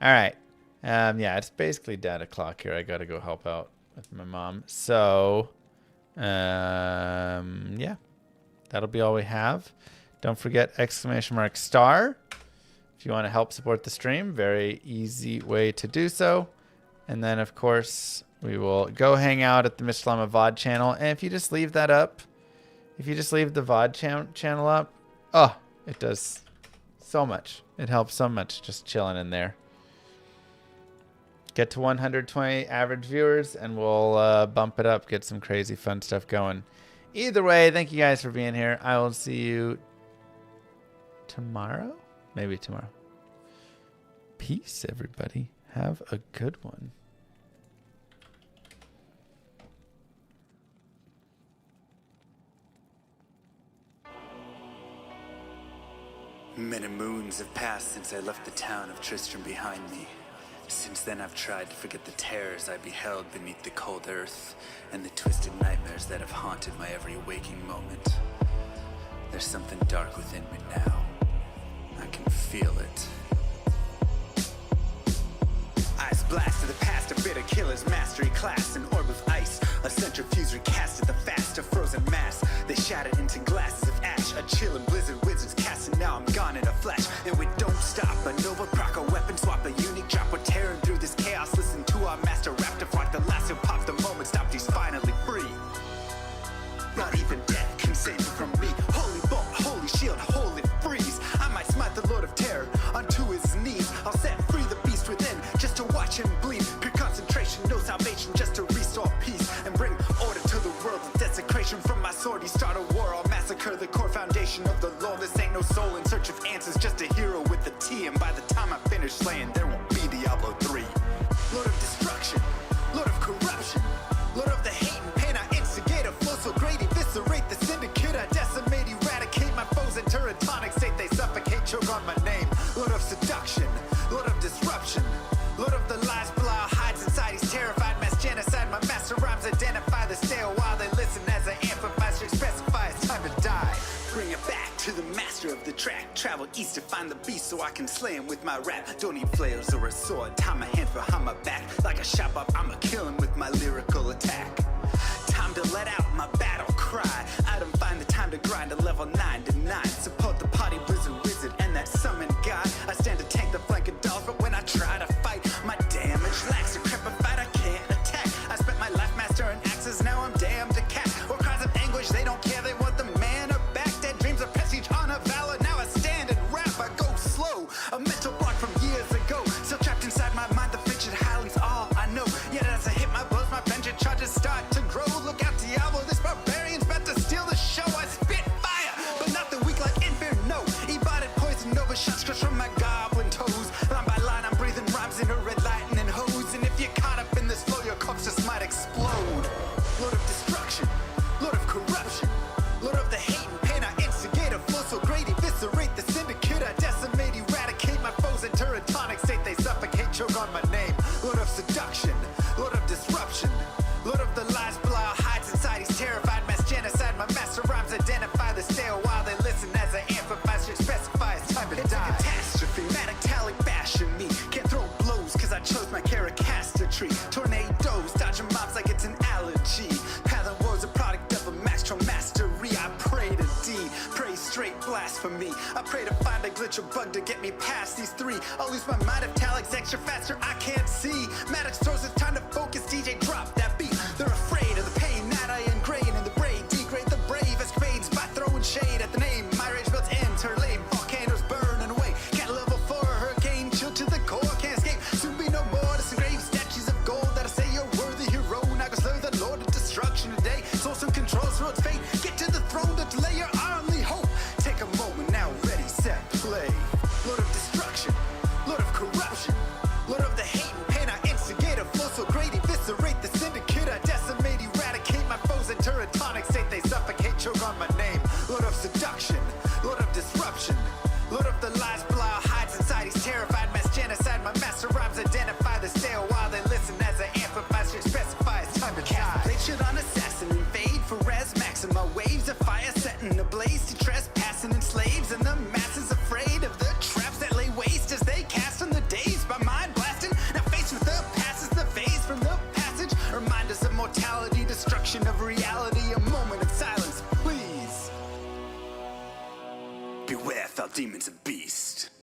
All right. Yeah, it's basically dead o'clock here. I got to go help out with my mom. So, yeah, that'll be all we have. Don't forget !star if you want to help support the stream. Very easy way to do so. And then, of course, we will go hang out at the Mr. Llama VOD channel. And if you just leave that up, if you just leave the VOD channel up, oh, it does so much. It helps so much just chilling in there. Get to 120 average viewers, and we'll bump it up, get some crazy fun stuff going. Either way, thank you guys for being here. I will see you tomorrow? Maybe tomorrow. Peace, everybody. Have a good one. Many moons have passed since I left the town of Tristram behind me. Since then I've tried to forget the terrors I beheld beneath the cold earth and the twisted nightmares that have haunted my every waking moment. There's something dark within me now. I can feel it. Ice blast to the past, a bitter killer's mastery class, an orb of ice, a centrifuge recast at the fast, a frozen mass. They shattered into glasses of ash, a chill and blizzard wizards cast, and now I'm gone in a flash. And we don't stop, a Nova proc, a weapon swap, a unique drop. We're tearing through this chaos. Listen to our master rap to fight the last who popped the moment stopped. He's finally free. Not even death can save from me. Holy bolt, holy shield, holy freeze. I might smite the Lord of Terror unto his knees. I'll set free the beast within just to watch him bleed. Pure concentration, no salvation, just to restore peace and bring order to the world. The desecration from my sword, he start a war. I'll massacre the core foundation of the law. This ain't no soul in search of answers, just a hero with the T. And by the time I finish slaying, there won't be Diablo 3. Lord of destruction, Lord of corruption, Lord of the hate and pain. I instigate a flow so great, eviscerate the syndicate. I decimate, eradicate my foes. Enter a tonic state, they suffocate, choke on my name. Lord of seduction, Lord of disruption, Lord of the lies, Belial hides inside. He's terrified, mass genocide. My master rhymes identify the stale while they listen as I amplify, specify it's time to die. Bring it back to the master of the track. Travel east to find the beast so I can slay him with my rap. Don't need flails or a sword. Tie my hands behind my back. Like a shop up, I'ma kill him with my lyrical attack. Time to let out my battle cry. I don't find the time to grind a level 9 to 9. Support the party blizzard wizard and that summon god. I stand to tank the flank of dolls, but when I try to fight, my damage lacks a crepified. I can't attack. I spent my life mastering axes, now I'm damned to cat. Or cries of anguish, they don't care, they want the mana back. Dead dreams of prestige, honor, valor. Now I stand and rap, I go slow. A mental block from years ago, still trapped inside my mind. The frigid highlands, all I know. Yet as I hit my blows, my vengeance charges start to grow. Look out, Diablo, this barbarian. genocide. My master rhymes identify the stale while they listen as I amplify. Should specify it's time to die. It's a catastrophe, metallic bashing me. Can't throw blows cause I chose my tree. Tornadoes, dodging mobs like it's an allergy. Pattern war's a product of a maxtron mastery. I pray to D, pray straight blasphemy. I pray to find a glitch or bug to get me past these three. I'll lose my mind if Talik's extra faster, I can't see. Maddox throws it's time to focus, DJ drop that beat. They're afraid of the pain that I ingrain in the brain. Degrade the brave escapades by throwing shade at the name. My rage built into her lame. Volcanoes burning away. Cat level 4, hurricane chill to the core. Can't escape, soon be no more. Disengrave statues of gold that'll say you're worthy hero. Now go slay the lord of destruction today. Source and control through its fate. Get to the throne to delay your only hope. Take a moment now, ready, set, play. Lord of destruction, Lord of corruption, Lord of the hate and pain. I instigate a force so great, eviscerate the syndicate. I decimate, eradicate my foes in teratonic state. They suffocate, choke on my name. Lord of seduction, Lord of disruption, Lord of the lies, Belial hides inside. He's terrified, mass genocide. My master rhymes identify the stale while they listen as I amplify. Should specify it's time to die. Blade should on assassin invade for res maxima. Waves of fire setting ablaze to trespassing and slaves. And the masses afraid of the traps that lay waste as they cast on the days by mind blasting. Now faced with the past is the phase from the passage. Remind us of mortality, destruction of reality. A moment of silence, please. Beware foul demons of